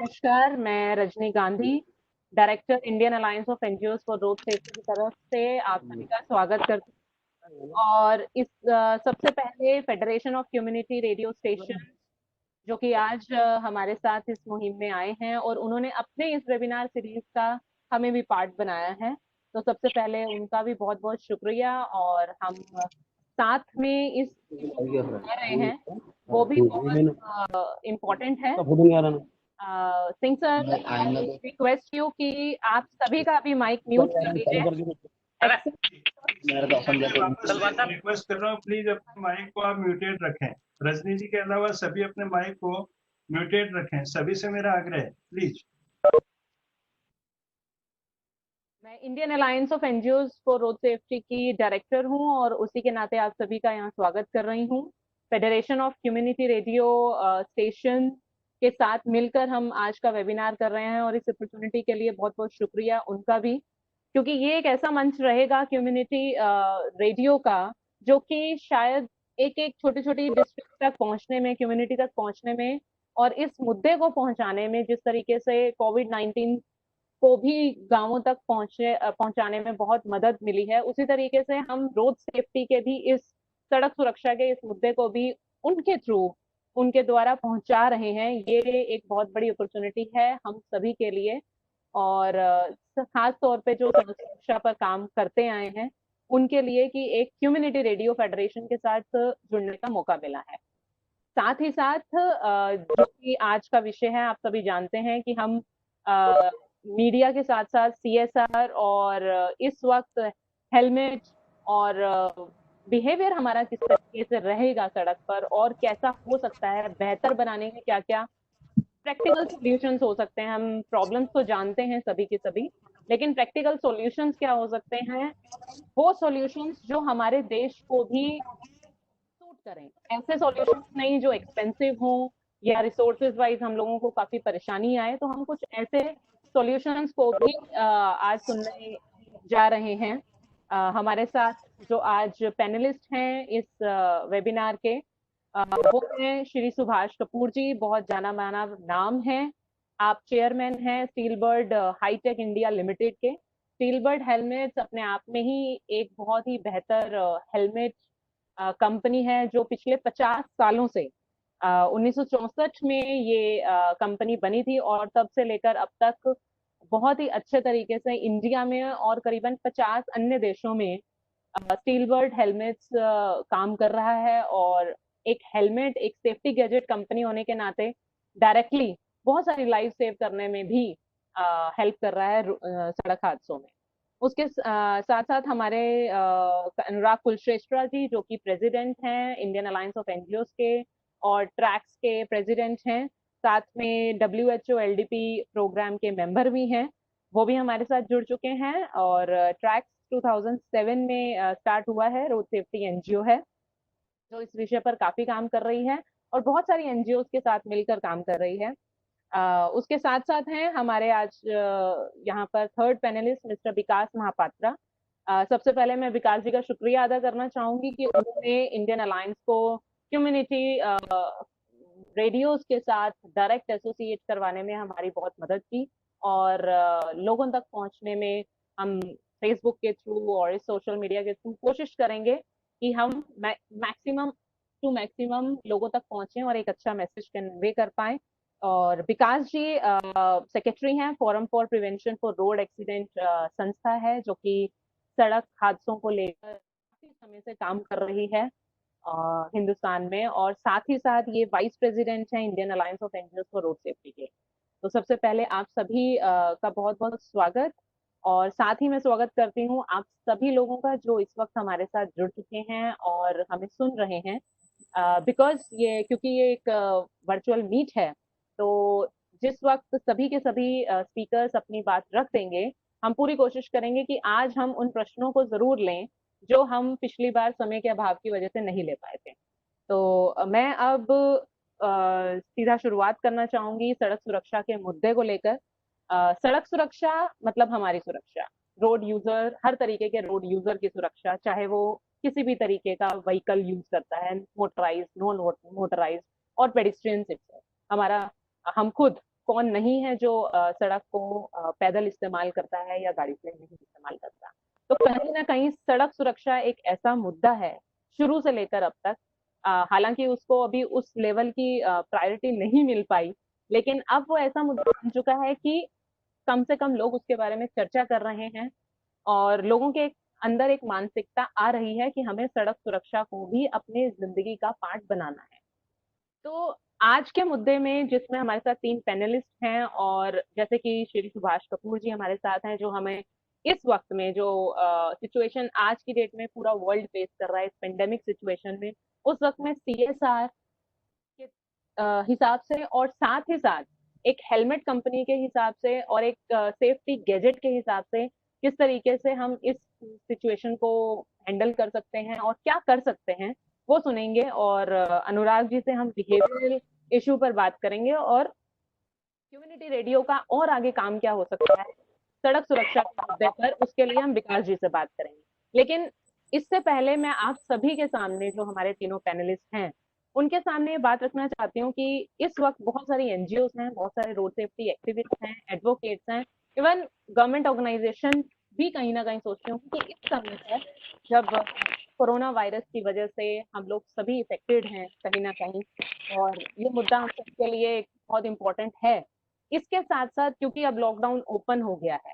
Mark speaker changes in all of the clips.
Speaker 1: नमस्कार, मैं Rajni Gandhi, director Indian alliance of NGOs for road safety की तरफ से आप सभी का स्वागत करती हूँ। और इस सबसे पहले federation of community radio station जो कि आज हमारे साथ इस मुहिम में आए हैं और उन्होंने अपने इस वेबिनार सीरीज का हमें भी पार्ट बनाया है। तो सबसे पहले उनका भी बहुत बहुत शुक्रिया। और हम साथ में इस कर रहे हैं वो भी बहुत इम्पोर्टेंट है। सिंह सर, रिक्वेस्ट यू कि आप सभी का भी माइक म्यूट कर दीजिए।
Speaker 2: रिक्वेस्ट कर रहा हूँ, प्लीज अपने माइक को आप म्यूटेड रखें। रजनी जी के अलावा सभी अपने माइक को म्यूटेड रखें, सभी से मेरा आग्रह है, प्लीज।
Speaker 1: मैं Indian alliance of NGOs for road safety की डायरेक्टर हूं और उसी के नाते आप सभी का यहाँ स्वागत कर रही हूँ। Federation of community radio station के साथ मिलकर हम आज का वेबिनार कर रहे हैं और इस अपॉर्चुनिटी के लिए बहुत बहुत शुक्रिया उनका भी, क्योंकि ये एक ऐसा मंच रहेगा कम्युनिटी रेडियो का जो कि शायद एक एक छोटी छोटी डिस्ट्रिक्ट तक पहुंचने में, कम्युनिटी तक पहुंचने में और इस मुद्दे को पहुंचाने में, जिस तरीके से कोविड-19 को भी गांवों तक पहुंचाने में बहुत मदद मिली है, उसी तरीके से हम रोड सेफ्टी के भी, इस सड़क सुरक्षा के इस मुद्दे को भी उनके थ्रू, उनके द्वारा पहुंचा रहे हैं। ये एक बहुत बड़ी अपॉर्चुनिटी है हम सभी के लिए। और खास तौर पे जो सड़क सुरक्षा पर काम करते आए हैं उनके लिए कि एक कम्युनिटी रेडियो फेडरेशन के साथ जुड़ने का मौका मिला है। साथ ही साथ जो कि आज का विषय है, आप सभी जानते हैं कि हम मीडिया के साथ साथ सीएसआर और इस वक्त हेलमेट और बिहेवियर हमारा किस तरीके से रहेगा सड़क पर और कैसा हो सकता है, बेहतर बनाने में क्या क्या प्रैक्टिकल सॉल्यूशंस हो सकते हैं। हम प्रॉब्लम्स तो जानते हैं सभी के सभी, लेकिन प्रैक्टिकल सॉल्यूशंस क्या हो सकते हैं, वो सॉल्यूशंस जो हमारे देश को भी सूट करें। ऐसे सॉल्यूशंस नहीं जो एक्सपेंसिव हो या रिसोर्सेज वाइज हम लोगों को काफी परेशानी आए। तो हम कुछ ऐसे सॉल्यूशंस को भी आज सुनने जा रहे हैं। हमारे साथ जो आज पैनलिस्ट हैं इस वेबिनार के, वो हैं श्री सुभाष कपूर जी, बहुत जाना माना नाम है। आप चेयरमैन हैं Steel Bird Hitech India Limited के। स्टील बर्ड हेलमेट्स अपने आप में ही एक बहुत ही बेहतर हेलमेट कंपनी है जो पिछले 50 सालों से 1964 में ये कंपनी बनी थी और तब से लेकर अब तक बहुत ही अच्छे तरीके से इंडिया में और करीबन 50 अन्य देशों में स्टील बर्ड हेलमेट्स काम कर रहा है। और एक हेलमेट एक सेफ्टी गैजेट कंपनी होने के नाते डायरेक्टली बहुत सारी लाइफ सेव करने में भी हेल्प कर रहा है सड़क हादसों में। उसके साथ साथ हमारे अनुराग कुलश्रेष्ठा जी जो कि प्रेसिडेंट हैं इंडियन अलायंस ऑफ एनजीओज के और ट्रैक्स के प्रेसिडेंट हैं, साथ में WHO LDP प्रोग्राम के मेंबर भी हैं, वो भी हमारे साथ जुड़ चुके हैं। और ट्रैक्स 2007 में स्टार्ट हुआ है, रोड सेफ्टी एनजीओ है जो इस विषय पर काफी काम कर रही है और बहुत सारी एनजीओ के साथ मिलकर काम कर रही है। उसके साथ साथ हैं हमारे आज यहाँ पर थर्ड पैनलिस्ट मिस्टर विकास महापात्रा। सबसे पहले मैं विकास जी का शुक्रिया अदा करना चाहूंगी कि उन्होंने इंडियन अलायंस को कम्युनिटी रेडियोज के साथ डायरेक्ट एसोसिएट करवाने में हमारी बहुत मदद की और लोगों तक पहुंचने में हम फेसबुक के थ्रू और इस सोशल मीडिया के थ्रू कोशिश करेंगे कि हम मैक्सिमम टू मैक्सिमम लोगों तक पहुंचे और एक अच्छा मैसेज कन्वे कर पाए। और विकास जी सेक्रेटरी हैं forum for prevention for road accident संस्था है जो कि सड़क हादसों को लेकर काफी समय से काम कर रही है हिंदुस्तान में। और साथ ही साथ ये वाइस प्रेसिडेंट हैं Indian alliance of NGOs for road safety के। तो सबसे पहले आप सभी का बहुत बहुत स्वागत। और साथ ही मैं स्वागत करती हूँ आप सभी लोगों का जो इस वक्त हमारे साथ जुड़ चुके हैं और हमें सुन रहे हैं। बिकॉज ये, क्योंकि ये एक वर्चुअल मीट है, तो जिस वक्त सभी के सभी स्पीकर्स अपनी बात रख देंगे, हम पूरी कोशिश करेंगे कि आज हम उन प्रश्नों को जरूर लें जो हम पिछली बार समय के अभाव की वजह से नहीं ले पाए थे। तो मैं अब सीधा शुरुआत करना चाहूंगी सड़क सुरक्षा के मुद्दे को लेकर। सड़क सुरक्षा मतलब हमारी सुरक्षा, रोड यूजर, हर तरीके के रोड यूजर की सुरक्षा, चाहे वो किसी भी तरीके का व्हीकल यूज करता है, मोटराइज, नॉन मोटराइज और पेडिस्ट्रियन, हमारा हम खुद कौन नहीं है जो सड़क को पैदल इस्तेमाल करता है या गाड़ी से नहीं इस्तेमाल करता। तो कहीं ना कहीं सड़क सुरक्षा एक ऐसा मुद्दा है शुरू से लेकर अब तक। हालांकि उसको अभी उस लेवल की प्रायोरिटी नहीं मिल पाई, लेकिन अब वो ऐसा मुद्दा बन चुका है कि कम से कम लोग उसके बारे में चर्चा कर रहे हैं और लोगों के अंदर एक मानसिकता आ रही है कि हमें सड़क सुरक्षा को भी अपने जिंदगी का पार्ट बनाना है। तो आज के मुद्दे में जिसमें हमारे साथ 3 पैनलिस्ट हैं और जैसे कि श्री सुभाष कपूर जी हमारे साथ हैं, जो हमें इस वक्त में जो सिचुएशन आज की डेट में पूरा वर्ल्ड फेस कर रहा है इस पेंडेमिक सिचुएशन में, उस वक्त में सीएसआर के हिसाब से और साथ ही साथ एक हेलमेट कंपनी के हिसाब से और एक सेफ्टी गैजेट के हिसाब से किस तरीके से हम इस सिचुएशन को हैंडल कर सकते हैं और क्या कर सकते हैं वो सुनेंगे। और अनुराग जी से हम बिहेवियरल इशू पर बात करेंगे और कम्युनिटी रेडियो का और आगे काम क्या हो सकता है सड़क सुरक्षा के मुद्दे पर, उसके लिए हम विकास जी से बात करेंगे। लेकिन इससे पहले मैं आप सभी के सामने जो हमारे तीनों पैनलिस्ट हैं उनके सामने ये बात रखना चाहती हूँ कि इस वक्त बहुत सारी एनजीओ हैं, बहुत सारे रोड सेफ्टी एक्टिविस्ट हैं, एडवोकेट्स हैं, इवन गवर्नमेंट ऑर्गेनाइजेशन भी कहीं ना कहीं सोचती हूँ कि इस समय पर जब कोरोना वायरस की वजह से हम लोग सभी इफेक्टेड हैं कहीं ना कहीं और ये मुद्दा हम सबके लिए बहुत इंपॉर्टेंट है। इसके साथ साथ क्योंकि अब लॉकडाउन ओपन हो गया है,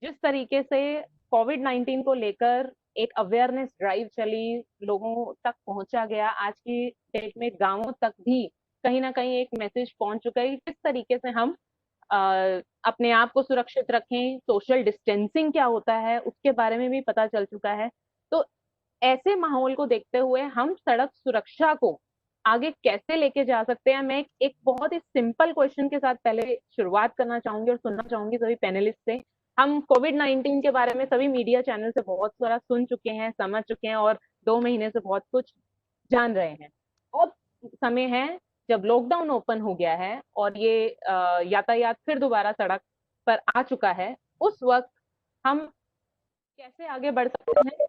Speaker 1: जिस तरीके से कोविड-19 को लेकर एक अवेयरनेस ड्राइव चली, लोगों तक पहुंचा गया, आज की डेट में गांवों तक भी कहीं ना कहीं एक मैसेज पहुंच चुका है किस तरीके से हम अपने आप को सुरक्षित रखें, सोशल डिस्टेंसिंग क्या होता है उसके बारे में भी पता चल चुका है। तो ऐसे माहौल को देखते हुए हम सड़क सुरक्षा को आगे कैसे लेके जा सकते हैं, मैं एक बहुत ही सिंपल क्वेश्चन के साथ पहले शुरुआत करना चाहूंगी और सुनना चाहूंगी सभी पैनलिस्ट से। हम कोविड-19 के बारे में सभी मीडिया चैनल से बहुत सारा सुन चुके हैं, समझ चुके हैं और 2 महीने से बहुत कुछ जान रहे हैं। अब समय है जब लॉकडाउन ओपन हो गया है और ये यातायात फिर दोबारा सड़क पर आ चुका है, उस वक्त हम कैसे आगे बढ़ सकते हैं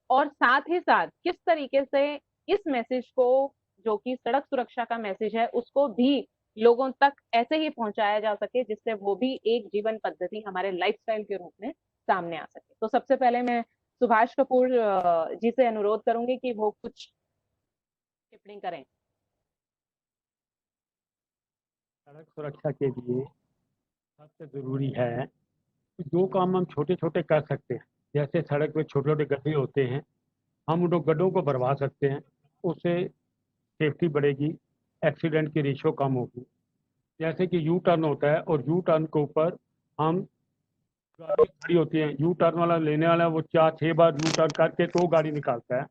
Speaker 1: और साथ ही साथ किस तरीके से इस मैसेज को जो कि सड़क सुरक्षा का मैसेज है उसको भी लोगों तक ऐसे ही पहुंचाया जा सके जिससे वो भी एक जीवन पद्धति हमारे लाइफस्टाइल के रूप में सामने आ सके। तो सबसे पहले मैं सुभाष कपूर जी से अनुरोध करूंगी कि वो कुछ टिप्पणी करें।
Speaker 3: सड़क सुरक्षा के लिए सबसे जरूरी है कि जो काम हम छोटे छोटे कर सकते हैं, जैसे सड़क पे छोटे छोटे गड्ढे होते हैं, हम उन गड्ढों को भरवा सकते हैं, उससे सेफ्टी बढ़ेगी, एक्सीडेंट की रेशियो कम होगी। जैसे कि यू टर्न होता है और यू टर्न के ऊपर हम गाड़ी खड़ी होती है, यू टर्न वाला लेने वाला वो 4-6 बार यू टर्न करके तो गाड़ी निकालता है।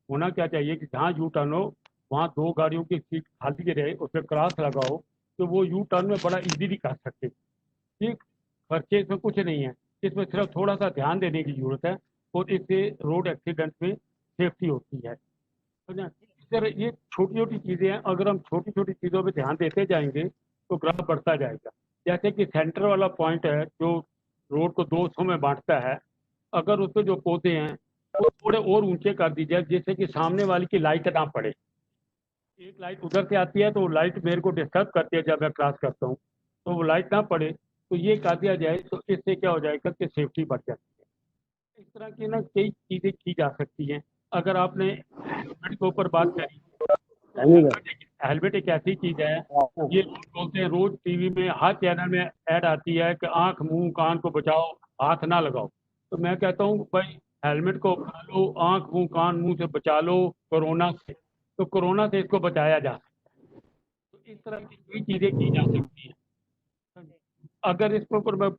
Speaker 3: होना क्या चाहिए कि जहाँ यू टर्न हो वहाँ 2 गाड़ियों की सीट खाली रहे, उस पर क्रॉस लगाओ तो वो यू टर्न में बड़ा इजीली कर सकते। ठीक, खर्चे इसमें कुछ नहीं है, इसमें सिर्फ थोड़ा सा ध्यान देने की जरूरत है और इससे रोड एक्सीडेंट में सेफ्टी होती है। समझे? इस तरह ये छोटी छोटी चीजें हैं, अगर हम छोटी छोटी चीजों पे ध्यान देते जाएंगे तो ग्राफ बढ़ता जाएगा। जैसे कि सेंटर वाला पॉइंट है जो रोड को 2 हिस्सों में बांटता है, अगर उस पे जो पौधे हैं वो थोड़े और ऊंचे कर दीजिए जिससे कि सामने वाले की लाइट ना पड़े। एक लाइट उधर से आती है तो वो लाइट मेरे को डिस्टर्ब करती है जब मैं क्रॉस करता हूँ, तो वो लाइट ना पड़े, तो ये कर दिया जाए तो इससे क्या हो जाएगा कि सेफ्टी बढ़ जाती है। इस तरह की ना कई चीजें की जा सकती हैं। अगर आपने हेलमेट के ऊपर बात करी तो हेलमेट एक ऐसी चीज है, ये लोग बोलते हैं रोज टीवी में हर चैनल में ऐड आती है कि आंख मुंह कान को बचाओ, हाथ ना लगाओ। तो मैं कहता हूँ भाई हेलमेट को अपना लो, आंख मुंह कान मुंह से बचा लो कोरोना से, तो कोरोना से इसको बचाया जा सकता है। तो इस तरह की कई चीजें की जा सकती हैं। अगर इसके ऊपर मैं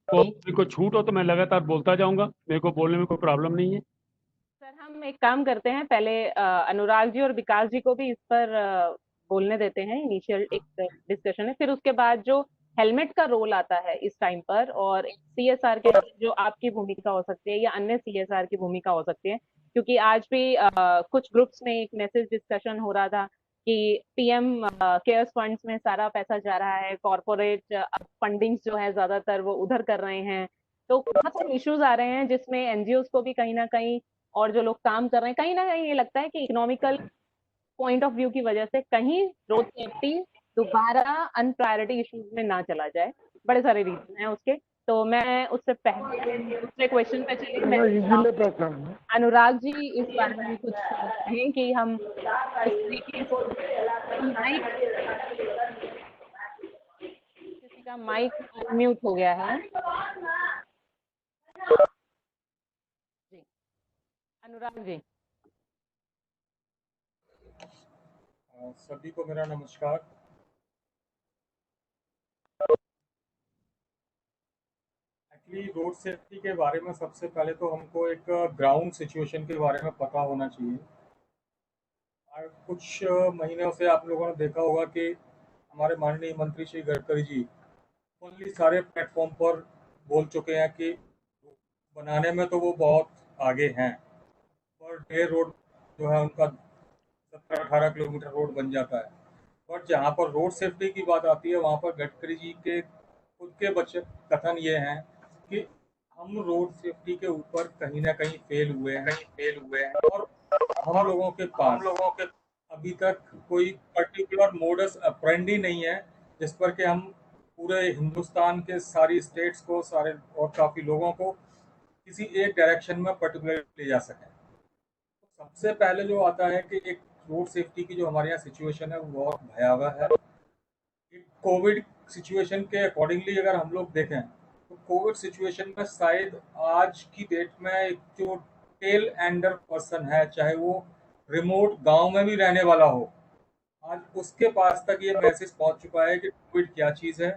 Speaker 3: मेरे को छूट हो तो मैं लगातार बोलता जाऊंगा, मेरे को बोलने में कोई प्रॉब्लम नहीं है।
Speaker 1: सर हम एक काम करते हैं, पहले अनुराग जी और विकास जी को भी इस पर बोलने देते हैं, इनिशियल एक डिस्कशन है, फिर उसके बाद जो हेलमेट का रोल आता है इस टाइम पर और सीएसआर के जो आपकी भूमिका हो सकती है या अन्य सीएसआर की भूमिका हो सकती है, क्योंकि आज भी कुछ ग्रुप्स में एक मैसेज डिस्कशन हो रहा था कि पीएम केयर्स फंड्स में सारा पैसा जा रहा है, कॉर्पोरेट फंडिंग जो है ज्यादातर वो उधर कर रहे हैं। तो बहुत सारे इश्यूज आ रहे हैं जिसमें एनजीओ को भी कहीं ना कहीं और जो लोग काम कर रहे हैं कहीं ना कहीं ये लगता है कि इकोनॉमिकल पॉइंट ऑफ व्यू की वजह से कहीं रोड सेफ्टी दोबारा अनप्रायोरिटी इश्यूज में ना चला जाए। बड़े सारे रीजन हैं उसके। तो मैं उससे पहले दूसरे क्वेश्चन पे चली। मैं अनुराग जी इस बारे में कुछ कहें कि हम इस तरीके किसी का माइक अनम्यूट हो गया है जी, अनुराग जी।
Speaker 4: सभी को मेरा नमस्कार। एक्चुअली रोड सेफ्टी के बारे में सबसे पहले तो हमको एक ग्राउंड सिचुएशन के बारे में पता होना चाहिए। और कुछ महीनों से आप लोगों ने देखा होगा कि हमारे माननीय मंत्री श्री गडकरी जी ओनली सारे प्लेटफॉर्म पर बोल चुके हैं कि बनाने में तो वो बहुत आगे हैं, पर डे रोड जो है उनका 17-18 किलोमीटर रोड बन जाता है। बट जहाँ पर रोड सेफ्टी की बात आती है वहाँ पर गडकरी जी के खुद के कथन ये हैं कि हम रोड सेफ्टी के ऊपर कहीं ना कहीं फेल हुए हैं और हम लोगों के अभी तक कोई पर्टिकुलर मोडस ऑपरेंडी नहीं है जिस पर कि हम पूरे हिंदुस्तान के सारी स्टेट्स को सारे और काफ़ी लोगों को किसी एक डायरेक्शन में पर्टिकुलर ले जा सकें। सबसे पहले जो आता है कि एक रोड सेफ्टी की जो हमारे यहाँ सिचुएशन है वो बहुत भयावह है। कोविड सिचुएशन के अकॉर्डिंगली अगर हम लोग देखें तो कोविड सिचुएशन में शायद आज की डेट में एक जो टेल एंडर पर्सन है, चाहे वो रिमोट गांव में भी रहने वाला हो, आज उसके पास तक ये मैसेज पहुंच चुका है कि कोविड क्या चीज़ है,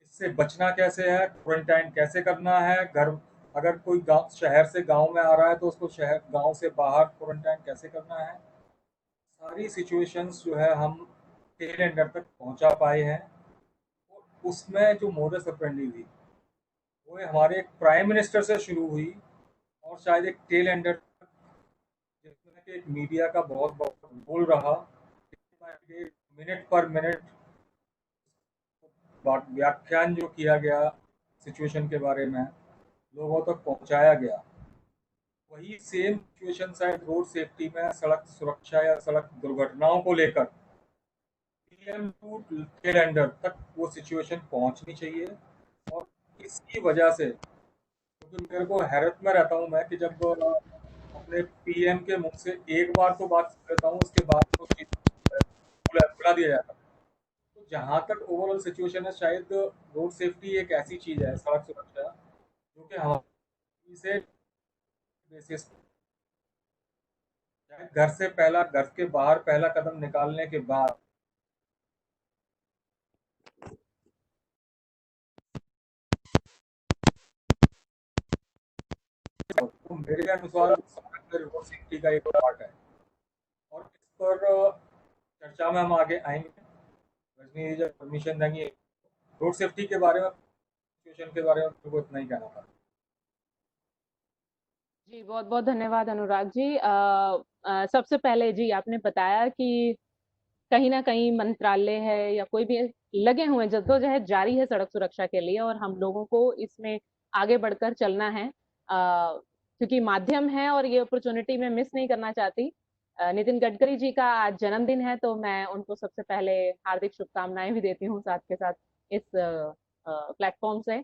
Speaker 4: इससे बचना कैसे है, क्वारंटाइन कैसे करना है, घर अगर कोई गांव शहर से गांव में आ रहा है तो उसको शहर गांव से बाहर क्वारंटाइन कैसे करना है। सारी सिचुएशंस जो है हम टेल एंडर तक पहुंचा पाए हैं। और उसमें जो मोडस ऑपरेंडी थी वो हमारे प्राइम मिनिस्टर से शुरू हुई और शायद एक टेल एंडर तक जिसमें कि एक मीडिया का बहुत बहुत रोल रहा। मिनट पर मिनट व्याख्यान जो किया गया सिचुएशन के बारे में लोगों तक पहुंचाया गया, वही सेम सिचुएशन शायद रोड सेफ्टी में सड़क सुरक्षा या सड़क दुर्घटनाओं को लेकर PM टू टेल एंडर तक वो सिचुएशन पहुंचनी चाहिए। और इसकी वजह से क्योंकि मेरे को हैरत में रहता हूँ मैं कि जब अपने PM के मुख से एक बार तो बात सुन लेता हूँ उसके बाद तो बुला दिया जाता है। तो जहाँ तक ओवरऑल सिचुएशन है शायद रोड सेफ्टी एक ऐसी चीज़ है, सड़क सुरक्षा, जो कि हम इसे बेसिस घर से पहला घर के बाहर पहला कदम निकालने के बाद तो मेरे अनुसार रोड सेफ्टी का एक पार्ट है। और इस पर चर्चा में हम आगे आएंगे। रजनी जी जब परमिशन देंगे रोड सेफ्टी के बारे में सिचुएशन के बारे में तो इतना ही कहना था।
Speaker 1: जी बहुत बहुत धन्यवाद अनुराग जी। सबसे पहले जी आपने बताया कि कहीं ना कहीं मंत्रालय है या कोई भी लगे हुए जद्दोजहद जारी है सड़क सुरक्षा के लिए और हम लोगों को इसमें आगे बढ़कर चलना है, क्योंकि माध्यम है और ये अपॉर्चुनिटी मैं मिस नहीं करना चाहती। नितिन गडकरी जी का आज जन्मदिन है तो मैं उनको सबसे पहले हार्दिक शुभकामनाएं भी देती हूँ साथ के साथ इस प्लेटफॉर्म से।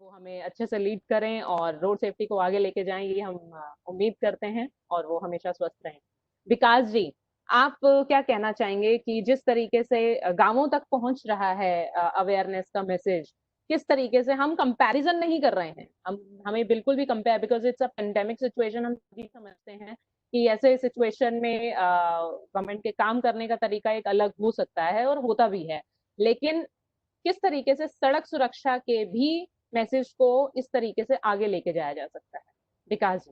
Speaker 1: वो हमें अच्छे से लीड करें और रोड सेफ्टी को आगे लेके जाएं, ये हम उम्मीद करते हैं और वो हमेशा स्वस्थ रहें। विकास जी, आप क्या कहना चाहेंगे कि जिस तरीके से गांवों तक पहुंच रहा है अवेयरनेस का मैसेज, किस तरीके से हम कंपैरिजन नहीं कर रहे हैं, हमें बिल्कुल भी compare, because it's a pandemic situation, हम भी समझते हैं कि ऐसे सिचुएशन में गवर्नमेंट के काम करने का तरीका एक अलग हो सकता है और होता भी है, लेकिन किस तरीके से सड़क सुरक्षा के भी मैसेज को इस तरीके से आगे लेके जाया जा सकता है? विकास जी।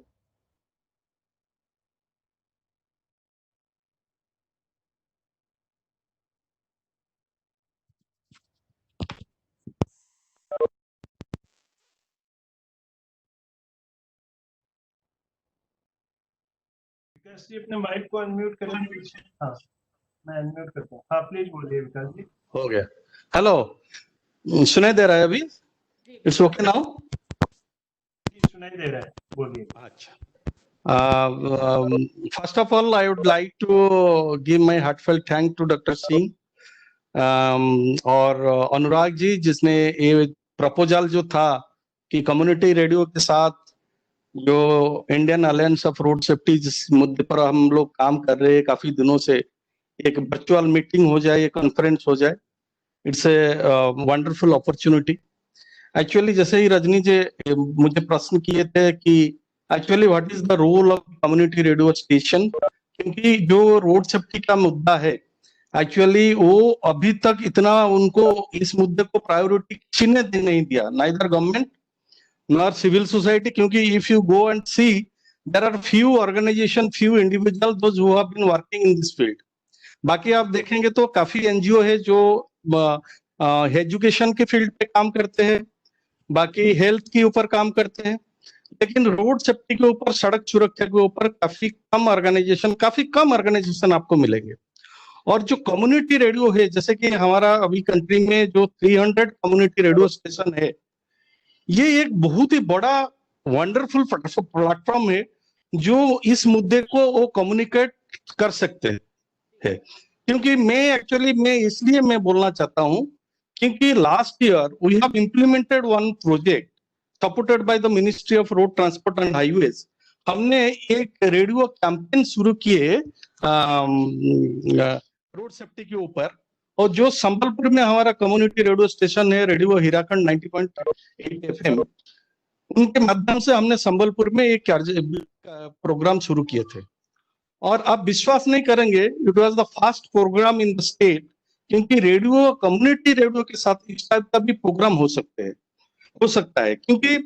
Speaker 2: विकास जी अपने माइक को अनम्यूट करें। हाँ मैं अनम्यूट करता हूँ। हाँ प्लीज बोलिए विकास जी।
Speaker 5: हो गया। हेलो, सुनाई दे रहा है अभी? It's okay now?
Speaker 2: सुनाई दे रहा है, बोलिए।
Speaker 5: अच्छा, First of all, I would like to give my heartfelt thank to Dr. Singh और अनुराग जी, जिसने ये प्रपोजल जो था कि कम्युनिटी रेडियो के साथ जो Indian alliance of road safety जिस मुद्दे पर हम लोग काम कर रहे हैं काफी दिनों से, एक वर्चुअल मीटिंग हो जाए, एक कॉन्फ्रेंस हो जाए, it's a wonderful opportunity. Actually जैसे ही रजनी जी मुझे प्रश्न किए थे कि actually what is the role of community radio station, क्योंकि जो रोड सेफ्टी का मुद्दा है एक्चुअली वो अभी तक इतना उनको इस मुद्दे को प्रायोरिटी किसी ने नहीं दिया, neither government nor civil society, क्योंकि if you go and see there are few organisation, few individual those who have been working in this field. बाकी आप देखेंगे तो काफी एनजीओ है जो एजुकेशन के फील्ड पे काम करते हैं, बाकी हेल्थ के ऊपर काम करते हैं, लेकिन रोड सेफ्टी के ऊपर, सड़क सुरक्षा के ऊपर काफी कम ऑर्गेनाइजेशन आपको मिलेंगे। और जो कम्युनिटी रेडियो है, जैसे कि हमारा अभी कंट्री में जो 300 कम्युनिटी रेडियो स्टेशन है, ये एक बहुत ही बड़ा वंडरफुल प्लेटफॉर्म है जो इस मुद्दे को वो कम्युनिकेट कर सकते हैं। क्योंकि मैं इसलिए बोलना चाहता हूं क्योंकि last year we have implemented one project supported by the ministry of road transport and highways. हमने एक रेडियो कैंपेन शुरू किए रोड सेफ्टी के ऊपर, और जो संबलपुर में हमारा कम्युनिटी रेडियो स्टेशन है, रेडियो हीराखंड 90.8 FM, उनके माध्यम से हमने संबलपुर में एक प्रोग्राम शुरू किए थे। और आप विश्वास नहीं करेंगे, it was the first program in the state, क्योंकि रेडियो, कम्युनिटी रेडियो के साथ इस टाइप का भी प्रोग्राम हो सकता है, क्योंकि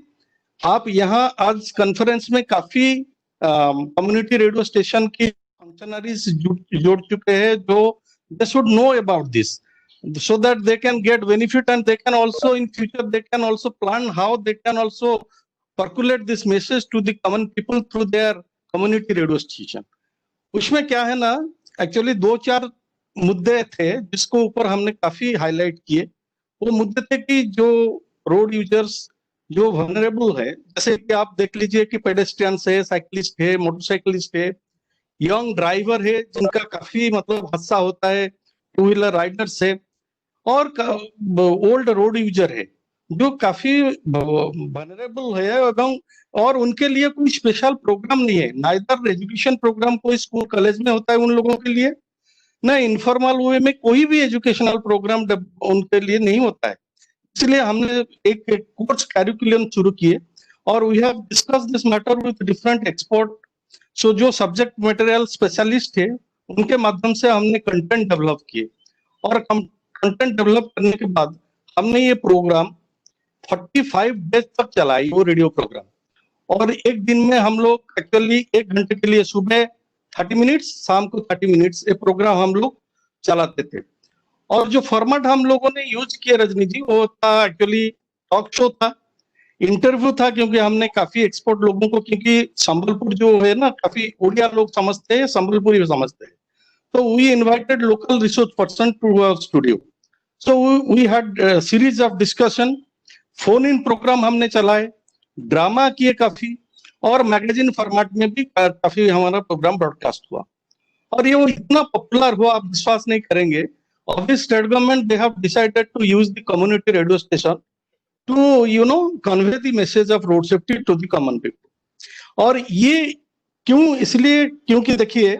Speaker 5: आप यहाँ आज कॉन्फ्रेंस में काफी कम्युनिटी रेडियो स्टेशन की फंक्शनरीज जुड़ चुके हैं जो they should know about this so that they can get benefit, and they can also in future they can also plan how they can also percolate this message to the common people through their community radio station। उसमें क्या है ना, actually 2-4 मुद्दे थे जिसको ऊपर हमने काफी हाईलाइट किए। वो मुद्दे थे कि जो रोड यूजर्स जो वल्नरेबल है, जैसे कि आप देख लीजिए कि पेडेस्ट्रियंस है, साइकिलिस्ट है, मोटरसाइकिलिस्ट है, यंग ड्राइवर है जिनका काफी मतलब हादसा होता है, टू व्हीलर राइडर्स है, और ओल्ड रोड यूजर है जो काफी वल्नरेबल है, और उनके लिए कोई स्पेशल प्रोग्राम नहीं है, नाइदर एजुकेशन प्रोग्राम कोई स्कूल कॉलेज में होता है उन लोगों के लिए, ना इनफॉर्मल वे में कोई भी एजुकेशनल प्रोग्राम उनके लिए नहीं होता है। इसलिए हमने एक कोर्स कैरिकुलम शुरू किए और we have discuss this matter with different expert. So जो सब्जेक्ट मटेरियल स्पेशलिस्ट थे उनके माध्यम से हमने कंटेंट डेवलप किए, और कंटेंट डेवलप करने के बाद हमने ये प्रोग्राम 45 डेज तक चलाई, वो रेडियो प्रोग्राम। और एक दिन में हम लोग एक्चुअली 1 घंटे के लिए सुबह 30 मिनट्स, शाम को 30 मिनट्स ये प्रोग्राम हम लोग चलाते थे। और जो फॉर्मेट हम लोगों ने यूज किया रजनी जी, वो था एक्चुअली टॉक शो था, इंटरव्यू था, क्योंकि हमने काफी एक्सपर्ट लोगों को, क्योंकि संबलपुर जो है ना काफी उड़िया लोग समझते हैं, संबलपुरी समझते हैं, तो we invited local resource person to our studio. So we had series of discussion, phone in program हमने चलाए, ड्रामा किए काफी, और मैगजीन फॉर्मेट में भी काफी हमारा प्रोग्राम ब्रॉडकास्ट हुआ। और ये वो इतना पॉपुलर हुआ, आप विश्वास नहीं करेंगे। Office state government they have decided to use the community radio station to convey the message of road safety to the common people। और ये क्यों, इसलिए क्योंकि देखिए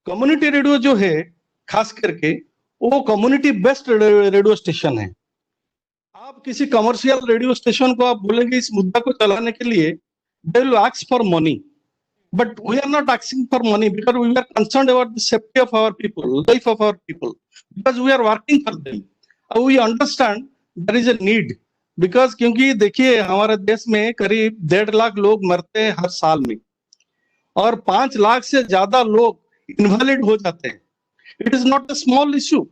Speaker 5: कम्युनिटी रेडियो जो है खास करके वो कम्युनिटी बेस्ड रेडियो स्टेशन है। आप किसी कमर्शियल रेडियो स्टेशन को आप बोलेंगे इस मुद्दा को चलाने के लिए, they will ask for money, but we are not asking for money because we are concerned about the safety of our people, life of our people, because we are working for them। We understand there is a need, because क्योंकि देखिए हमारे देश में करीब 1.5 लाख लोग मरते हैं हर साल में, और 5 लाख से ज्यादा लोग इनवैलिड हो जाते हैं। It is not a small issue.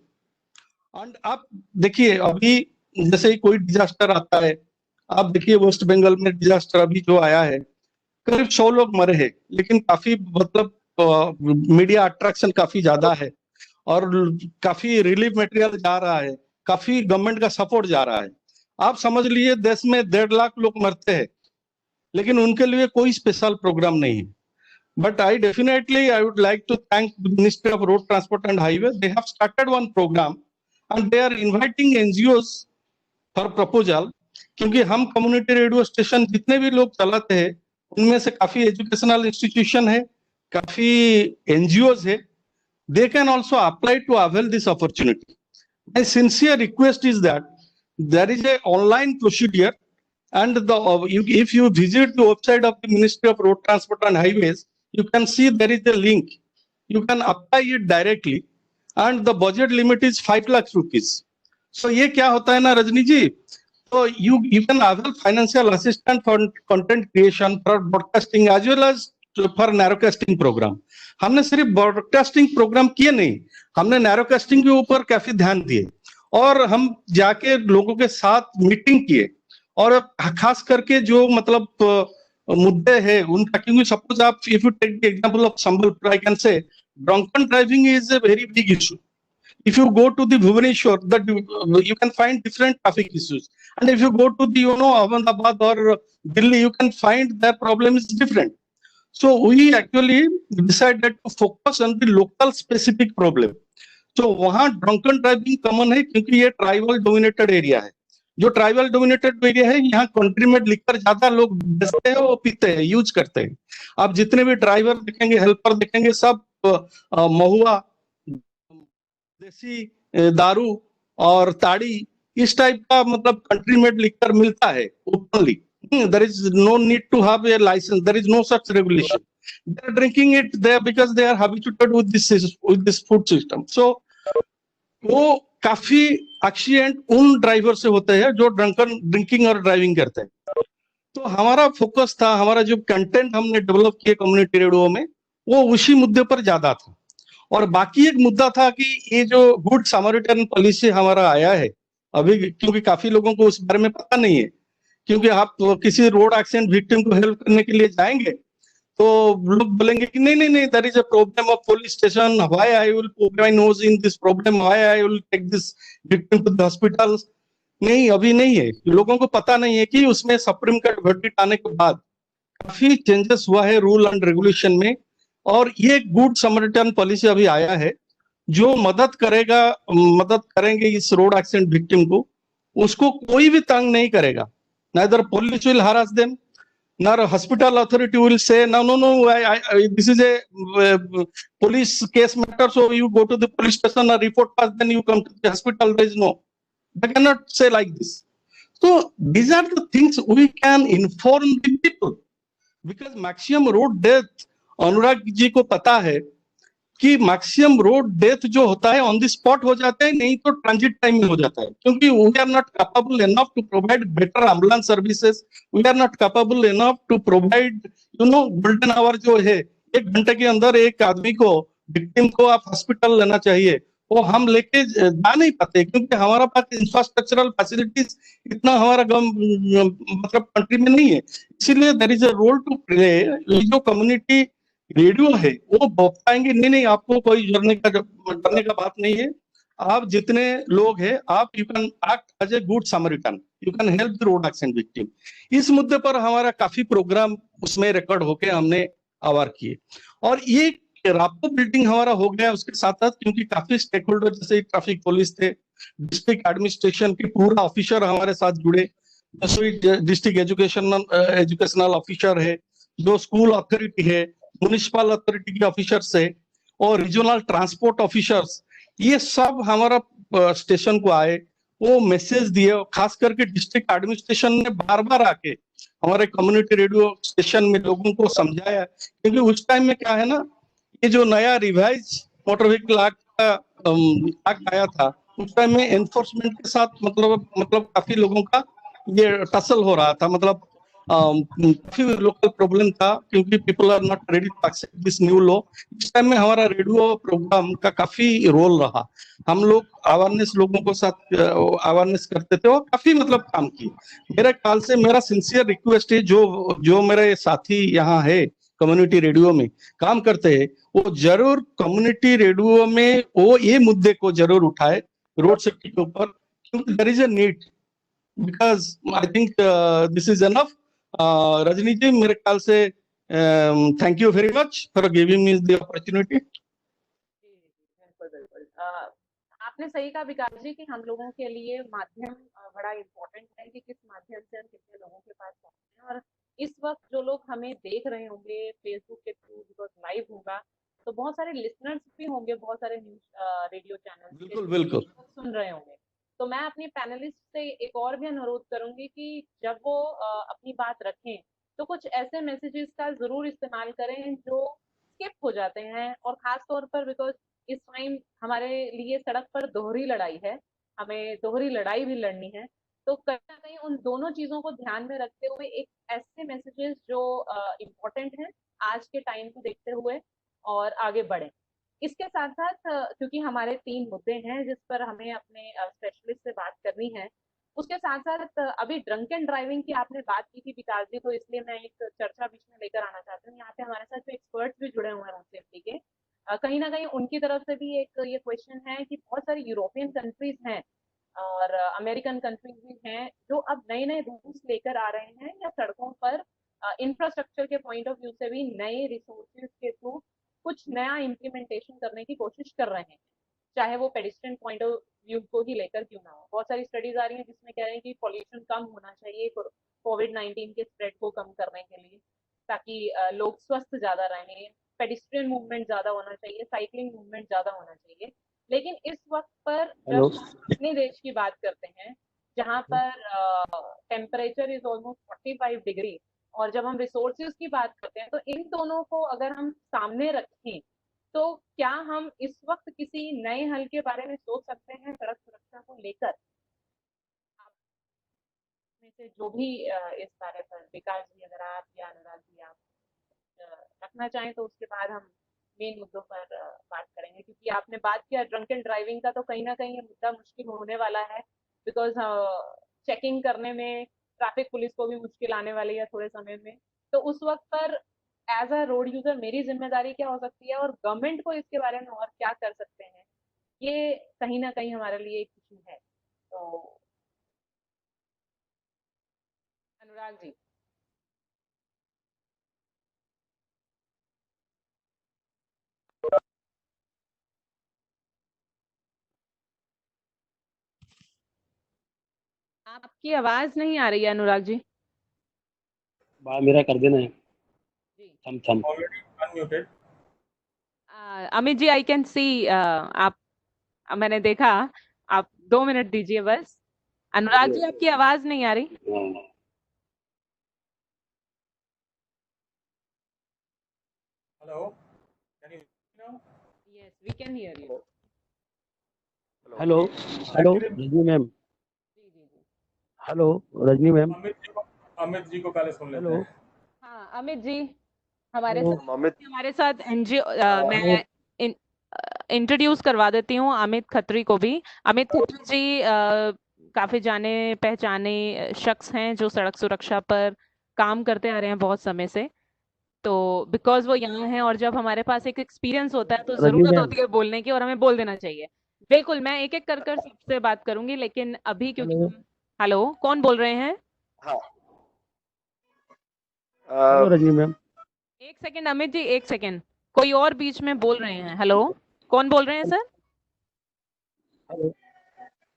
Speaker 5: And आप देखिए अभी जैसे ही कोई डिजास्टर आता है, आप देखिए वेस्ट बंगाल में डिजास्टर अभी जो आया है, करीब 100 लोग मरे हैं, लेकिन काफी मतलब मीडिया अट्रैक्शन काफी ज्यादा है, और काफी रिलीफ मटेरियल जा रहा है, काफी गवर्नमेंट का सपोर्ट जा रहा है। आप समझ लीजिए देश में 1.5 लाख लोग मरते हैं, लेकिन उनके लिए कोई स्पेशल प्रोग्राम नहीं है। But I would like to thank the Ministry of Road Transport and Highways. They have started one program and they are inviting NGOs for proposal. क्योंकि हम कम्युनिटी रेडियो स्टेशन जितने भी लोग चलाते हैं उनमें से काफी एजुकेशनल इंस्टीट्यूशन है, काफी NGOs है. They can also apply to avail this opportunity. My sincere request is that there is a online procedure, and if you visit the website of the Ministry of Road Transport and Highways, you can see there is a link. You can apply it directly, and the budget limit is 5 lakh rupees. So ये क्या होता है ना रजनी जी, so you can avail financial assistance for content creation, for broadcasting as well as for narrowcasting program. हमने सिर्फ broadcasting programme किए नहीं, हमने नैरोकास्टिंग के ऊपर काफी ध्यान दिए और हम जाके लोगों के साथ मीटिंग किए और खास करके जो मतलब मुद्दे हैं उनका, क्योंकि सपोज आप if you take the example of Sambalpur, I can say drunken driving is a very big issue. If you go to the Bhubaneswar, that you can find different traffic issues, and if you go to the Ahmedabad or Delhi, you can find their problem is different. So we actually decided to focus on the local specific problem. So वहाँ drunken driving common है क्योंकि ये tribal dominated area है. जो tribal dominated area है यहाँ country में liquor ज्यादा लोग बेचते हैं, वो पीते हैं, यूज करते हैं. आप जितने भी ड्राइवर देखेंगे, हेल्पर देखेंगे, सब महुआ, देसी दारू और ताड़ी इस टाइप का मतलब कंट्री मेड लिकर मिलता है openly. There is no need to have a license. There is no such regulation. They are drinking it there because they are habituated with this food system. So वो काफी accident उन driver से होते हैं जो drinking और driving करते हैं. तो हमारा फोकस था, हमारा जो कंटेंट हमने डेवलप किए कम्युनिटी रेडियो में वो उसी मुद्दे पर ज्यादा था. और बाकी एक मुद्दा था कि ये जो गुड सामरिटन पॉलिसी हमारा आया है अभी, क्योंकि काफी लोगों को उस बारे में पता नहीं है, क्योंकि आप किसी रोड एक्सीडेंट विक्टिम को हेल्प करने के लिए जाएंगे तो लोग बोलेंगे कि नहीं, there is a problem of police station, why I will poke my nose in this problem, why I will take this victim to the hospital. नहीं, अभी नहीं है. लोगों को पता नहीं है कि उसमें सुप्रीम कोर्ट वर्डिक्ट आने के बाद काफी चेंजेस हुआ है रूल एंड रेगुलेशन में, और ये गुड समरिटन पॉलिसी अभी आया है जो मदद करेंगे इस रोड एक्सीडेंट विक्टिम को. उसको कोई भी तंग नहीं करेगा. Neither police will harass them, nor hospital authority will say no, this is a police case matter, so you go to the police station or report us, then you come to the hospital. There is no, they cannot say like this. So these are the things we can inform the people, because maximum road death, Anurag ji को पता है कि maximum road death जो होता है on the spot हो जाता है, नहीं तो ट्रांजिट टाइम में हो जाता है, क्योंकि we are not capable enough to provide better ambulance services. We are not capable enough to provide golden hour जो है 1 घंटे के अंदर एक आदमी को, विक्टिम को आप हॉस्पिटल लेना चाहिए, वो हम लेके जा नहीं पाते क्योंकि हमारा पास इंफ्रास्ट्रक्चरल फैसिलिटीज इतना हमारा मतलब कंट्री में नहीं है. इसीलिए there is a role to play. जो कम्युनिटी रेडियो है वो बताएंगे नहीं, आपको कोई डरने का बात नहीं है. आप जितने लोग हैं, आप you can act as a good Samaritan, you can help the road accident victim. इस मुद्दे पर हमारा काफी प्रोग्राम उसमें रिकॉर्ड होके हमने आवार किए, और ये रापो बिल्डिंग हमारा हो गया उसके साथ साथ, क्योंकि काफी स्टेक होल्डर जैसे ट्रैफिक पुलिस थे, डिस्ट्रिक्ट एडमिनिस्ट्रेशन के पूरा ऑफिसर हमारे साथ जुड़े, जैसे डिस्ट्रिक्ट एजुकेशनल ऑफिसर है, जो स्कूल अथॉरिटी है, म्युनिसिपल अथॉरिटी के ऑफिसर्स है, और रीजनल ट्रांसपोर्ट ऑफिसर्स, ये सब हमारा स्टेशन को आए, वो मैसेज दिए. खास करके डिस्ट्रिक्ट एडमिनिस्ट्रेशन ने बार बार आके हमारे कम्युनिटी रेडियो स्टेशन में लोगों को समझाया, क्योंकि उस टाइम में क्या है ना, ये जो नया रिवाइज मोटर व्हीकल एक्ट आया था, उस टाइम में एनफोर्समेंट के साथ मतलब काफी लोगों का ये टसल हो रहा था, मतलब काफी लोकल प्रॉब्लम था, क्योंकि people are not ready to accept this new law. इस टाइम में हमारा रेडियो प्रोग्राम का काफी रोल रहा. हम लोग अवेयरनेस, लोगों को साथ अवेयरनेस करते थे और काफी मतलब काम किए. मेरे ख्याल से मेरा सिंसियर रिक्वेस्ट है, जो मेरे साथी यहाँ है कम्युनिटी रेडियो में काम करते हैं, वो जरूर कम्युनिटी रेडियो में वो ये मुद्दे को जरूर उठाए रोड सेफ्टी के ऊपर, क्योंकि there is a need. Because I think this is enough. Rajni ji, मेरे ख्याल से Thank you very much for giving me the opportunity.
Speaker 1: बिल्कुल बिल्कुल। आपने सही कहा विकास जी कि हम लोगों के लिए माध्यम बड़ा इम्पोर्टेंट है कि किस माध्यम से हम कितने लोगों के पास पहुंचे हैं। और इस वक्त जो लोग हमें देख रहे होंगे फेसबुक के थ्रू, बिकॉज लाइव होगा, तो बहुत सारे लिसनर्स भी होंगे, बहुत सारे न्यूज रेडियो चैनल
Speaker 5: बिल्कुल बिल्कुल
Speaker 1: सुन रहे होंगे। तो मैं अपनी पैनलिस्ट से एक और भी अनुरोध करूंगी कि जब वो अपनी बात रखें तो कुछ ऐसे मैसेजेस का जरूर इस्तेमाल करें जो स्किप हो जाते हैं। और खास तौर पर बिकॉज इस टाइम हमारे लिए सड़क पर दोहरी लड़ाई है, हमें दोहरी लड़ाई भी लड़नी है। तो कहीं ना कहीं उन दोनों चीजों को ध्यान में रखते हुए एक ऐसे मैसेजेस जो इम्पोर्टेंट हैं आज के टाइम को देखते हुए और आगे बढ़े। इसके साथ साथ क्योंकि हमारे 3 मुद्दे हैं जिस पर हमें अपने स्पेशलिस्ट से बात करनी है, उसके साथ साथ अभी ड्रंक एंड ड्राइविंग की आपने बात की थी विकास जी, तो इसलिए मैं एक चर्चा बीच में लेकर आना चाहती हूँ। यहाँ पे हमारे साथ जो एक्सपर्ट्स भी जुड़े हुए हैं रोड सेफ्टी के, कहीं ना कहीं उनकी तरफ से भी एक ये क्वेश्चन है कि बहुत सारी यूरोपियन कंट्रीज हैं और अमेरिकन कंट्रीज भी हैं जो अब नए नए रूल्स लेकर आ रहे हैं या सड़कों पर इंफ्रास्ट्रक्चर के पॉइंट ऑफ व्यू से भी नए रिसोर्सेज के थ्रू कुछ नया इम्प्लीमेंटेशन करने की कोशिश कर रहे हैं, चाहे वो पेडिस्ट्रियन पॉइंट ऑफ व्यू को ही लेकर क्यों ना हो। बहुत सारी स्टडीज आ रही हैं जिसमें कह रहे हैं कि पॉल्यूशन कम होना चाहिए कोविड-19 के स्प्रेड को कम करने के लिए, ताकि लोग स्वस्थ ज्यादा रहें, पेडिस्ट्रियन मूवमेंट ज्यादा होना चाहिए, साइकिलिंग मूवमेंट ज्यादा होना चाहिए। लेकिन इस वक्त पर जब हम अपने देश की बात करते हैं जहाँ पर टेम्परेचर इज ऑलमोस्ट 45 डिग्री, और जब हम रिसोर्सेज की बात करते हैं तो इन दोनों को अगर हम सामने रखें तो क्या हम इस वक्त किसी नए हल के बारे में सोच सकते हैं सड़क सुरक्षा को लेकर? आप में से जो भी इस बारे पर, विकास जी अगर आप या अनुराग जी आप रखना चाहें तो उसके बाद हम मेन मुद्दों पर बात करेंगे। क्योंकि आपने बात किया ड्रंक एंड ड्राइविंग का, तो कहीं ना कहीं ये मुद्दा मुश्किल होने वाला है, बिकॉज चेकिंग करने में ट्रैफिक पुलिस को भी मुश्किल आने वाली है थोड़े समय में। तो उस वक्त पर एज अ रोड यूजर मेरी जिम्मेदारी क्या हो सकती है और गवर्नमेंट को इसके बारे में और क्या कर सकते हैं, ये कहीं ना कहीं हमारे लिए एक इशू है। तो अनुराग जी। आपकी आवाज नहीं आ रही है अनुराग जी।
Speaker 6: बात मेरा कर देना है
Speaker 1: जी
Speaker 6: them
Speaker 4: already unmuted.
Speaker 1: Amit ji I can see, आप, मैंने देखा, आप 2 मिनट दीजिए बस। अनुराग जी आपकी आवाज नहीं आ रही।
Speaker 4: Hello, can you now?
Speaker 1: Yes we can hear you.
Speaker 6: Hello hello Rajni ma'am,
Speaker 1: जी जी जी।
Speaker 6: हेलो रजनी मैम,
Speaker 4: अमित जी को पहले सुन लेते
Speaker 6: हेलो।
Speaker 4: हैं।
Speaker 1: हाँ अमित जी हमारे
Speaker 6: हेलो।
Speaker 1: साथ, हमारे साथ एनजीओ, मैं इंट्रोड्यूस करवा देती हूँ अमित खत्री को भी। अमित खत्री जी काफी जाने पहचाने शख्स हैं जो सड़क सुरक्षा पर काम करते आ रहे हैं बहुत समय से। तो बिकॉज वो यहाँ हैं और जब हमारे पास एक एक्सपीरियंस होता है तो
Speaker 6: रजनी
Speaker 1: जरूरत
Speaker 6: मैम।
Speaker 1: होती है बोलने की और हमें बोल देना चाहिए। बिल्कुल, मैं एक एक कर कर सबसे बात करूंगी, लेकिन अभी क्योंकि
Speaker 6: हेलो।
Speaker 1: हेलो, कौन बोल रहे हैं?
Speaker 6: Hello Rajni ma'am.
Speaker 1: एक सेकंड अमित जी, एक सेकंड, कोई और बीच में बोल रहे हैं। हेलो, कौन बोल रहे हैं सर?
Speaker 6: हेलो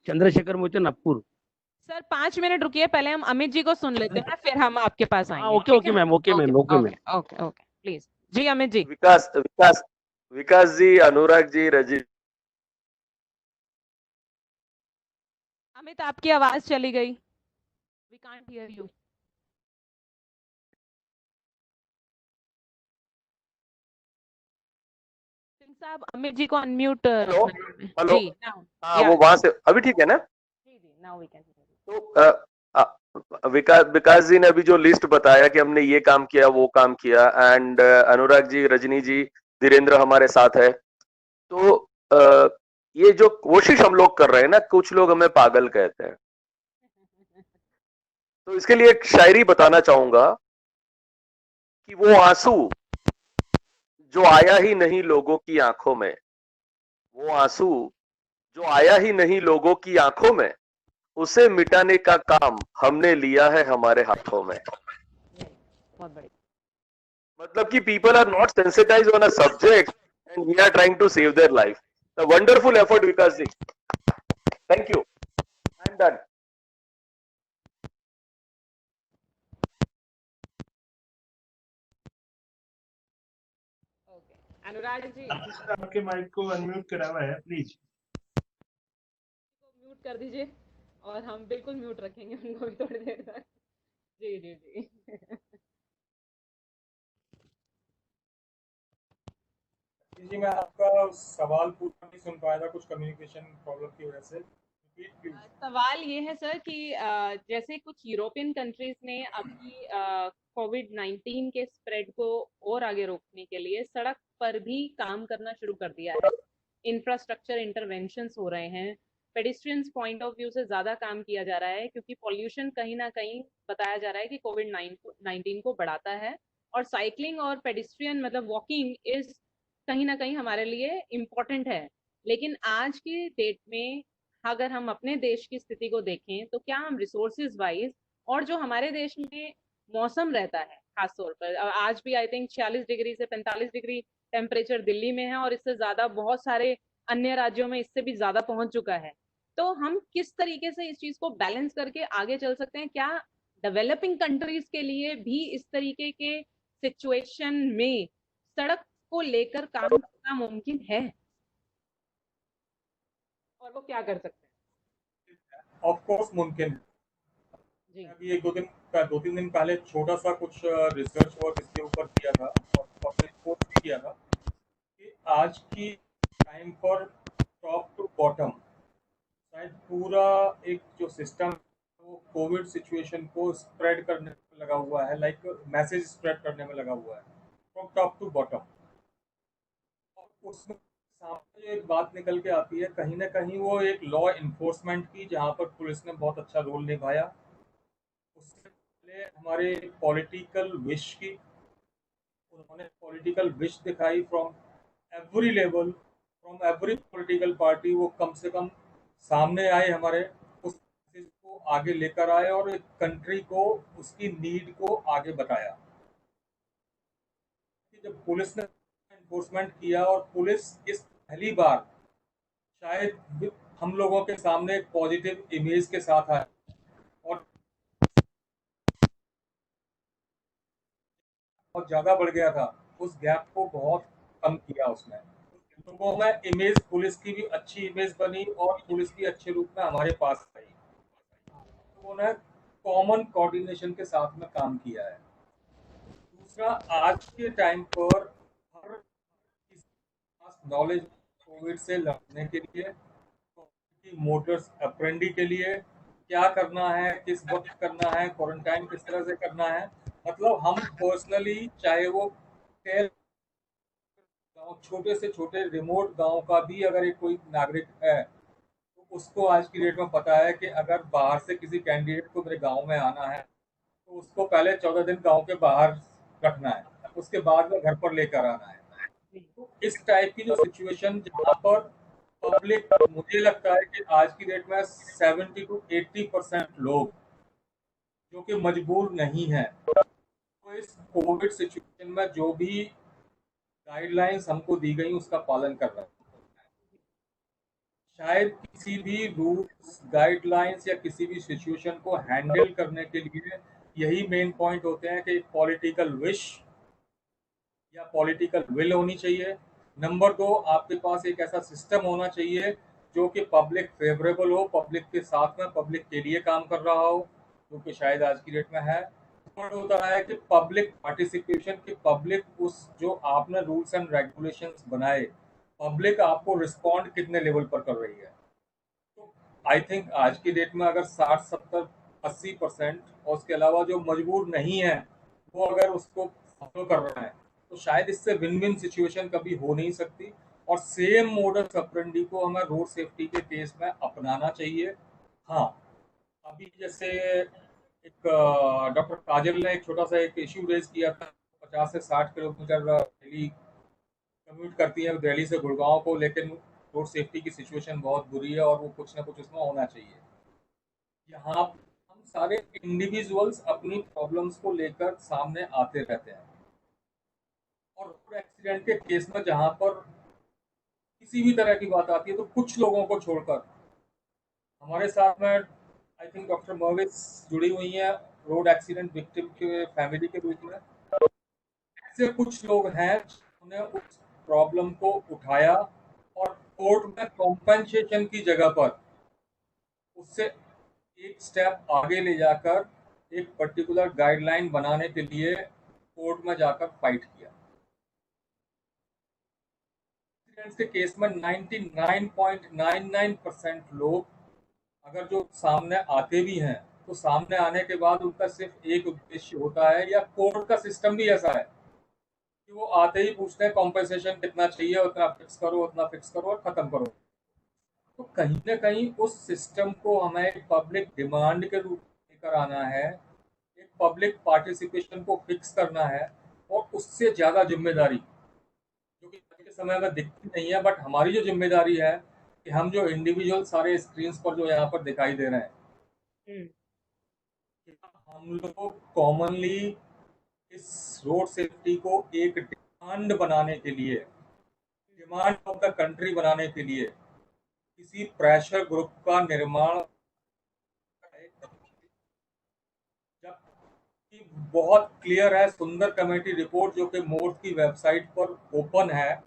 Speaker 6: चंद्रशेखर मोचन नागपुर।
Speaker 1: सर 5 मिनट रुकिए, पहले हम अमित जी को सुन लेते हैं फिर हम आपके पास
Speaker 6: हाँ
Speaker 1: आएंगे।
Speaker 6: Okay okay ma'am, okay ma'am, okay ma'am.
Speaker 1: Okay okay please जी अमित जी।
Speaker 7: विकास जी, अनुराग जी, रजी।
Speaker 1: अमित आपकी आवाज चली गई, we can't hear you. Singh साहब अमित जी को अनम्यूट।
Speaker 7: हेलो हेलो,
Speaker 1: जी नाउ,
Speaker 7: हाँ वो वहां से अभी ठीक है ना?
Speaker 1: जी जी नाउ वी कैन।
Speaker 7: तो विकास जी ने अभी जो लिस्ट बताया कि हमने ये काम किया वो काम किया, एंड अनुराग जी, रजनी जी, धीरेन्द्र हमारे साथ है। तो ये जो कोशिश हम लोग कर रहे हैं ना, कुछ लोग हमें पागल कहते हैं, तो इसके लिए एक शायरी बताना चाहूंगा कि वो आंसू जो आया ही नहीं लोगों की आंखों में, वो आंसू जो आया ही नहीं लोगों की आंखों में, उसे मिटाने का काम हमने लिया है हमारे हाथों में।
Speaker 1: बहुत बढ़िया।
Speaker 7: मतलब कि people are not sensitized on a subject and we are trying to save their life. A wonderful effort, Vikas ji. Thank you. I'm done.
Speaker 1: Okay, Anurag ji
Speaker 2: आपके माइक को अनम्यूट करा हुआ है, प्लीज
Speaker 1: म्यूट कर दीजिए और हम बिल्कुल म्यूट रखेंगे उनको भी थोड़ी देर तक। जी जी जी
Speaker 4: जी मैं आपका सवाल पूरा नहीं सुन पाया था, कुछ कम्युनिकेशन प्रॉब्लम की वजह से। Repeat please.
Speaker 1: सवाल ये है सर कि जैसे कुछ यूरोपियन कंट्रीज ने अभी कोविड-19 के स्प्रेड को और आगे रोकने के लिए सड़क पर भी काम करना शुरू कर दिया है। इंफ्रास्ट्रक्चर इंटरवेंशंस हो रहे हैं, पेडिस्ट्रियंस पॉइंट ऑफ व्यू से ज़्यादा काम किया जा रहा है क्योंकि पॉल्यूशन कहीं न कहीं बताया जा रहा है कि कोविड-19 को बढ़ाता है और साइक्लिंग और पेडिस्ट्रियन मतलब वॉकिंग इज़ कहीं न कहीं हमारे लिए इम्पोर्टेंट है। लेकिन आज की डेट में अगर हम अपने देश की स्थिति को देखें तो क्या हम रिसोर्सेज वाइज और जो हमारे देश में मौसम रहता है खास तौर पर आज भी आई थिंक 46 डिग्री से 45 डिग्री टेम्परेचर दिल्ली में है और इससे ज्यादा बहुत सारे अन्य राज्यों में इससे भी ज्यादा पहुंच चुका है। तो हम किस तरीके से इस चीज को बैलेंस करके आगे चल सकते हैं? क्या डेवलपिंग कंट्रीज के लिए भी इस तरीके के सिचुएशन में सड़क को लेकर काम करना मुमकिन है और वो क्या कर सकते हैं?
Speaker 4: ऑफ कोर्स मुमकिन है।
Speaker 1: जी
Speaker 4: अभी एक दो तीन दिन पहले छोटा सा कुछ रिसर्च वर्क इसके ऊपर किया था और अपने पोस्ट भी किया था कि आज की टाइम पर टॉप टू बॉटम शायद पूरा एक जो सिस्टम वो कोविड सिचुएशन को स्प्रेड करने में लगा हुआ है, लाइक मैसेज स्प्रेड करने में लगा हुआ है फ्रॉम टॉप टू बॉटम। और उसमें सामने जो एक बात निकल के आती है कहीं ना कहीं वो एक लॉ इन्फोर्समेंट की, जहाँ पर पुलिस ने बहुत अच्छा रोल निभाया। उससे पहले हमारे पॉलिटिकल विश की, उन्होंने पॉलिटिकल विश दिखाई from every level, from every political party. वो कम से कम सामने आए, हमारे उस मैसेज को आगे लेकर आए और एक कंट्री को उसकी नीड को आगे बताया। कि जब पुलिस ने एनफोर्समेंट किया और पुलिस इस पहली बार शायद हम लोगों के सामने एक पॉजिटिव इमेज के साथ आया और बहुत ज़्यादा बढ़ गया था, उस गैप को बहुत कम किया उसने। लोगों में इमेज पुलिस की भी अच्छी इमेज बनी और पुलिस भी अच्छे रूप में हमारे पास आई। लोगों ने कॉमन कोऑर्डिनेशन के साथ में काम किया है। दूसरा, आज के टाइम पर हर किसी के पास नॉलेज कोविड से लड़ने के लिए, मोटर्स अप्रेंडी के लिए क्या करना है, किस वक्त करना है, क्वारंटाइन किस तरह से करना है। मतलब हम पर्सनली, चाहे वो गाँव, छोटे से छोटे रिमोट गांव का भी अगर एक कोई नागरिक है तो उसको आज की डेट में पता है कि अगर बाहर से किसी कैंडिडेट को मेरे गांव में आना है तो उसको पहले 14 दिन गांव के बाहर रखना है, उसके बाद में घर पर लेकर आना है। तो इस टाइप की जो सिचुएशन जहाँ पर पब्लिक, मुझे लगता है कि आज की डेट में 70 to 80% लोग जो कि मजबूर नहीं है, तो इस कोविड सिचुएशन में जो भी गाइडलाइंस हमको दी गई उसका पालन कर रहे हैं। शायद किसी भी रूल्स, गाइडलाइंस या किसी भी सिचुएशन को हैंडल करने के लिए यही मेन पॉइंट होते हैं कि पॉलिटिकल विश या पॉलिटिकल विल होनी चाहिए। नंबर 2, आपके पास एक ऐसा सिस्टम होना चाहिए जो कि पब्लिक फेवरेबल हो, पब्लिक के साथ में, पब्लिक के लिए काम कर रहा हो, जो कि शायद आज की डेट में है। थर्ड होता है कि पब्लिक पार्टिसिपेशन, की पब्लिक उस जो आपने रूल्स एंड रेगुलेशंस बनाए, पब्लिक आपको रिस्पॉन्ड कितने लेवल पर कर रही है। तो आई थिंक आज की डेट में अगर 60-70-80% और उसके अलावा जो मजबूर नहीं है वो अगर उसको फॉलो कर रहे हैं तो शायद इससे विन विन सिचुएशन कभी हो नहीं सकती। और सेम मोडस ऑपरेंडी को हमें रोड सेफ्टी के केस में अपनाना चाहिए। हाँ, अभी जैसे एक डॉक्टर काजल ने एक छोटा सा एक इश्यू रेज किया था, 50 से 60 किलोमीटर डेली कम्यूट करती है दिल्ली से गुड़गांव को, लेकिन रोड सेफ्टी की सिचुएशन बहुत बुरी है और वो कुछ ना कुछ उसमें होना चाहिए। यहाँ हम सारे इंडिविजुअल्स अपनी प्रॉब्लम्स को लेकर सामने आते रहते हैं। और रोड एक्सीडेंट के केस में जहाँ पर किसी भी तरह की बात आती है तो कुछ लोगों को छोड़कर हमारे साथ में आई थिंक डॉक्टर मर्विस जुड़ी हुई हैं रोड एक्सीडेंट विक्टिम के फैमिली के रूप में। ऐसे कुछ लोग हैं जिन्होंने उस प्रॉब्लम को उठाया और कोर्ट में कॉम्पेंसेशन की जगह पर उससे एक स्टेप आगे ले जाकर एक पर्टिकुलर गाइडलाइन बनाने के लिए कोर्ट में जाकर फाइट किया। एक्सीडेंट्स के केस में 99.99% लोग अगर जो सामने आते भी हैं तो सामने आने के बाद उनका सिर्फ एक उद्देश्य होता है, या कोर्ट का सिस्टम भी ऐसा है कि वो आते ही पूछते हैं कॉम्पेंसेशन कितना चाहिए, उतना फिक्स करो, उतना फिक्स करो और खत्म करो। तो कहीं ना कहीं उस सिस्टम को हमें एक पब्लिक डिमांड के रूप में लेकर आना है, एक पब्लिक पार्टिसिपेशन को फिक्स करना है, और उससे ज़्यादा जिम्मेदारी जो कि आज के समय में दिखती नहीं है, बट हमारी जो जिम्मेदारी है कि हम जो इंडिविजुअल सारे स्क्रीन पर जो यहाँ पर दिखाई दे रहे हैं, हम लोग कॉमनली इस रोड सेफ्टी को एक डिमांड बनाने के लिए, डिमांड ऑफ द कंट्री बनाने के लिए किसी प्रेशर ग्रुप का निर्माण, जबकि बहुत क्लियर है, सुंदर कमेटी रिपोर्ट जो कि मोर्स की वेबसाइट पर ओपन है,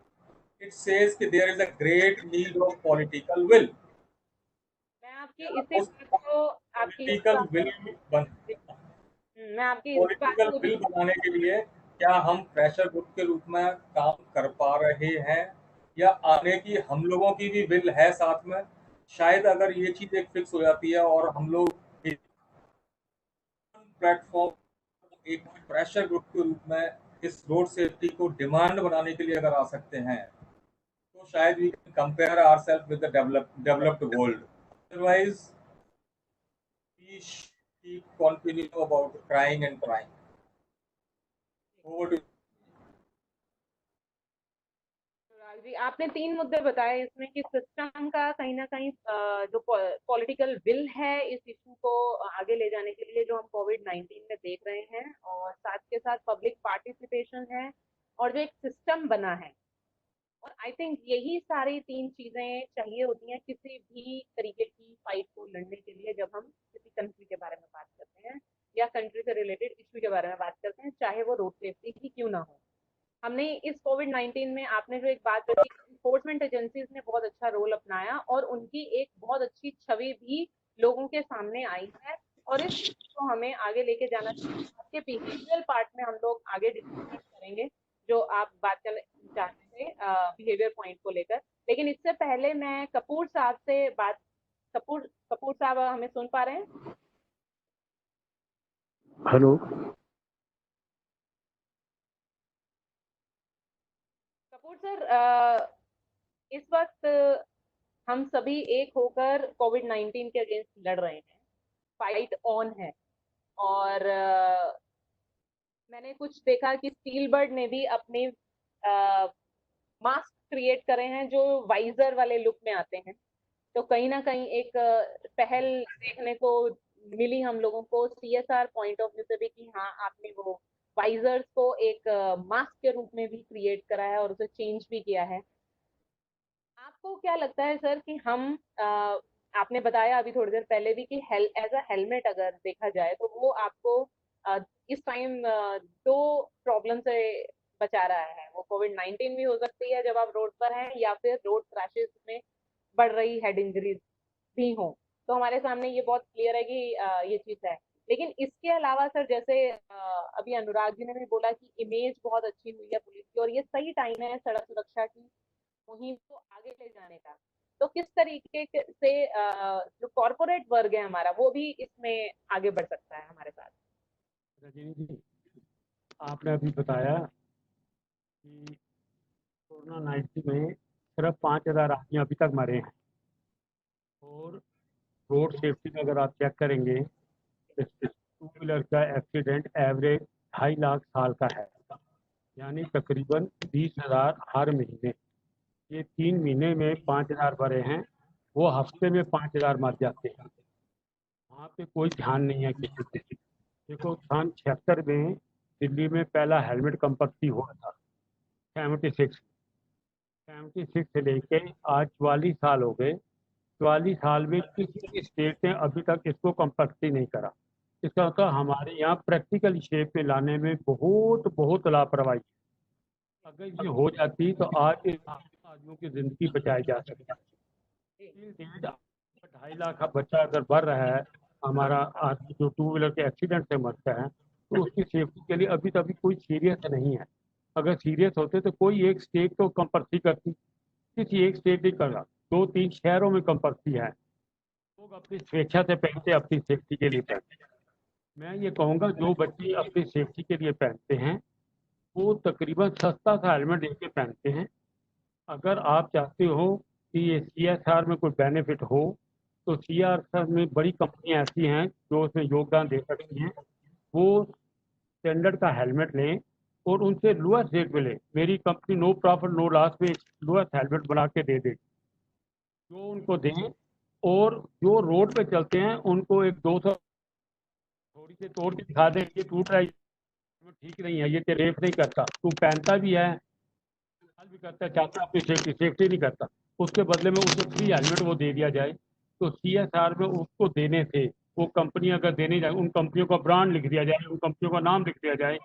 Speaker 4: इट सेज कि there is a great need of political will.
Speaker 1: मैं आपकी इसी बात को आपकी इस
Speaker 4: पॉलिटिकल
Speaker 1: बात
Speaker 4: विल
Speaker 1: को मैं आपकी इस बात
Speaker 4: पॉलिटिकल
Speaker 1: को
Speaker 4: विल बनाने के लिए क्या हम प्रेशर ग्रुप के रूप में काम कर पा रहे हैं, या आने की हम लोगों की भी विल है साथ में? शायद अगर ये चीज एक फिक्स हो जाती है और हम लोग प्लेटफॉर्म एक प्रेशर ग्रुप के रूप में इस रोड सेफ्टी को डिमांड बनाने के लिए अगर आ सकते हैं तो शायद we can compare ourselves with the developed world. Otherwise we keep continue about crying and crying. Over to
Speaker 1: Anurag ji, आपने 3 मुद्दे बताए इसमें कि सिस्टम का कहीं ना कहीं जो पॉलिटिकल विल है इस इशू को आगे ले जाने के लिए जो हम कोविड-19 में देख रहे हैं, और साथ के साथ पब्लिक पार्टिसिपेशन है और जो एक सिस्टम बना है। और आई थिंक यही सारी 3 चीजें चाहिए होती हैं किसी भी तरीके की फाइट को लड़ने के लिए, जब हम किसी कंट्री के बारे में बात करते हैं या कंट्री से रिलेटेड इशू के बारे में बात करते हैं, चाहे वो रोड सेफ्टी ही क्यों ना हो। हमने इस कोविड-19 में आपने जो एक बात रखी, एनफोर्समेंट एजेंसीज ने बहुत अच्छा रोल अपनाया और उनकी एक बहुत अच्छी छवि भी लोगों के सामने आई है, और इस चीज को हमें आगे लेके जाना चाहिए। आपके बिहेवियरल पार्ट में हम लोग आगे डिस्कस करेंगे जो आप बात कर चाहते थे बिहेवियर पॉइंट को लेकर। लेकिन इससे पहले मैं कपूर साहब से बात कपूर कपूर साहब हमें सुन पा रहे हैं?
Speaker 6: हेलो।
Speaker 1: कपूर सर, इस वक्त हम सभी एक होकर कोविड-19 के अगेंस्ट लड़ रहे हैं, फाइट ऑन है। और मैंने कुछ देखा कि स्टील बर्ड ने भी अपने मास्क क्रिएट करे हैं जो वाइजर वाले लुक में आते हैं। तो कहीं ना कहीं एक पहल देखने को मिली हम लोगों को सीएसआर पॉइंट ऑफ व्यू से भी कि हाँ, आपने वो वाइजर्स को एक मास्क के रूप में भी क्रिएट करा है और उसे चेंज भी किया है। आपको क्या लगता है सर कि हम आपने बताया अभी थोड़ी देर पहले भी कि एज अ हेलमेट अगर देखा जाए तो वो आपको इस टाइम 2 प्रॉब्लम से बचा रहा है। वो कोविड-19 भी हो सकती है जब आप रोड पर हैं, या फिर रोड क्रैशेस में बढ़ रही हेड इंजरीज भी हो। तो हमारे सामने ये बहुत क्लियर है कि ये चीज है। लेकिन इसके अलावा सर, जैसे अभी अनुराग जी ने भी बोला कि इमेज बहुत अच्छी हुई है पुलिस की और ये सही टाइम है सड़क सुरक्षा की मुहिम को आगे ले जाने का। तो किस तरीके से जो कॉरपोरेट वर्ग है हमारा वो भी इसमें आगे बढ़ सकता है हमारे साथ?
Speaker 3: रजनी जी, आपने अभी बताया कि कोरोना 19 में सिर्फ 5,000 आदमी अभी तक मरे हैं, और रोड सेफ्टी का अगर आप चेक करेंगे टू व्हीलर का एक्सीडेंट एवरेज 2.5 लाख साल का है, यानी तकरीबन 20,000 हर महीने। ये 3 महीने में 5,000 मरे हैं, वो हफ्ते में 5,000 मर जाते हैं। वहाँ पे कोई ध्यान नहीं है किसी को। देखो, सन 76 में दिल्ली में पहला हेलमेट कंपल्सरी हुआ था, 76 से लेके आज 44 साल हो गए। 44 साल में किसी भी स्टेट ने अभी तक इसको कंपल्सरी नहीं करा। इसका मतलब हमारे यहाँ प्रैक्टिकल शेप में लाने में बहुत बहुत लापरवाही। अगर ये हो जाती तो आज इन आदमियों की जिंदगी बचाई जा सकती। 2.5 लाख का बच्चा अगर बढ़ रहा है, हमारा आदमी जो 2 व्हीलर के एक्सीडेंट से मरता है, तो उसकी सेफ्टी के लिए अभी तभी कोई सीरियस नहीं है। अगर सीरियस होते तो कोई एक स्टेट तो कंपल्सरी करती, किसी एक स्टेट नहीं कर रहा, 2-3 शहरों में कंपल्सरी है। लोग अपनी स्वेच्छा से पहनते, अपनी सेफ्टी के लिए पहनते हैं। मैं ये कहूँगा जो बच्चे अपनी सेफ्टी के लिए पहनते हैं वो तकरीबन सस्ता सा हेलमेट लेके पहनते हैं। अगर आप चाहते हो कि ये CSR में कोई बेनिफिट हो तो CSR में बड़ी कंपनियां ऐसी हैं जो उसमें योगदान दे सकती हैं। वो स्टैंडर्ड का हेलमेट लें और उनसे लोएस्ट रेट पे लें। मेरी company no profit no loss में लोएस्ट हेलमेट बना के दे देगी, जो उनको दें। और जो रोड पे चलते हैं उनको एक 200 थोड़ी सी तोड़ के दिखा दें, ये टूट रहा है, ठीक नहीं है, ये रेप नहीं करता, तू पहनता भी है भी करता है, चाहता अपनी सेफ्टी नहीं करता, उसके बदले में उसे फ्री हेलमेट वो दे दिया जाए। तो CSR में उसको देने थे, वो कंपनी अगर देने जाए, उन कंपनियों का ब्रांड लिख दिया जाए, उन कंपनियों का नाम लिख दिया जाए,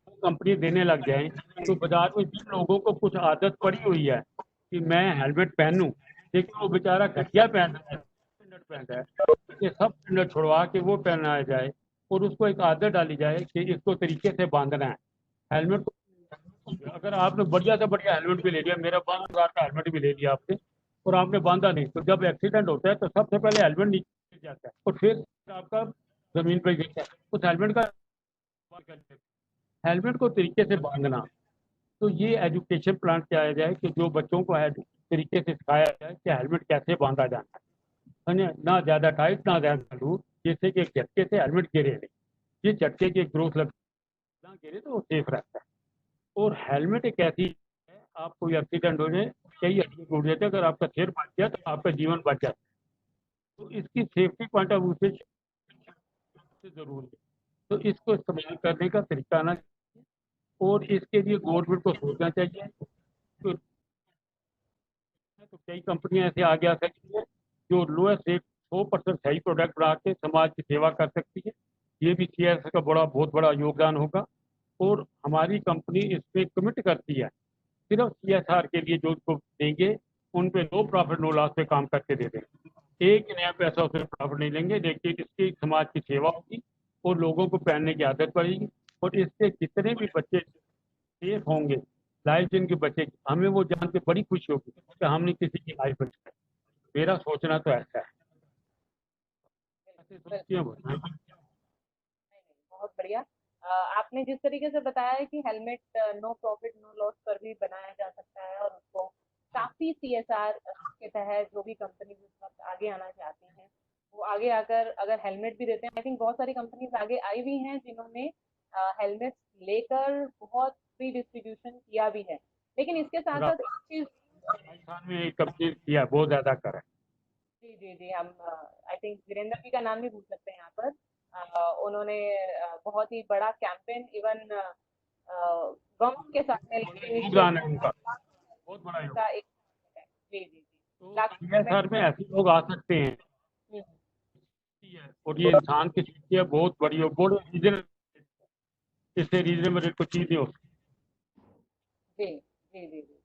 Speaker 3: वो कंपनी देने लग जाए, तो बाजार में जिन लोगों को कुछ आदत पड़ी हुई है कि मैं हेलमेट पहनूं, लेकिन वो बेचारा घटिया पहन रहा है, स्टैंडर्ड पहन रहा है, ये सब स्टैंडर्ड छुड़वा के वो पहनाया जाए और उसको एक आदत डाली जाए कि इसको तरीके से बांधना है। हेलमेट को अगर आपने बढ़िया से बढ़िया हेलमेट भी ले लिया, मेरा 12,000 का हेलमेट भी ले लिया आपने, और आपने बांधा नहीं, तो जब एक्सीडेंट होता है तो सबसे पहले हेलमेट नीचे गिर जाता है और फिर आपका जमीन पर गिरता है। उस हेलमेट को तरीके से बांधना, तो ये एजुकेशन प्लान किया जाए कि जो बच्चों को तरीके से सिखाया जाए कि हेलमेट कैसे बांधा जाता है ना ज्यादा टाइट ना ज्यादा लूज, जिससे कि एक झटके से हेलमेट गिरे नहीं, ये झटके की ग्रोथ लग ना गिरे तो वो सेफ रहता है। और हेलमेट एक ऐसी है, आप कोई एक्सीडेंट हो जाए, कई हड्डी टूट जाते हैं, अगर आपका सिर बच गया तो आपका जीवन बच जाता है। तो इसकी सेफ्टी पॉइंट ऑफ व्यू से सबसे जरूरी है, तो इसको इस्तेमाल करने का तरीका आना चाहिए और इसके लिए गवर्नमेंट को सोचना चाहिए। तो कई कंपनियां ऐसे आगे आ सकती है जो लोएस्ट रेट 100% सही प्रोडक्ट बना के समाज की सेवा कर सकती है। ये भी CSR का बहुत बड़ा योगदान होगा और हमारी कंपनी इसमें कमिट करती है सिर्फ CSR के लिए जो उसको देंगे उन पे नो प्रॉफिट नो लॉस पे काम करके दे देंगे, एक नया पैसा उसमें प्रॉफिट नहीं लेंगे, लेकिन इसकी समाज की सेवा होगी और लोगों को पहनने की आदत पड़ेगी और इससे जितने भी बच्चे सेफ होंगे, लाइफ जिनकी बचेगी, हमें वो जान के बड़ी खुशी होगी कि हमने किसी की लाइफ बचाई। मेरा सोचना तो ऐसा है। ऐसे सोचती हैं वो।
Speaker 1: बहुत बढ़िया। आपने जिस तरीके से बताया है कि helmet no profit no loss पर भी बनाया जा सकता है और उसको काफी CSR के तहत जो भी कंपनी इस वक्त आगे आना चाहती हैं वो आगे आकर अगर हेलमेट भी देते हैं, आई थिंक बहुत सारी कंपनीज आगे आई भी हैं जिन्होंने हेलमेट लेकर बहुत फ्री डिस्ट्रीब्यूशन किया भी है। लेकिन इसके साथ साथ एक चीज
Speaker 3: राजस्थान में एक कंपनी किया बहुत ज्यादा कर
Speaker 1: जी जी जी, हम आई थिंक वीरेंद्र जी का नाम भी पूछ सकते हैं यहाँ पर। उन्होंने बहुत ही बड़ा कैंपेन इवन गवर्नमेंट के साथ में
Speaker 3: योगदान है उनका, बहुत बड़ा योगदान।
Speaker 1: का एक है। जी जी जी,
Speaker 3: तो
Speaker 1: लाखों
Speaker 3: CSR में ऐसे लोग आ सकते हैं
Speaker 1: हम्म,
Speaker 3: और ये इंसान की सोच है बहुत बड़ी और बहुत रीजन, इससे रीजनेबल रेट कोई चीज नहीं हो सकती।
Speaker 1: जी जी जी जी।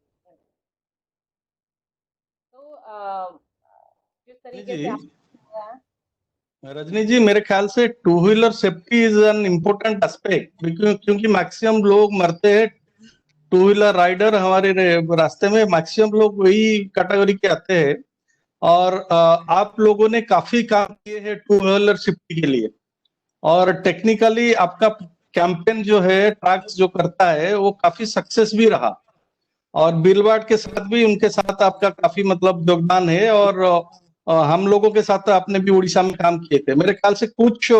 Speaker 1: तो जिस तरीके से
Speaker 5: जी
Speaker 1: आप बताया,
Speaker 5: रजनी जी, मेरे ख्याल से two wheeler safety is an important aspect, क्योंकि मैक्सिमम लोग मरते हैं टू व्हीलर राइडर, हमारे रास्ते में मैक्सिमम लोग वही कैटेगरी के आते हैं। और आप लोगों ने काफी काम किए हैं टू व्हीलर सेफ्टी के लिए, और टेक्निकली आपका कैंपेन जो है ट्रैक्स जो करता है वो काफी सक्सेस भी रहा, और बिलवार्ड के साथ भी उनके साथ आपका काफी मतलब योगदान है। और हम लोगों के साथ आपने भी उड़ीसा में काम किए थे, मेरे ख्याल से कुछ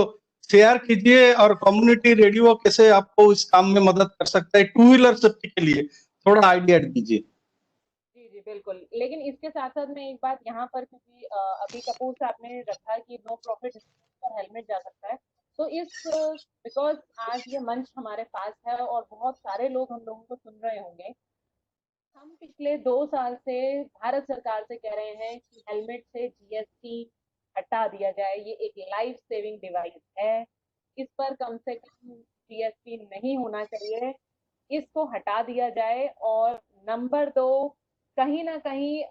Speaker 5: शेयर कीजिए, और कम्युनिटी रेडियो कैसे आपको इस काम में मदद कर सकता है टू व्हीलर सेफ्टी के लिए, थोड़ा आइडिया दीजिए।
Speaker 1: जी जी बिल्कुल। लेकिन इसके साथ साथ मैं एक बात यहाँ पर, क्योंकि अभी कपूर साहब ने रखा कि नो प्रॉफिट पर हेलमेट जा सकता है, तो इस बिकॉज आज ये मंच हमारे पास है और बहुत सारे लोग हम लोगों को सुन रहे होंगे, हम पिछले 2 साल से भारत सरकार से कह रहे हैं कि हेलमेट से जीएसटी हटा दिया जाए। ये एक लाइफ सेविंग डिवाइस है, इस पर कम से कम जीएसटी नहीं होना चाहिए, इसको हटा दिया जाए। और नंबर 2, कहीं ना कहीं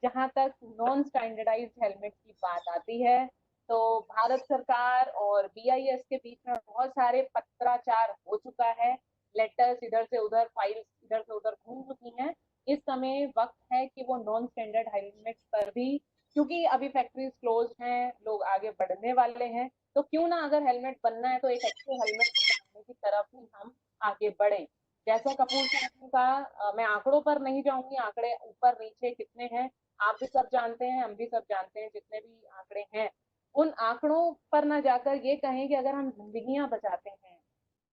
Speaker 1: जहां तक नॉन स्टैंडर्डाइज्ड हेलमेट की बात आती है, तो भारत सरकार और बीआईएस के बीच में बहुत सारे पत्राचार हो चुका है, लेटर्स इधर से उधर, फाइल्स इधर से उधर घूम चुकी हैं। इस समय वक्त है कि वो नॉन स्टैंडर्ड हेलमेट पर भी, क्योंकि अभी फैक्ट्रीज क्लोज हैं, लोग आगे बढ़ने वाले हैं, तो क्यों ना अगर हेलमेट बनना है तो एक अच्छे हेलमेट बनाने की तरफ ही हम आगे बढ़े। जैसा कपूर साहब ने कहा, मैं आंकड़ों पर नहीं जाऊंगी, आंकड़े ऊपर नीचे कितने हैं आप भी सब जानते हैं, हम भी सब जानते हैं, जितने भी आंकड़े हैं उन आंकड़ों पर ना जाकर ये कहें कि अगर हम जिंदगियां बचाते हैं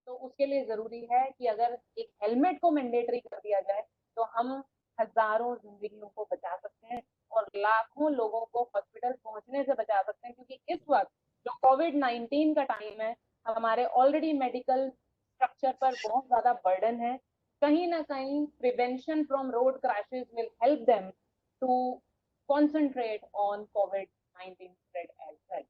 Speaker 1: तो उसके लिए जरूरी है कि अगर एक हेलमेट को मैंडेटरी कर दिया जाए तो हम हजारों जिंदगियों को बचा सकते हैं और लाखों लोगों को हॉस्पिटल पहुंचने से बचा सकते हैं। क्योंकि इस वक्त जो कोविड-19 का टाइम है, हमारे ऑलरेडी मेडिकल स्ट्रक्चर पर बहुत ज्यादा बर्डन है। कहीं ना कहीं prevention from road crashes will help them to concentrate on कोविड-19 स्प्रेड एज वेल।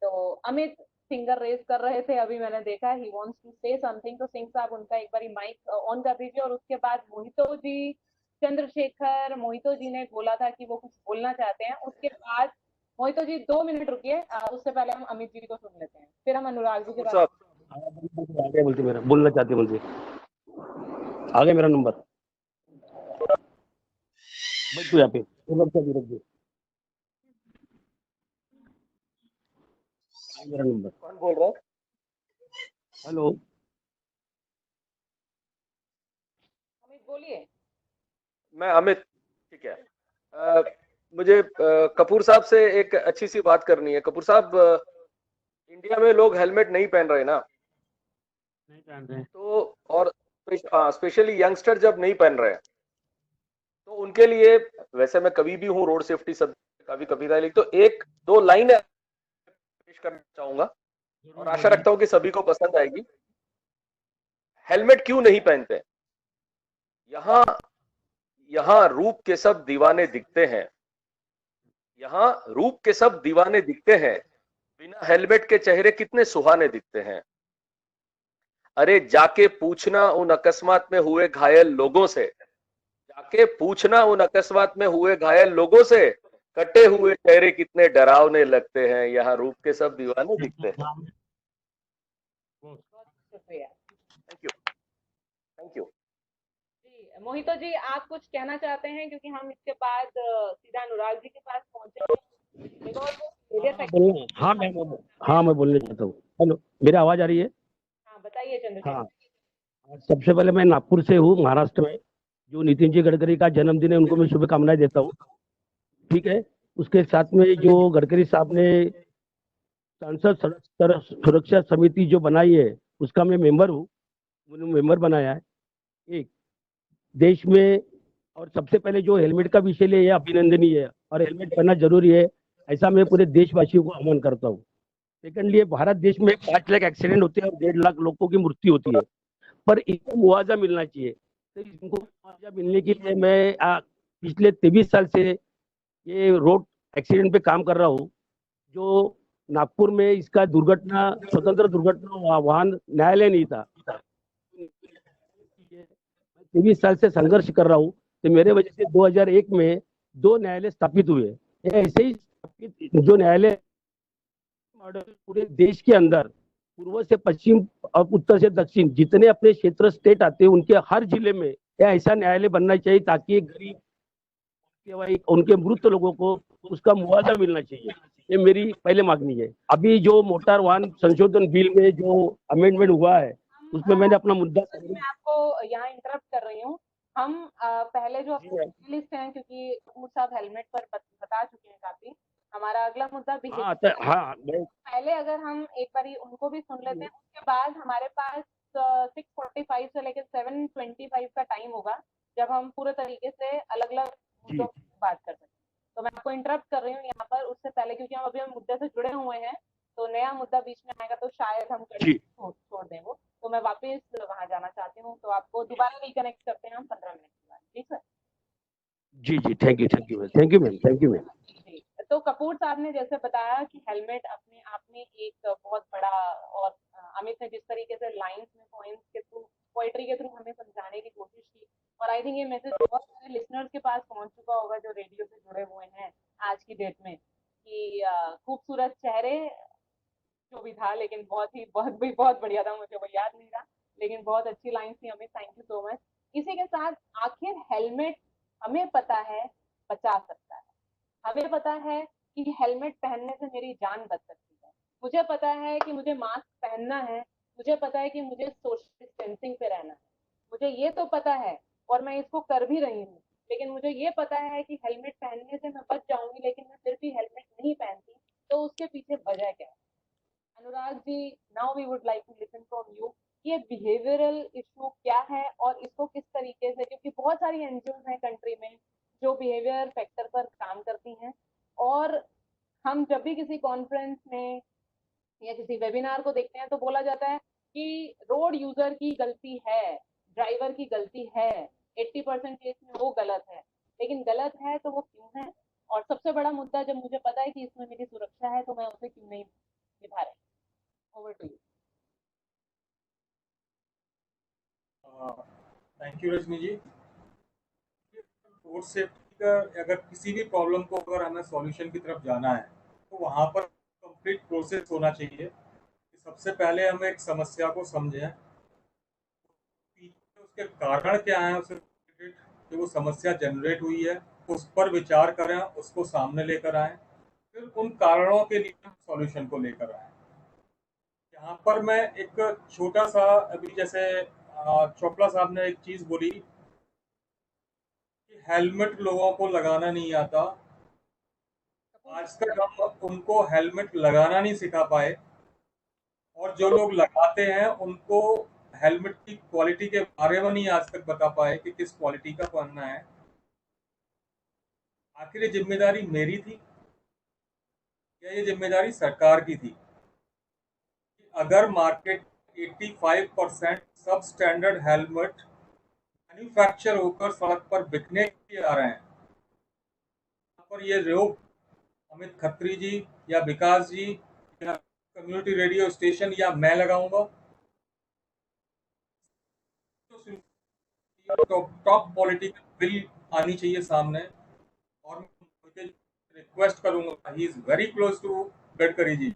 Speaker 1: तो अमित फिंगर रेज कर रहे थे, अभी मैंने देखा ही वांट्स टू से समथिंग, तो सिंह साहब उनका एक बारी माइक ऑन कर दीजिए। और उसके बाद मोहितो जी, चंद्रशेखर, मोहितो जी ने बोला था कि वो कुछ बोलना चाहते हैं। उसके बाद मोहितो जी 2 मिनट रुकिए, उससे पहले हम अमित जी को सुन लेते हैं, फिर हम अनुराग जी के
Speaker 7: कपूर
Speaker 1: बाद।
Speaker 7: साहब
Speaker 6: आगे बोलते मेरा बोलना चाहते मुझे आगे मेरा नंबर बैठ तू यहाँ पे रख दे आगे मेरा नंबर
Speaker 7: कौन बोल रहा है?
Speaker 6: हेलो
Speaker 1: अमित बोलिए।
Speaker 7: मैं अमित, ठीक है। मुझे कपूर साहब से एक अच्छी सी बात करनी है। कपूर साहब, इंडिया में लोग हेलमेट नहीं पहन रहे ना,
Speaker 3: नहीं पहन रहे हैं।
Speaker 7: तो और स्पेशली यंगस्टर जब नहीं पहन रहे हैं तो उनके लिए, वैसे मैं कभी भी हूँ रोड सेफ्टी सब का भी कविता लिख, तो एक दो लाइन पेश करना चाहूंगा और आशा रखता हूँ कि सभी को पसंद आएगी। हेलमेट क्यों नहीं पहनते? यहाँ यहाँ रूप के सब दीवाने दिखते हैं, यहाँ रूप के सब दीवाने दिखते हैं, बिना हेलमेट के चेहरे कितने सुहाने दिखते हैं। अरे जाके पूछना उन अकस्मात में हुए घायल लोगों से, जाके पूछना उन अकस्मात में हुए घायल लोगों से, कटे हुए चेहरे कितने डरावने लगते हैं, यहाँ रूप के सब दीवाने दिखते हैं।
Speaker 1: बहुत शुक्रिया
Speaker 7: थैंक यू, थैंक यू।
Speaker 1: जी। मोहितो जी, आप कुछ कहना चाहते हैं, क्योंकि हम इसके बाद सीधा अनुराग जी के पास पहुंचे
Speaker 6: हाँ मैं बोलना चाहता हूँ। हेलो मेरी आवाज आ रही है?
Speaker 1: हाँ बताइए चंद्रशेखर।
Speaker 6: हाँ सबसे पहले मैं नागपुर से हूँ, महाराष्ट्र में। जो नितिन जी गडकरी का जन्मदिन है उनको मैं शुभकामनाएं देता हूँ। ठीक है, उसके साथ में जो गडकरी साहब ने सांसद सड़क सुरक्षा समिति जो बनाई है उसका मैं मेंबर हूँ, उन्होंने मेंबर बनाया है एक देश में। और सबसे पहले जो हेलमेट का विषय लिया है अभिनंदनीय है और हेलमेट पहनना जरूरी है, ऐसा मैं पूरे देशवासियों को आह्वान करता हूँ। सेकंडली, भारत देश में 5 लाख एक्सीडेंट होते हैं और 1.5 लाख लोगों की मृत्यु होती है, पर इनको मुआवजा मिलना चाहिए। तो इनको मुआवजा मिलने के लिए मैं पिछले 23 साल से ये रोड एक्सीडेंट पे काम कर रहा हूँ। जो नागपुर में इसका दुर्घटना, स्वतंत्र दुर्घटना वाहन न्यायालय नहीं था, 23 साल से संघर्ष कर रहा हूँ। तो मेरे वजह से 2001 में 2 न्यायालय स्थापित हुए। ऐसे ही स्थापित जो न्यायालय पूरे देश के अंदर पूर्व से पश्चिम और उत्तर से दक्षिण जितने अपने क्षेत्र स्टेट आते हैं उनके हर जिले में ऐसा न्यायालय बनना चाहिए, ताकि गरीब उनके मृत लोगों को उसका मुआवजा मिलना चाहिए। ये मेरी पहले मांगनी है। अभी जो मोटर वाहन संशोधन बिल में जो अमेंडमेंट हुआ है उसमें मैंने अपना मुद्दा,
Speaker 1: मैं आपको यहाँ इंटरप्ट कर रही हूँ। हम पहले जो लिस्ट हैं, क्योंकि कपूर साहब हेलमेट पर बता चुके हैं काफी, हमारा अगला मुद्दा पहले अगर हम एक बारी उनको भी सुन लेते हैं, उसके बाद हमारे पास 6:45 से लेकर 7:25 का टाइम होगा, जब हम पूरे तरीके से अलग अलग मुद्दों पर बात कर सकते हैं। तो मैं आपको इंटरप्ट कर रही हूँ यहाँ पर, उससे पहले, क्योंकि हम अभी मुद्दे से जुड़े हुए हैं, तो नया मुद्दा बीच में आएगा तो शायद हम छोड़ दें वो। तो मैं वापस वहां जाना चाहती हूँ, तो आपको दोबारा रिकनेक्ट करते हैं हम 15 मिनट के बाद। जी सर।
Speaker 6: जी जी, thank you ma'am, thank you ma'am, thank you ma'am.
Speaker 1: जी, तो कपूर साहब ने जैसे बताया कि हेलमेट अपने आप में एक बहुत बड़ा, और अमित ने जिस तरीके से लाइंस में पॉइंट्स के थ्रू, पोएट्री के थ्रू हमें समझाने की कोशिश की, और आई थिंक ये मैसेज बहुत सारे लिसनर्स के पास पहुंच चुका होगा जो रेडियो से जुड़े हुए हैं आज की डेट में, कि खूबसूरत चेहरे जो भी था, लेकिन बहुत बढ़िया था, मुझे वो याद नहीं रहा, लेकिन बहुत अच्छी लाइन थी Amit, thank you so much. इसी के साथ आखिर हेलमेट हमें पता है बचा सकता है, हमें पता है कि हेलमेट पहनने से मेरी जान बच सकती है, मुझे पता है कि मुझे मास्क पहनना है, मुझे पता है कि मुझे सोशल डिस्टेंसिंग पे रहना है, मुझे ये तो पता है और मैं इसको कर भी रही हूँ, लेकिन मुझे ये पता है कि हेलमेट पहनने से मैं बच जाऊंगी, लेकिन मैं फिर भी हेलमेट नहीं पहनती, तो उसके पीछे वजह क्या है? Anurag ji, now we would like to listen from you, ये बिहेवियरल इशू क्या है और इसको किस तरीके से, क्योंकि बहुत सारी एनजीओ हैं कंट्री में जो बिहेवियर फैक्टर पर काम करती हैं, और हम जब भी किसी कॉन्फ्रेंस में या किसी वेबिनार को देखते हैं तो बोला जाता है कि रोड यूजर की गलती है, ड्राइवर की गलती है, 80% केस में वो गलत है, लेकिन गलत है तो वो क्यों है? और सबसे बड़ा मुद्दा, जब मुझे पता है कि इसमें मेरी सुरक्षा है तो मैं उसे क्यों नहीं निभा रही? Over to you.
Speaker 4: Thank you Rajni ji. Road safety का अगर किसी भी प्रॉब्लम को अगर हमें सॉल्यूशन की तरफ जाना है तो वहाँ पर कंप्लीट प्रोसेस होना चाहिए कि सबसे पहले हम एक समस्या को समझें, पीछे उसके कारण क्या है, उसे कि वो समस्या जनरेट हुई है, उस पर विचार करें, उसको सामने लेकर आए, फिर उन कारणों के लिए सॉल्यूशन को लेकर आए। यहाँ पर मैं एक छोटा सा, अभी जैसे चोपड़ा साहब ने एक चीज बोली कि हेलमेट लोगों को लगाना नहीं आता। आज तक हम उनको हेलमेट लगाना नहीं सिखा पाए, और जो लोग लगाते हैं उनको हेलमेट की क्वालिटी के बारे में नहीं आज तक बता पाए कि किस क्वालिटी का पहनना है। आखिर ये जिम्मेदारी मेरी थी या ये जिम्मेदारी सरकार की थी? अगर मार्केट 85% सब स्टैंडर्ड हेलमेट मैन्युफैक्चर होकर सड़क पर बिकने के लिए आ रहे हैं, पर ये रोक अमित खत्री जी या विकास जी या कम्युनिटी रेडियो स्टेशन या मैं लगाऊंगा? तो टॉप पॉलिटिकल बिल आनी चाहिए सामने, और मुझे रिक्वेस्ट करूंगा, he is very close to Gadkari ji,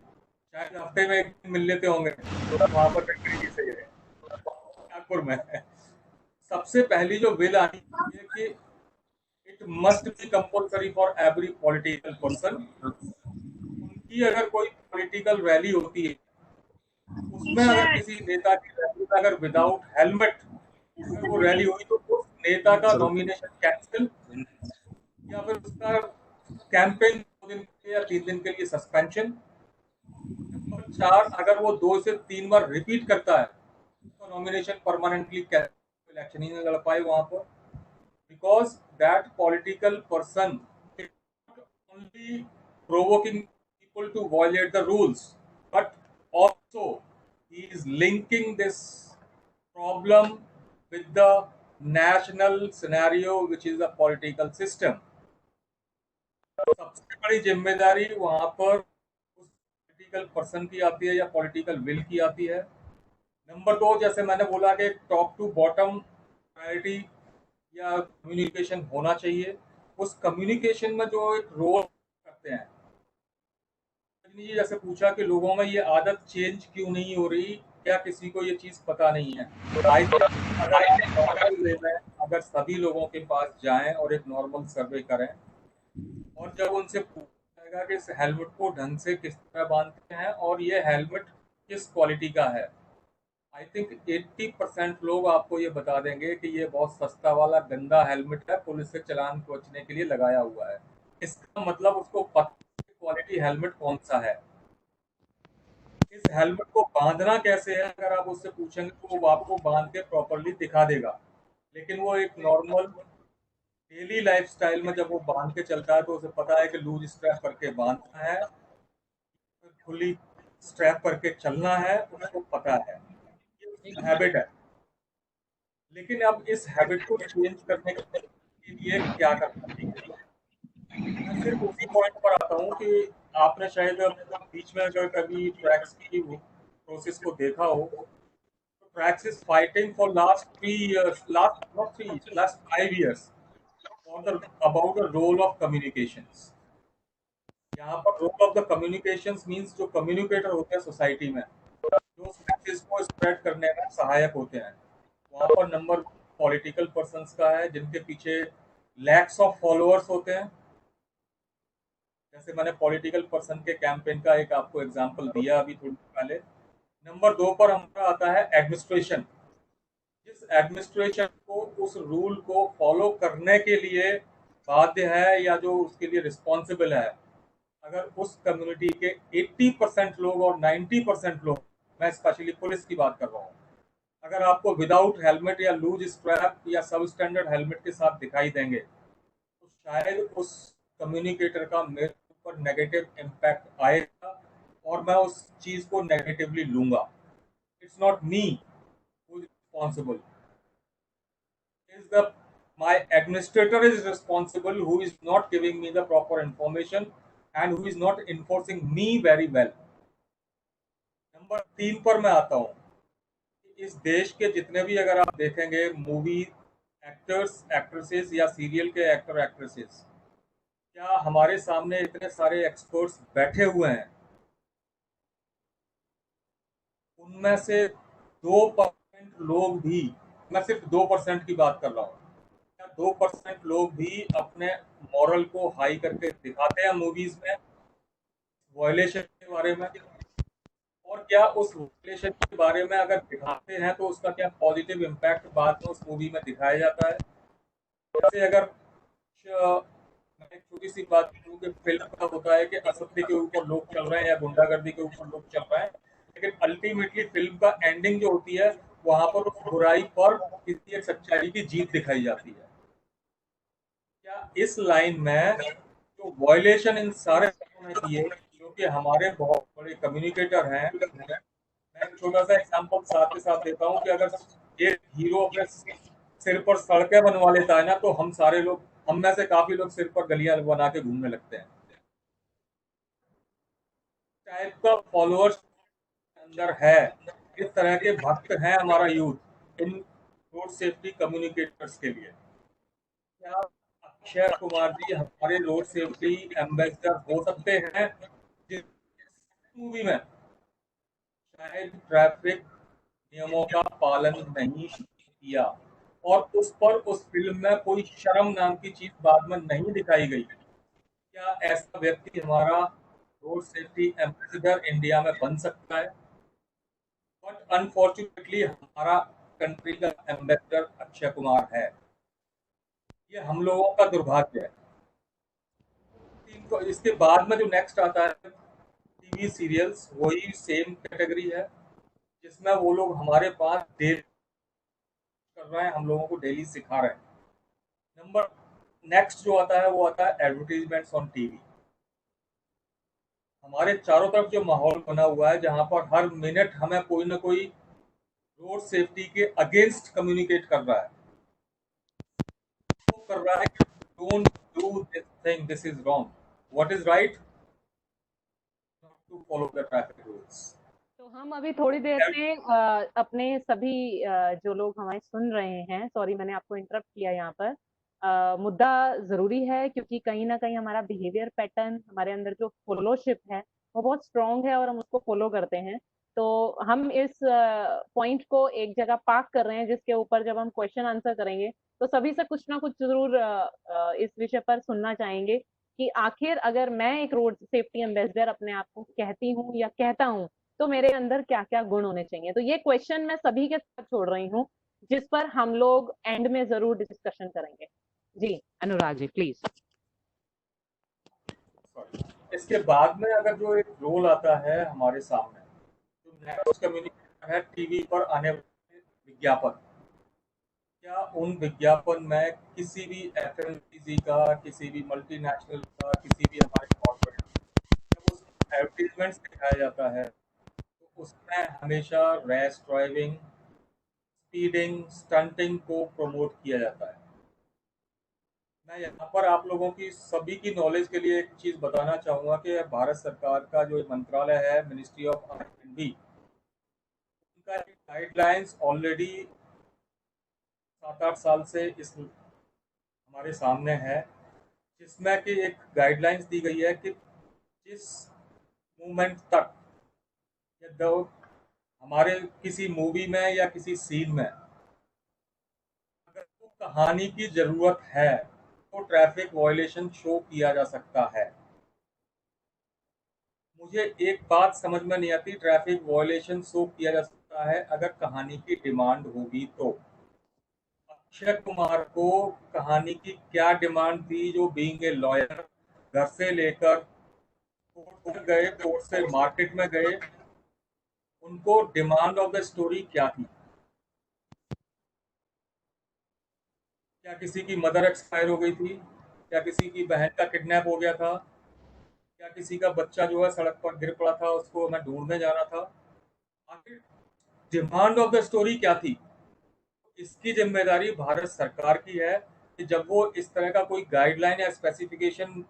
Speaker 4: शायद हफ्ते में एक दिन मिल लेते होंगे तो वहां पर गडकरी जी से नागपुर में। सबसे पहली जो बिल आनी चाहिए कि it must be compulsory for every political person, उनकी अगर कोई पॉलिटिकल रैली होती है उसमें अगर किसी नेता की रैली में अगर विदाउट हेलमेट अगर वो रैली हुई तो उस नेता का नॉमिनेशन कैंसिल, या फिर उसका कैंपेन 2 दिन के लिए या 3 दिन के लिए सस्पेंशन। नंबर 4, अगर वो 2 से 3 बार रिपीट करता है तो नॉमिनेशन परमानेंटली इलेक्शन ही नहीं लड़ पाए वहां पर, because that political person is not only provoking people to violate the rules, but also he is linking this problem with the national scenario, which is a political system. सबसे बड़ी जिम्मेदारी वहां पर उस पॉलिटिकल पर्सन की आती है या पॉलिटिकल विल की आती है। नंबर 2, जैसे मैंने बोला कि टॉप टू बॉटम प्रायोरिटी या कम्युनिकेशन होना चाहिए। उस कम्युनिकेशन में जो एक रोल करते हैं, रजनी जी जैसे पूछा कि लोगों में ये आदत चेंज क्यों नहीं हो रही, क्या किसी को ये चीज पता नहीं है? आई थिंक अगर एक नॉर्मल वे में अगर सभी लोगों के पास जाएं और एक नॉर्मल सर्वे करें, और जब उनसे पूछा जाएगा कि इस हेलमेट को ढंग से किस तरह बांधते हैं और ये हेलमेट किस क्वालिटी का है, आई थिंक 80% लोग आपको ये बता देंगे कि ये बहुत सस्ता वाला गंदा हेलमेट है, पुलिस से चालान बचने के लिए लगाया हुआ है। इसका मतलब उसको पता है क्वालिटी हेलमेट कौन सा है। इस हेलमेट को बांधना कैसे है अगर आप उससे पूछेंगे तो वो आपको बांध के प्रॉपरली दिखा देगा, लेकिन वो एक नॉर्मल डेली लाइफस्टाइल में जब वो बांध के चलता है तो उसे पता है कि लूज स्ट्रैप करके बांधना है, खुली स्ट्रैप करके चलना है, उसको पता है, ये हैबिट है। लेकिन अब इस हैबिट को चेंज करने का के लिए क्या करना चाहिए। मैं सिर्फ उसी पॉइंट पर आता हूँ कि आपने शायद बीच में अगर कभी ट्रैक्स की प्रोसेस को देखा हो, तो tracks is fighting for last 3 years, last not 3 years, last 5 years for the about the role of communications. यहाँ पर role of the communications means जो कम्युनिकेटर होते हैं सोसाइटी में, जो उस मैसेज को स्प्रेड करने में सहायक होते हैं, वहाँ पर नंबर पॉलिटिकल पर्संस का है जिनके पीछे लैक्स ऑफ फॉलोअर्स होते हैं। जैसे मैंने पॉलिटिकल पर्सन के कैंपेन का एक आपको एग्जांपल दिया अभी थोड़ी देर पहले। नंबर 2 पर हमारा आता है एडमिनिस्ट्रेशन। जिस एडमिनिस्ट्रेशन को उस रूल को फॉलो करने के लिए बाध्य है या जो उसके लिए रिस्पॉन्सिबल है, अगर उस कम्युनिटी के 80% लोग और 90% लोग, मैं स्पेशली पुलिस की बात कर रहा हूँ, अगर आपको विदाउट हेलमेट या लूज स्ट्रैप या सब स्टैंडर्ड हेलमेट के साथ दिखाई देंगे, तो शायद उस कम्युनिकेटर का मेरे ऊपर नेगेटिव इम्पैक्ट आएगा और मैं उस चीज को नेगेटिवली लूंगा। It's not me who is responsible, is the my administrator is responsible who is not giving me the proper information and who is not enforcing me very well. Number 3 पर मैं आता हूँ। इस देश के जितने भी अगर आप देखेंगे मूवी एक्टर्स एक्ट्रेसेस या सीरियल के एक्टर एक्ट्रेसेस, क्या हमारे सामने इतने सारे एक्सपर्ट्स बैठे हुए हैं, उनमें से 2% लोग भी, मैं सिर्फ 2% की बात कर रहा हूँ, क्या 2% लोग भी अपने मॉरल को हाई करके दिखाते हैं मूवीज में वायलेशन के बारे में? और क्या उस वायलेशन के बारे में अगर दिखाते हैं तो उसका क्या पॉजिटिव इम्पैक्ट बाद में उस मूवी में दिखाया जाता है? जैसे अगर मैं एक छोटी सी बात करूँ कि फिल्म का होता है कि असत्य के ऊपर लोग चल रहे हैं या गुंडागर्दी के ऊपर लोग चल रहे हैं, लेकिन अल्टीमेटली फिल्म का एंडिंग जो होती है वहां पर उस बुराई पर किसी एक सच्चाई की जीत दिखाई जाती है। क्या इस लाइन में जो वायलेशन इन सारे लोगों ने किए, जो कि हमारे बहुत बड़े कम्युनिकेटर हैं, मैं एक छोटा सा एग्जांपल साथ के साथ देता हूँ कि अगर एक हीरो अपने सिर पर सड़कें बनवा लेता है ना, तो हम सारे लोग, हम में से काफी लोग सिर पर गलियां बना के घूमने लगते हैं। टाइप का फॉलोअर्स अंदर है, इस तरह के भक्त हैं हमारा youth in road safety communicators के लिए। क्या अक्षय कुमार जी हमारे रोड सेफ्टी एम्बेसडर हो सकते हैं जिस मूवी में शायद ट्रैफिक नियमों का पालन नहीं किया और उस पर उस फिल्म में कोई शर्म नाम की चीज बाद में नहीं दिखाई गई? क्या ऐसा व्यक्ति हमारा रोड सेफ्टी एम्बेसडर इंडिया में बन सकता है? बट अनफॉर्चुनेटली हमारा कंट्री का एम्बेसडर अक्षय कुमार है। ये हम लोगों का दुर्भाग्य है। इसके बाद में जो नेक्स्ट आता है टीवी सीरियल्स, वही सेम कैटेगरी है जिसमें वो लोग हमारे पास डेली कर रहे हैं, हम लोगों को डेली सिखा रहे हैं। नंबर नेक्स्ट जो आता है वो आता है एडवर्टीजमेंट्स ऑन टीवी। हमारे चारों तरफ जो माहौल बना हुआ है जहां पर हर मिनट हमें कोई ना कोई रोड सेफ्टी के अगेंस्ट कम्युनिकेट कर रहा है, वो कर रहा है कि don't do this thing, this is wrong, what is right, not to follow the traffic rules.
Speaker 1: तो हम अभी थोड़ी देर में अपने सभी जो लोग हमारे सुन रहे हैं, सॉरी मैंने आपको इंटरप्ट किया यहाँ पर, मुद्दा जरूरी है क्योंकि कहीं ना कहीं हमारा बिहेवियर पैटर्न, हमारे अंदर जो फॉलोशिप है वो बहुत स्ट्रांग है और हम उसको फॉलो करते हैं। तो हम इस पॉइंट को एक जगह पार्क कर रहे हैं जिसके ऊपर जब हम क्वेश्चन आंसर करेंगे तो सभी से कुछ ना कुछ जरूर इस विषय पर सुनना चाहेंगे कि आखिर अगर मैं एक रोड सेफ्टी एम्बेसडर अपने आप को कहती हूँ या कहता हूँ तो मेरे अंदर क्या क्या गुण होने चाहिए। तो ये क्वेश्चन मैं सभी के साथ छोड़ रही हूँ जिस पर हम लोग एंड में जरूर डिस्कशन करेंगे। जी अनुराग जी प्लीज।
Speaker 4: इसके बाद में अगर जो एक रोल आता है हमारे सामने, जो नेक्स्ट कम्युनिकेटर है टीवी पर आने वाले विज्ञापन, क्या उन विज्ञापन में किसी भी एफएमसीजी का, किसी भी मल्टीनेशनल का, किसी भी हमारे कॉर्पोरेट, जब उस एडवर्टीजमेंट दिखाया जाता है तो उसमें हमेशा रैश ड्राइविंग, स्पीडिंग, स्टंटिंग को प्रमोट किया जाता है। मैं यहाँ पर आप लोगों की सभी की नॉलेज के लिए एक चीज़ बताना चाहूँगा कि भारत सरकार का जो मंत्रालय है, मिनिस्ट्री ऑफ R&D, उनका एक गाइडलाइंस ऑलरेडी 7-8 साल से इस हमारे सामने है, जिसमें कि एक गाइडलाइंस दी गई है कि जिस मोमेंट तक या दो हमारे किसी मूवी में या किसी सीन में अगर तो कहानी की जरूरत है तो ट्रैफिक वायलेशन शो किया जा सकता है। मुझे एक बात समझ में नहीं आती, ट्रैफिक वायलेशन शो किया जा सकता है अगर कहानी की डिमांड होगी तो। अक्षय कुमार को कहानी की क्या डिमांड थी, जो बीइंग ए लॉयर घर से लेकर कोर्ट तक गए, कोर्ट से मार्केट में गए, उनको डिमांड ऑफ द स्टोरी क्या थी? क्या किसी की मदर एक्सपायर हो गई थी? क्या किसी की बहन का किडनैप हो गया था? क्या किसी का बच्चा जो है सड़क पर गिर पड़ा था, उसको मैं ढूंढने जाना था? आखिर डिमांड ऑफ द स्टोरी क्या थी? इसकी जिम्मेदारी भारत सरकार की है कि जब वो इस तरह का कोई गाइडलाइन या स्पेसिफिकेशन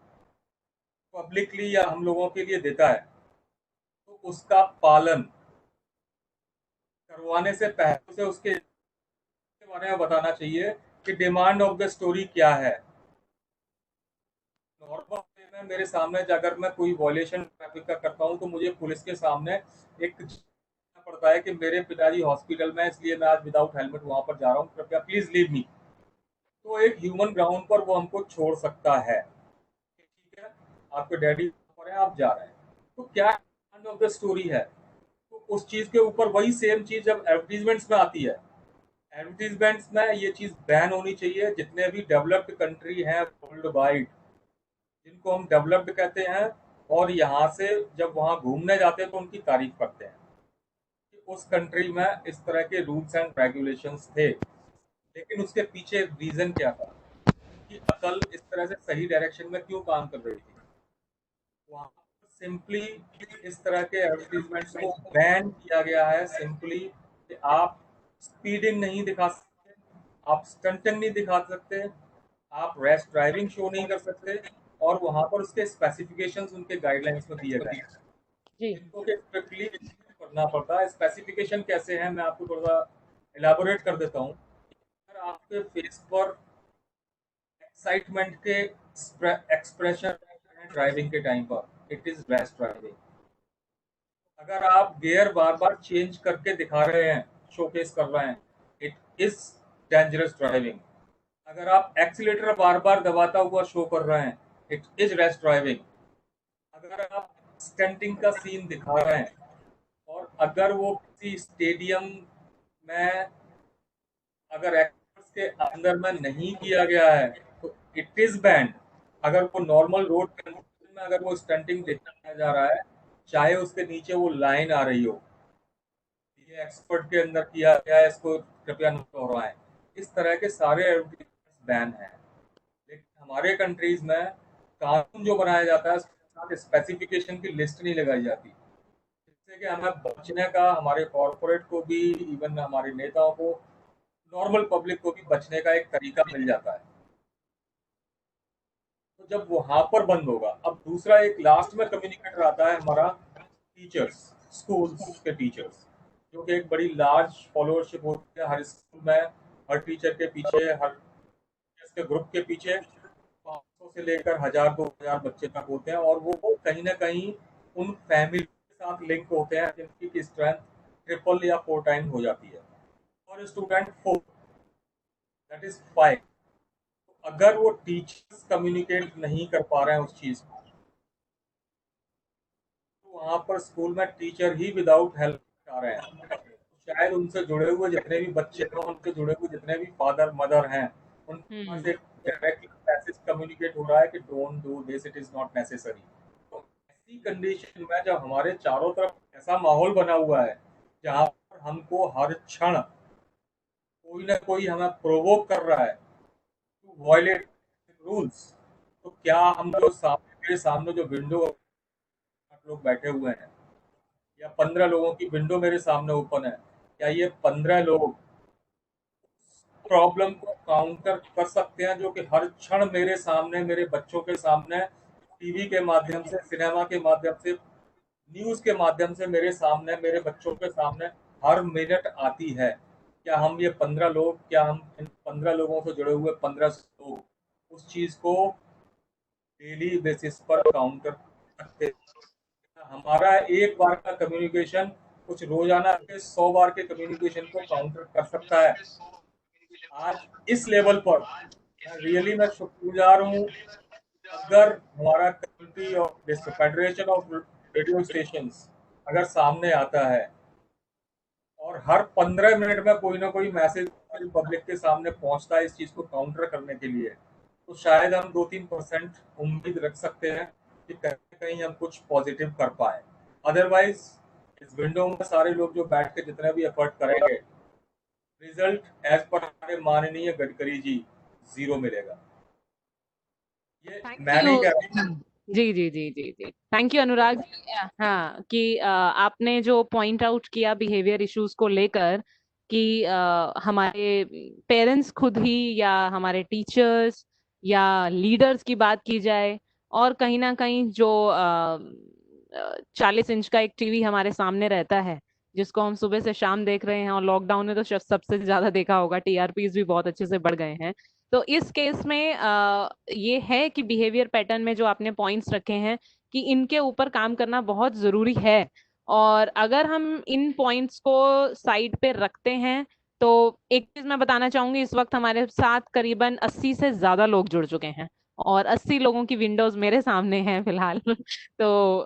Speaker 4: पब्लिकली या हम लोगों के लिए देता है तो उसका पालन करवाने से पहले उसे उसके बारे में बताना चाहिए कि डिमांड ऑफ द स्टोरी क्या है। नॉर्मल वे में मेरे सामने अगर मैं कोई वॉयलेशन ट्रैफिक का करता हूँ तो मुझे पुलिस के सामने एक पड़ता है कि मेरे पिताजी हॉस्पिटल में, इसलिए मैं आज विदाउट हेलमेट वहां पर जा रहा हूँ, कृपया प्लीज लीव मी। तो एक ह्यूमन ग्राउंड पर वो हमको छोड़ सकता है, ठीक है, आपके डैडी पर है, आप जा रहे हैं, तो क्या एंड ऑफ द स्टोरी है? तो उस चीज के ऊपर वही सेम चीज जब एडवर्टीजमेंट्स में आती है, एडवर्टीजमेंट्स में ये चीज बैन होनी चाहिए। जितने भी डेवलप्ड कंट्री हैं वर्ल्ड वाइड, जिनको हम डेवलप्ड कहते हैं, और यहाँ से जब वहाँ घूमने जाते हैं तो उनकी तारीफ करते हैं कि उस कंट्री में इस तरह के रूल्स एंड रेगुलेशंस थे। लेकिन उसके पीछे रीजन क्या था कि अकल इस तरह से सही डायरेक्शन में क्यों काम कर रही थी? वहाँ पर सिंपली इस तरह के एडवर्टीजमेंट्स को बैन किया गया है, सिंपली कि आप स्पीडिंग नहीं दिखा सकते, आप स्टंटिंग नहीं दिखा सकते, आप रैश ड्राइविंग शो नहीं कर सकते, और वहां पर उसके स्पेसिफिकेशंस उनके गाइडलाइंस में दिए गए हैं
Speaker 1: जी
Speaker 4: जिनको कि स्ट्रिक्टली करना पड़ता है। स्पेसिफिकेशन कैसे हैं मैं आपको थोड़ा सा एलाबोरेट कर देता हूँ। अगर आपके फेस पर एक्साइटमेंट के एक्सप्रेशन ड्राइविंग के टाइम पर, इट इज रैश ड्राइविंग। अगर आप गियर बार बार चेंज करके दिखा रहे हैं, शोकेस कर रहे हैं, इट इज डेंजरस ड्राइविंग। अगर आप एक्सीलेटर बार बार दबाता हुआ शो कर रहे हैं, इट इज रैश ड्राइविंग। अगर आप स्टंटिंग का सीन दिखा रहे हैं और अगर वो किसी स्टेडियम में अगर एक्टर्स के अंदर में नहीं किया गया है तो इट इज बैंड। अगर वो नॉर्मल रोड कंडीशन में अगर वो स्टंटिंग दिखाया जा रहा है, चाहे उसके नीचे वो लाइन आ रही हो, ये एक्सपर्ट के अंदर किया गया है, इसको कृपया न दोहराएं, इस तरह के सारे एडवर्टीजमेंट्स बैन हैं। लेकिन हमारे कंट्रीज में कानून जो बनाया जाता है उसके साथ स्पेसिफिकेशन की लिस्ट नहीं लगाई जाती, जिससे कि हमें बचने का, हमारे कॉरपोरेट को भी, इवन हमारे नेताओं को, नॉर्मल पब्लिक को भी बचने का एक तरीका मिल जाता है। तो जब वहां पर बंद होगा, अब दूसरा एक लास्ट में कम्युनिकेटर आता है हमारा टीचर्स, स्कूल्स के टीचर्स, जो कि एक बड़ी लार्ज फॉलोअरशिप होती है हर स्कूल में। हर टीचर के पीछे, हर टीचर्स के ग्रुप के पीछे 500 से लेकर 1000-2000 बच्चे तक होते हैं, और वो कहीं ना कहीं उन फैमिली के साथ लिंक होते हैं जिनकी स्ट्रेंथ ट्रिपल या 4 टाइम हो जाती है, और स्टूडेंट 4, दैट इज 5। अगर वो टीचर्स कम्युनिकेट नहीं कर पा रहे हैं उस चीज को, तो वहां पर स्कूल में टीचर ही विदाउट हेल्प आ रहे हैं, शायद उनसे जुड़े हुए जितने भी बच्चे हैं, उनसे जुड़े हुए जितने भी फादर मदर हैं, उनके पास एक डायरेक्ट मैसेज कम्युनिकेट हो रहा है कि don't do this, it is not necessary. तो ऐसी कंडीशन में जब हमारे चारों तरफ ऐसा माहौल बना हुआ है जहां पर हमको हर क्षण कोई ना कोई हमें प्रोवोक कर रहा है टू वायलेट रूल्स, तो क्या हम जो सामने, मेरे सामने जो विंडो लोग बैठे हुए हैं, या 15 लोगों की विंडो मेरे सामने ओपन है, क्या ये 15 लोग प्रॉब्लम को काउंटर कर सकते हैं, जो कि हर क्षण मेरे सामने, मेरे बच्चों के सामने, टीवी के माध्यम से, सिनेमा के माध्यम से, न्यूज के माध्यम से मेरे सामने, मेरे बच्चों के सामने हर मिनट आती है। क्या हम ये 15 लोग, क्या हम इन 15 लोगों से जुड़े हुए 15 लोग उस चीज को डेली बेसिस पर काउंटर करते हैं? हमारा एक बार का कम्युनिकेशन कुछ रोजाना के 100 बार के कम्युनिकेशन को काउंटर कर सकता है। आज इस लेवल पर रियली मैं शुक्रगुजार हूँ। अगर हमारा community of federation of radio stations अगर सामने आता है और हर 15 मिनट में कोई ना कोई मैसेज पब्लिक के सामने पहुंचता है इस चीज को काउंटर करने के लिए, तो शायद हम 2-3% उम्मीद रख सकते हैं कि कहीं ना कहीं हम कुछ पॉजिटिव कर पाए। अदरवाइज इस विंडो में सारे लोग जो बैठ के जितने भी एफर्ट करेंगे, रिजल्ट एज पर हमारे माननीय गडकरी जी 0 मिलेगा। ये
Speaker 1: थैंक
Speaker 4: मैं नहीं
Speaker 1: यू।
Speaker 4: कह रहा।
Speaker 1: जी जी जी जी जी, थैंक यू अनुराग जी। हाँ, कि आपने जो पॉइंट आउट किया बिहेवियर इश्यूज को लेकर कि हमारे पेरेंट्स खुद ही या हमारे टीचर्स या लीडर्स की बात की जाए, और कहीं ना कहीं जो 40 इंच का एक टीवी हमारे सामने रहता है जिसको हम सुबह से शाम देख रहे हैं, और लॉकडाउन में तो सबसे ज्यादा देखा होगा, टीआरपीज भी बहुत अच्छे से बढ़ गए हैं। तो इस केस में ये है कि बिहेवियर पैटर्न में जो आपने पॉइंट्स रखे हैं कि इनके ऊपर काम करना बहुत जरूरी है, और अगर हम इन पॉइंट्स को साइड पे रखते हैं तो एक चीज मैं बताना चाहूंगी, इस वक्त हमारे साथ करीबन 80 से ज्यादा लोग जुड़ चुके हैं, और 80 लोगों की विंडोज मेरे सामने हैं फिलहाल। तो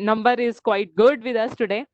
Speaker 1: number is quite good with us today.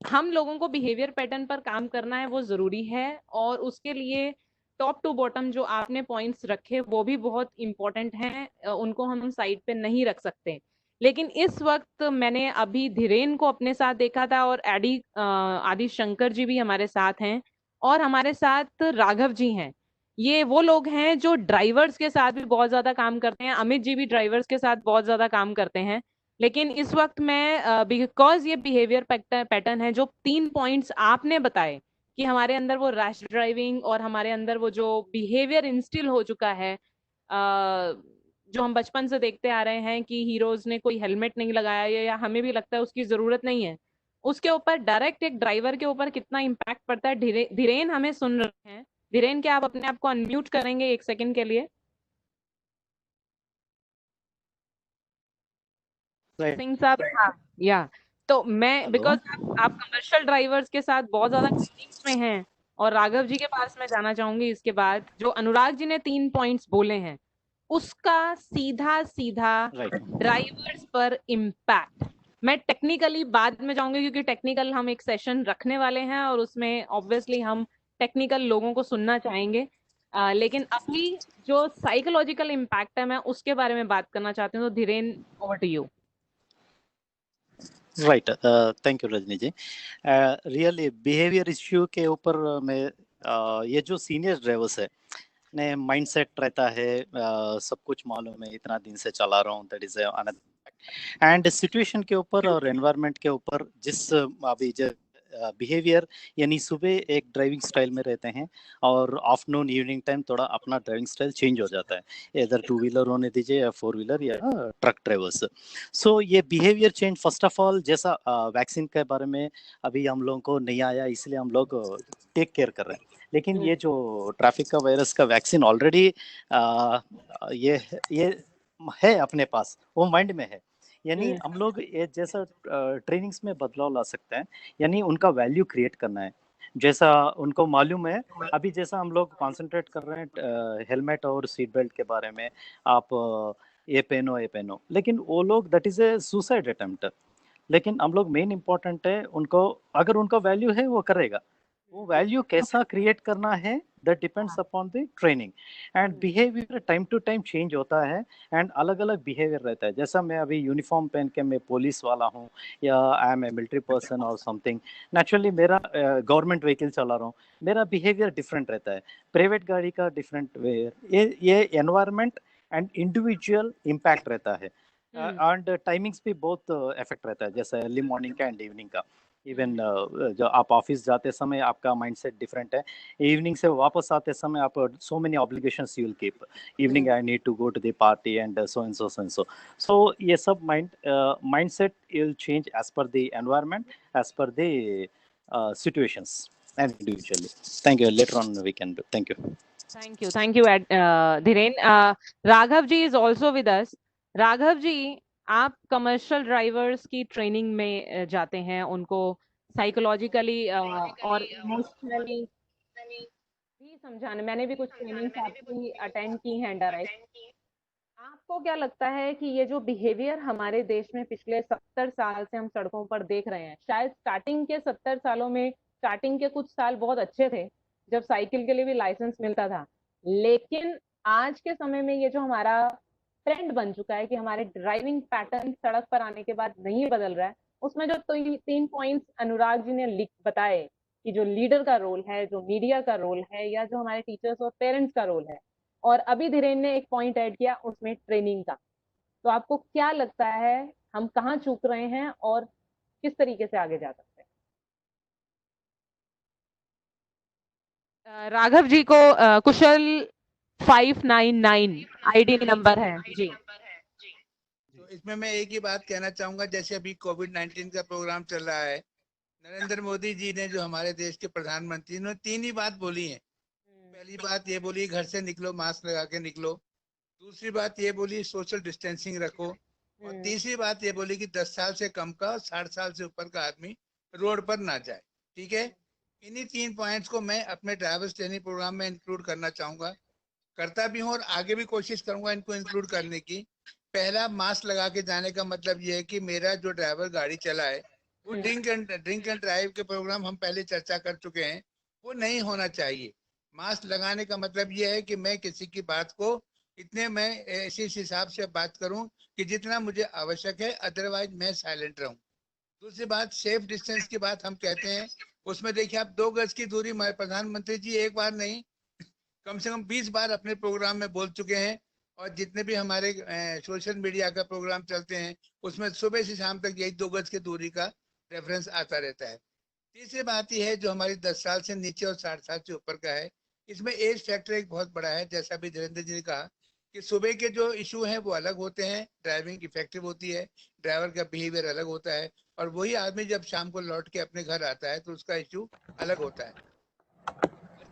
Speaker 1: हम लोगों को बिहेवियर पैटर्न पर काम करना है, वो जरूरी है, और उसके लिए टॉप टू बॉटम जो आपने पॉइंट्स रखे वो भी बहुत इंपॉर्टेंट हैं, उनको हम साइड पे नहीं रख सकते। लेकिन इस वक्त मैंने अभी धीरेन को अपने साथ देखा था, और आदि शंकर जी भी हमारे साथ हैं, और हमारे साथ राघव जी हैं। ये वो लोग हैं जो ड्राइवर्स के साथ भी बहुत ज्यादा काम करते हैं, अमित जी भी ड्राइवर्स के साथ बहुत ज्यादा काम करते हैं। लेकिन इस वक्त मैं बिकॉज ये बिहेवियर पैटर्न है, जो 3 पॉइंट्स आपने बताए कि हमारे अंदर वो रैश ड्राइविंग और हमारे अंदर वो जो बिहेवियर इंस्टिल हो चुका है, जो हम बचपन से देखते आ रहे हैं कि हीरोज ने कोई हेलमेट नहीं लगाया, या हमें भी लगता है उसकी जरूरत नहीं है, उसके ऊपर डायरेक्ट एक ड्राइवर के ऊपर कितना इम्पैक्ट पड़ता है। धीरेन हमें सुन रहे हैं? धीरेन, क्या आप अपने आप को अनम्यूट करेंगे 1 सेकंड के लिए? सिंह साहब, हाँ, या तो मैं, बिकॉज आप कमर्शियल ड्राइवर्स के साथ बहुत ज्यादा मीटिंग्स में हैं, और राघव जी के पास मैं जाना चाहूंगी इसके बाद। जो अनुराग जी ने 3 पॉइंट्स बोले हैं उसका सीधा सीधा ड्राइवर्स पर इम्पैक्ट, मैं टेक्निकली बाद में जाऊंगी क्योंकि टेक्निकल हम एक सेशन रखने वाले हैं और उसमें ऑब्वियसली हम टेक्निकल लोगों को सुनना चाहेंगे। लेकिन अभी जो साइकोलॉजिकल इम्पैक्ट है मैं उसके बारे में बात करना चाहती हूँ। तो Dhiren, over to you.
Speaker 8: Right, thank you Rajni ji. Really behaviour issue के ऊपर मैं ये जो सीनियर ड्राइवर्स है ने माइंडसेट रहता है, सब कुछ मालूम है, इतना दिन से चला रहा हूँ, that is another and situation के ऊपर और एनवायरनमेंट के ऊपर जिस अभी जो बिहेवियर यानी सुबह एक ड्राइविंग स्टाइल में रहते हैं और आफ्टरनून इवनिंग टाइम थोड़ा अपना ड्राइविंग स्टाइल चेंज हो जाता है, इधर 2 व्हीलर होने दीजिए या 4 व्हीलर या ट्रक ड्राइवर्स। सो ये behaviour change first of all, जैसा वैक्सीन के बारे में अभी हम लोगों को नहीं आया इसलिए हम लोग टेक केयर कर रहे हैं, लेकिन ये जो ट्रैफिक का वायरस का वैक्सीन ऑलरेडी ये है अपने पास, वो माइंड में है, यानी हम लोग ये जैसा ट्रेनिंग्स में बदलाव ला सकते हैं, यानी उनका वैल्यू क्रिएट करना है। जैसा उनको मालूम है, अभी जैसा हम लोग कॉन्सेंट्रेट कर रहे हैं हेलमेट और सीट बेल्ट के बारे में, आप ये पहनो, लेकिन वो लोग that is a suicide attempt. लेकिन हम लोग मेन इंपॉर्टेंट है उनको, अगर उनका वैल्यू है वो करेगा, वो वैल्यू कैसा क्रिएट करना है that depends upon the training and behaviour. Time to time change होता है एंड अलग अलग बिहेवियर रहता है। जैसा मैं अभी यूनिफॉर्म पहन के मैं पुलिस वाला हूँ या I am a military person और समथिंग, नेचुरली मेरा गवर्नमेंट व्हीकल चला रहा हूँ, मेरा बिहेवियर डिफरेंट रहता है, प्राइवेट गाड़ी का डिफरेंट वे। ये एनवायरनमेंट एंड इंडिविजुअल इम्पैक्ट रहता है एंड टाइमिंग्स भी बहुत इफेक्ट रहता है, जैसे अर्ली मॉर्निंग का एंड इवनिंग का। इवन जो आप ऑफिस जाते समय आपका माइंडसेट डिफरेंट है, इवनिंग से वापस आते समय आप so many obligations you will keep, evening I need to go to the party and so and so and so ये सब mindset will change as per the environment, as per the situations and individually. Thank you. Later on we can do. Thank you.
Speaker 1: Thank you, Dhiren. Raghav ji is also with us. Raghav ji, आप commercial drivers की training में जाते हैं, उनको psychologically और emotionally भी समझाने, मैंने भी कुछ ट्रेनिंग्स आपकी अटेंड की हैं डायरेक्ट। आपको क्या लगता है कि ये जो बिहेवियर हमारे देश में पिछले 70 साल से हम सड़कों पर देख रहे हैं, शायद स्टार्टिंग के 70 सालों में, स्टार्टिंग के कुछ साल बहुत अच्छे थे जब साइकिल के लिए भी लाइसेंस मिलता था, लेकिन आज के समय में ये जो हमारा ट्रेंड बन चुका है कि हमारे ड्राइविंग पैटर्न सड़क पर आने के बाद नहीं बदल रहा है, उसमें जो 3 पॉइंट्स अनुराग जी ने बताए कि जो लीडर का रोल है, जो मीडिया का रोल है, या जो हमारे टीचर्स और पेरेंट्स का रोल है, और अभी धीरेन ने एक पॉइंट ऐड किया उसमें ट्रेनिंग का, तो आपको क्या लगता है हम कहाँ चूक रहे हैं और किस तरीके से आगे जा सकते हैं? राघव जी को कुशल 599 आईडी नंबर है जी।
Speaker 9: तो इसमें मैं एक ही बात कहना चाहूंगा, जैसे अभी कोविड-19 का प्रोग्राम चल रहा है, नरेंद्र मोदी जी ने, जो हमारे देश के प्रधानमंत्री, उन्होंने 3 ही बात बोली है। पहली बात ये बोली, घर से निकलो मास्क लगा के निकलो। दूसरी बात ये बोली, सोशल डिस्टेंसिंग रखो। और तीसरी बात ये बोली कि 10 साल से कम का, 60 साल से ऊपर का आदमी रोड पर ना जाए। ठीक है, इन्हीं 3 पॉइंट्स को मैं अपने ड्राइवर्स ट्रेनिंग प्रोग्राम में इंक्लूड करना चाहूंगा, करता भी हूँ और आगे भी कोशिश करूंगा इनको इंक्लूड करने की। पहला, मास्क लगा के जाने का मतलब ये है कि मेरा जो ड्राइवर गाड़ी चलाए वो ड्रिंक एंड ड्राइव के प्रोग्राम हम पहले चर्चा कर चुके हैं, वो नहीं होना चाहिए। मास्क लगाने का मतलब ये है कि मैं किसी की बात को इतने मैं इस हिसाब से बात करूं कि जितना मुझे आवश्यक है, अदरवाइज मैं साइलेंट रहूं। दूसरी बात, सेफ डिस्टेंस की बात हम कहते हैं, उसमें देखिए आप 2 गज की दूरी प्रधानमंत्री जी एक बार नहीं कम से कम 20 बार अपने प्रोग्राम में बोल चुके हैं, और जितने भी हमारे सोशल मीडिया का प्रोग्राम चलते हैं उसमें सुबह से शाम तक यही 2 गज की दूरी का रेफरेंस आता रहता है। तीसरी बात यह है, जो हमारी 10 साल से नीचे और 60 साल से ऊपर का है, इसमें एज फैक्टर एक बहुत बड़ा है। जैसा भी धीरेन्द्र जी ने कहा कि सुबह के जो इशू हैं वो अलग होते हैं, ड्राइविंग इफेक्टिव होती है, ड्राइवर का बिहेवियर अलग होता है, और वही आदमी जब शाम को लौट के अपने घर आता है तो उसका इशू अलग होता है।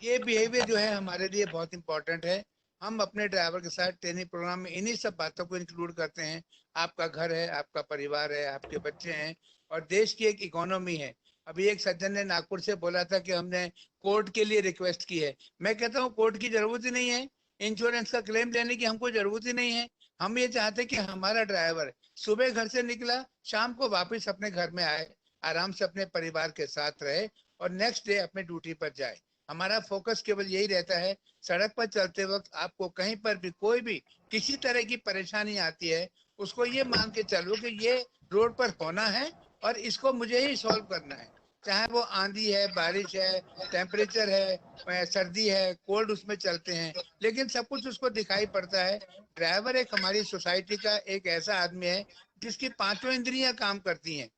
Speaker 9: ये बिहेवियर जो है हमारे लिए बहुत इंपॉर्टेंट है। हम अपने ड्राइवर के साथ ट्रेनिंग प्रोग्राम में इन्हीं सब बातों को इंक्लूड करते हैं। आपका घर है, आपका परिवार है, आपके बच्चे हैं, और देश की एक इकोनॉमी है। अभी एक सज्जन ने नागपुर से बोला था कि हमने कोर्ट के लिए रिक्वेस्ट की है। मैं कहता हूँ कोर्ट की जरूरत ही नहीं है, इंश्योरेंस का क्लेम लेने की हमको जरूरत ही नहीं है। हम ये चाहते कि हमारा ड्राइवर सुबह घर से निकला, शाम को वापस अपने घर में आए, आराम से अपने परिवार के साथ रहे और नेक्स्ट डे अपने ड्यूटी पर जाए। हमारा फोकस केवल यही रहता है, सड़क पर चलते वक्त आपको कहीं पर भी कोई भी किसी तरह की परेशानी आती है, उसको ये मान के चलो कि ये रोड पर होना है और इसको मुझे ही सॉल्व करना है। चाहे वो आंधी है, बारिश है, टेम्परेचर है, सर्दी है, कोल्ड, उसमें चलते हैं, लेकिन सब कुछ उसको दिखाई पड़ता है। ड्राइवर एक हमारी सोसाइटी का एक ऐसा आदमी है जिसकी 5 इंद्रियां काम करती हैं,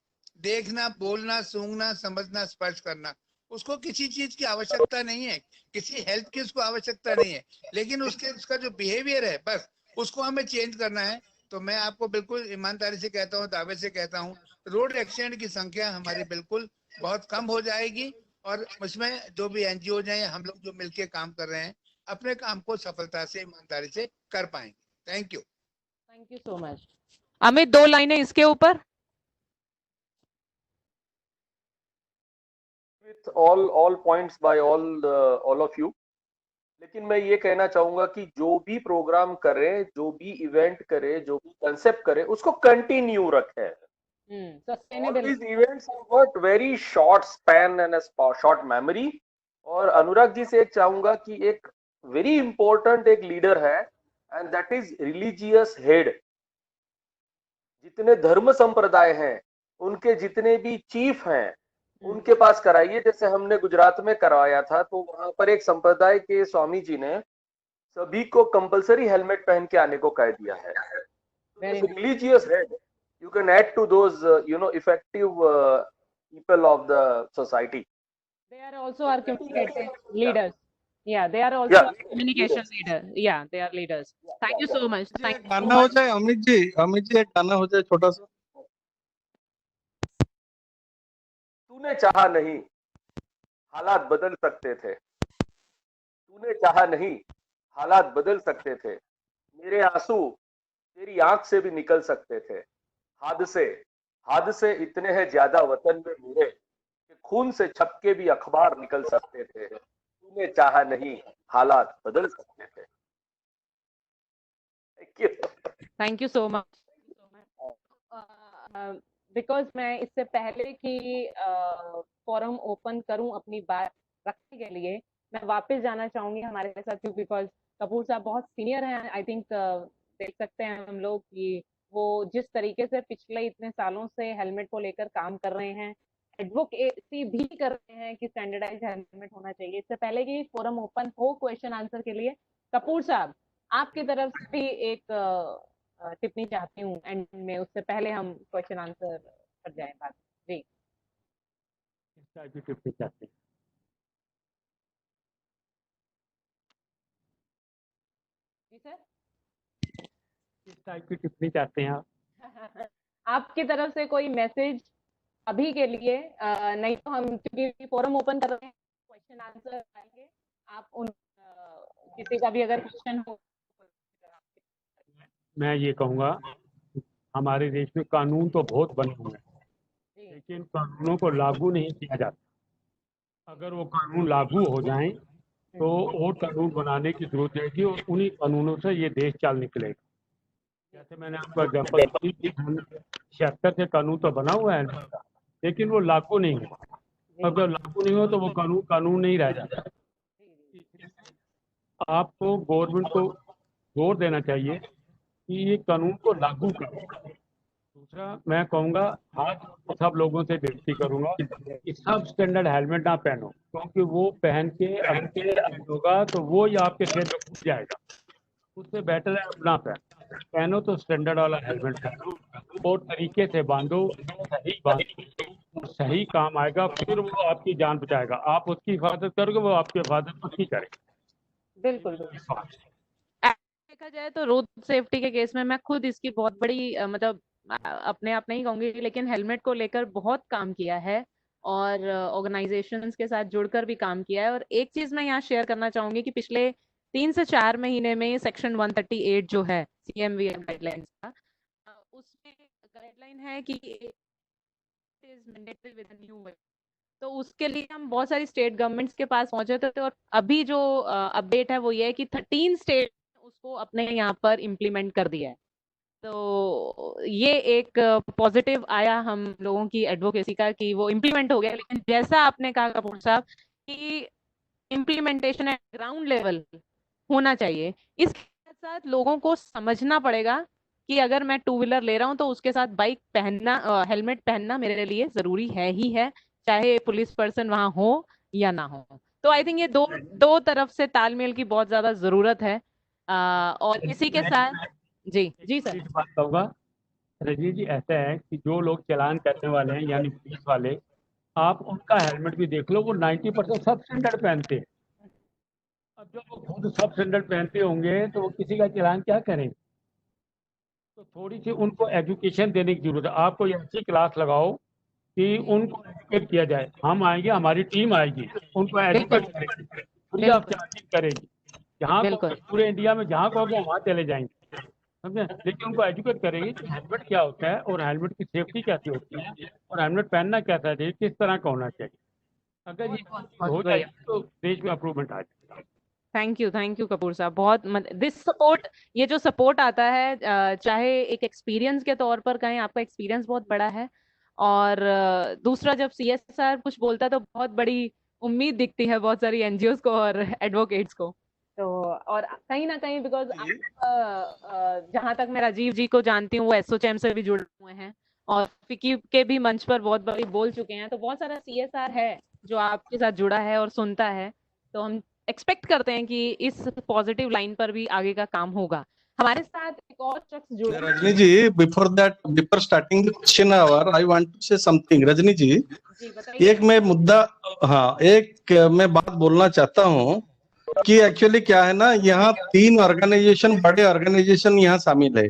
Speaker 9: देखना, बोलना, सूंघना, समझना, स्पर्श करना। उसको किसी चीज की आवश्यकता नहीं है, किसी हेल्प की उसको आवश्यकता नहीं है, लेकिन उसका जो बिहेवियर है, बस उसको हमें चेंज करना है। तो मैं आपको बिल्कुल ईमानदारी से कहता हूँ, दावे से कहता हूँ, रोड एक्सीडेंट की संख्या हमारी बिल्कुल बहुत कम हो जाएगी, और उसमें जो भी एनजीओ हैं, हम लोग जो मिलके काम कर रहे हैं, अपने काम को सफलता से, ईमानदारी से कर पाएंगे। Thank you
Speaker 1: so much. Amit, 2 लाइनें इसके ऊपर।
Speaker 7: all points by all of you, लेकिन मैं ये कहना चाहूंगा कि जो भी प्रोग्राम करे, जो भी इवेंट करे, जो भी कंसेप्ट करे, उसको कंटिन्यू रखें। All these events have got very short span and a short memory। और अनुराग जी से एक चाहूंगा कि एक वेरी इंपॉर्टेंट एक लीडर है, and that is religious head. जितने धर्म संप्रदाय हैं, उनके जितने भी चीफ हैं, उनके पास कराइए। जैसे हमने गुजरात में करवाया था, तो वहां पर एक संप्रदाय के स्वामी जी ने सभी को कंपलसरी हेलमेट पहन के आने को कह दिया है। Religious head, you can add to those effective people of the society.
Speaker 1: They are also our communicative leaders. Yeah, they are also
Speaker 7: Yeah,
Speaker 1: our communication leader. Yeah, they are leaders. Thank you so much.
Speaker 5: जी,
Speaker 1: Thank
Speaker 5: एक
Speaker 1: you so
Speaker 5: गाना हो
Speaker 1: much.
Speaker 5: जाए अमित जी एक गाना हो जाए छोटा सा।
Speaker 7: तूने चाहा नहीं, हालात बदल सकते थे। तूने चाहा नहीं, हालात बदल सकते थे। मेरे आंसू तेरी आंख से भी निकल सकते थे। हादसे हादसे इतने हैं ज्यादा वतन में मेरे कि खून से छपके भी अखबार निकल सकते थे। तूने चाहा नहीं, हालात बदल सकते थे। Thank you.
Speaker 1: Thank you so much. Because मैं इससे पहले कि फोरम ओपन करूं अपनी बात रखने के लिए, मैं वापस जाना चाहूंगी हमारे साथ क्यों, बिकॉज कपूर साहब बहुत सीनियर हैं। आई थिंक देख सकते हैं हम लोग कि वो जिस तरीके से पिछले इतने सालों से हेलमेट को लेकर काम कर रहे हैं, एडवोकेसी भी कर रहे हैं कि स्टैंडर्डाइज हेलमेट होना चाहिए। इससे पहले कि फोरम ओपन हो क्वेश्चन आंसर के लिए, कपूर साहब आपकी तरफ से भी एक टिप्पणी चाहती हूँ एंड में, उससे पहले हम क्वेश्चन आंसर कर जाए बात। जी
Speaker 3: किस टाइप की टिप्पणी चाहते हैं?
Speaker 1: जी सर,
Speaker 3: किस टाइप की टिप्पणी चाहते हैं आप?
Speaker 1: आपकी तरफ से कोई मैसेज अभी के लिए, नहीं तो हम क्योंकि फोरम ओपन कर रहे हैं, क्वेश्चन आंसर आएंगे। आप उन किसी का भी अगर क्वेश्चन हो।
Speaker 3: मैं ये कहूँगा, हमारे देश में कानून तो बहुत बने हुए हैं,
Speaker 1: जी
Speaker 3: लेकिन कानूनों को लागू नहीं किया जाता। अगर वो कानून लागू हो जाएं तो और कानून बनाने की जरूरत रहेगी और उन्हीं कानूनों से ये देश चाल निकलेगा। जैसे मैंने आपको एग्जाम्पल दी कि 76 से कानून तो बना हुआ है, लेकिन वो लागू नहीं हुआ। अगर लागू नहीं हो तो वो कानून कानून नहीं रह जाता। आपको गवर्नमेंट को जोर देना चाहिए कि ये कानून को लागू करो। दूसरा मैं कहूँगा, आज सब लोगों से विनती करूंगा कि सब स्टैंडर्ड हेलमेट ना पहनो, क्योंकि वो पहन के अगर होगा तो वो ही आपके सिर पे फूट जाएगा। उससे बेटर है आप ना पहनो तो स्टैंडर्ड वाला हेलमेट पहनो और तरीके से बांधो, सही बांधो, सही काम आएगा, फिर वो आपकी जान बचाएगा। आप उसकी हिफाजत करोगे, वो आपकी हिफाजत उसकी करेगा।
Speaker 1: बिल्कुल बिल्कुल। देखा जाए तो रोड सेफ्टी के केस में मैं खुद इसकी बहुत बड़ी मतलब अपने आप नहीं कहूंगी, लेकिन हेलमेट को लेकर बहुत काम किया है और ऑर्गेनाइजेशंस के साथ जुड़कर भी काम किया है। और एक चीज मैं यहाँ शेयर करना चाहूंगी कि पिछले 3 से 4 महीने में सेक्शन 138 जो है CMVM गाइडलाइंस का, उसमें गाइडलाइन है कि is mandatory with new way. तो उसके लिए हम बहुत सारी स्टेट गवर्नमेंट्स के पास पहुंचे थे और अभी जो अपडेट है वो ये है कि 13 स्टेट उसको अपने यहाँ पर इम्प्लीमेंट कर दिया है। तो ये एक पॉजिटिव आया हम लोगों की एडवोकेसी का कि वो इम्प्लीमेंट हो गया। लेकिन जैसा आपने कहा कपूर साहब कि इम्प्लीमेंटेशन एट ग्राउंड लेवल होना चाहिए, इसके साथ साथ लोगों को समझना पड़ेगा कि अगर मैं 2 व्हीलर ले रहा हूँ तो उसके साथ बाइक पहनना, हेलमेट पहनना मेरे लिए जरूरी है ही है, चाहे पुलिस पर्सन वहां हो या ना हो। तो आई थिंक ये दो तरफ से तालमेल की बहुत ज्यादा जरूरत है। और इसी के साथ जी जी सर।
Speaker 3: बात कहूँगा रजनी जी, ऐसा है कि जो लोग चालान करने वाले हैं यानी पुलिस वाले, आप उनका हेलमेट भी देख लो, वो 90% सब स्टैंडर्ड पहनते हैं। अब जब वो खुद सब स्टैंडर्ड पहनते होंगे तो वो किसी का चालान क्या करेंगे? तो थोड़ी सी उनको एजुकेशन देने की जरूरत है। आप कोई ऐसी क्लास लगाओ कि उनको एजुकेट किया जाए। हम आएंगे, हमारी टीम आएगी, उनको एजुकेट करेगी, फ्री ऑफ चार्जिंग करेगी। जहाँ को पूरे इंडिया में जहाँ कहोगे वहाँ चले जाएंगे, समझे? लेकिन उनको एजुकेट करेंगे कि हेलमेट क्या होता है और हेलमेट की सेफ्टी कैसी होती है और हेलमेट पहनना कैसा चाहिए, किस तरह का होना चाहिए। अगर ये हो जाए तो देश में अप्रूवमेंट आ जाएगा।
Speaker 1: थैंक यू कपूर साहब। बहुत दिस सपोर्ट, ये जो सपोर्ट आता है, चाहे एक एक्सपीरियंस के तौर पर कहें, आपका एक्सपीरियंस बहुत बड़ा है, और दूसरा जब CSR कुछ बोलता है तो बहुत बड़ी उम्मीद दिखती है बहुत सारी NGOs को और एडवोकेट्स को। तो और कहीं ना कहीं बिकॉज जहां तक मैं राजीव जी को जानती हूँ वो एसोचैम से भी जुड़े हुए हैं और फिक्की के भी मंच पर बहुत बड़ी बोल चुके हैं, तो बहुत सारा CSR है जो आपके साथ जुड़ा है और सुनता है। तो हम एक्सपेक्ट करते हैं कि इस पॉजिटिव लाइन पर भी आगे का काम होगा। हमारे साथ एक और शख्स जुड़े हैं।
Speaker 5: Rajni ji, before starting the question hour, I want to say something. Rajni ji,
Speaker 1: जी बताइए।
Speaker 5: एक मैं मुद्दा, हाँ, एक मैं बात बोलना चाहता हूँ कि एक्चुअली क्या है ना, यहाँ 3 ऑर्गेनाइजेशन, बड़े ऑर्गेनाइजेशन यहाँ शामिल है।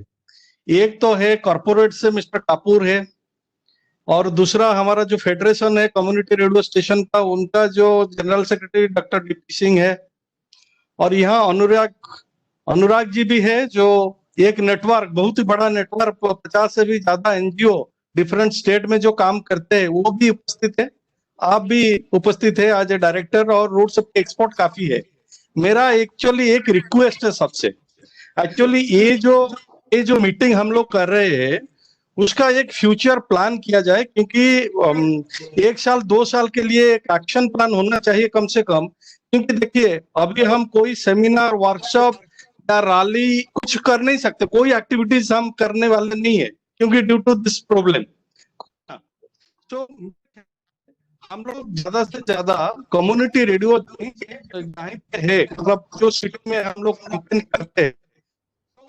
Speaker 5: एक तो है कॉर्पोरेट से मिस्टर कापूर है, और दूसरा हमारा जो फेडरेशन है कम्युनिटी रेडियो स्टेशन का, उनका जो general secretary doctor DP Singh है, और यहाँ अनुराग जी भी है, जो एक नेटवर्क, बहुत ही बड़ा नेटवर्क, 50 से भी ज्यादा एनजीओ डिफरेंट स्टेट में जो काम करते हैं, वो भी उपस्थित है। आप भी उपस्थित है एज ए डायरेक्टर, और रोड सेफ्टी एक्सपर्ट काफी है। मेरा एक्चुअली एक रिक्वेस्ट है सबसे, एक्चुअली ये जो मीटिंग हम लोग कर रहे हैं, उसका एक फ्यूचर प्लान किया जाए, क्योंकि 1 साल 2 साल के लिए एक एक्शन प्लान होना चाहिए कम से कम। क्योंकि देखिए, अभी हम कोई सेमिनार, वर्कशॉप या रैली कुछ कर नहीं सकते, कोई एक्टिविटीज हम करने वाले नहीं है, क्योंकि ड्यू टू दिस प्रॉब्लम। तो हम लोग ज्यादा से ज्यादा कम्युनिटी रेडियो है, मतलब जो सिटी में हम लोग कैंपेन करते हैं,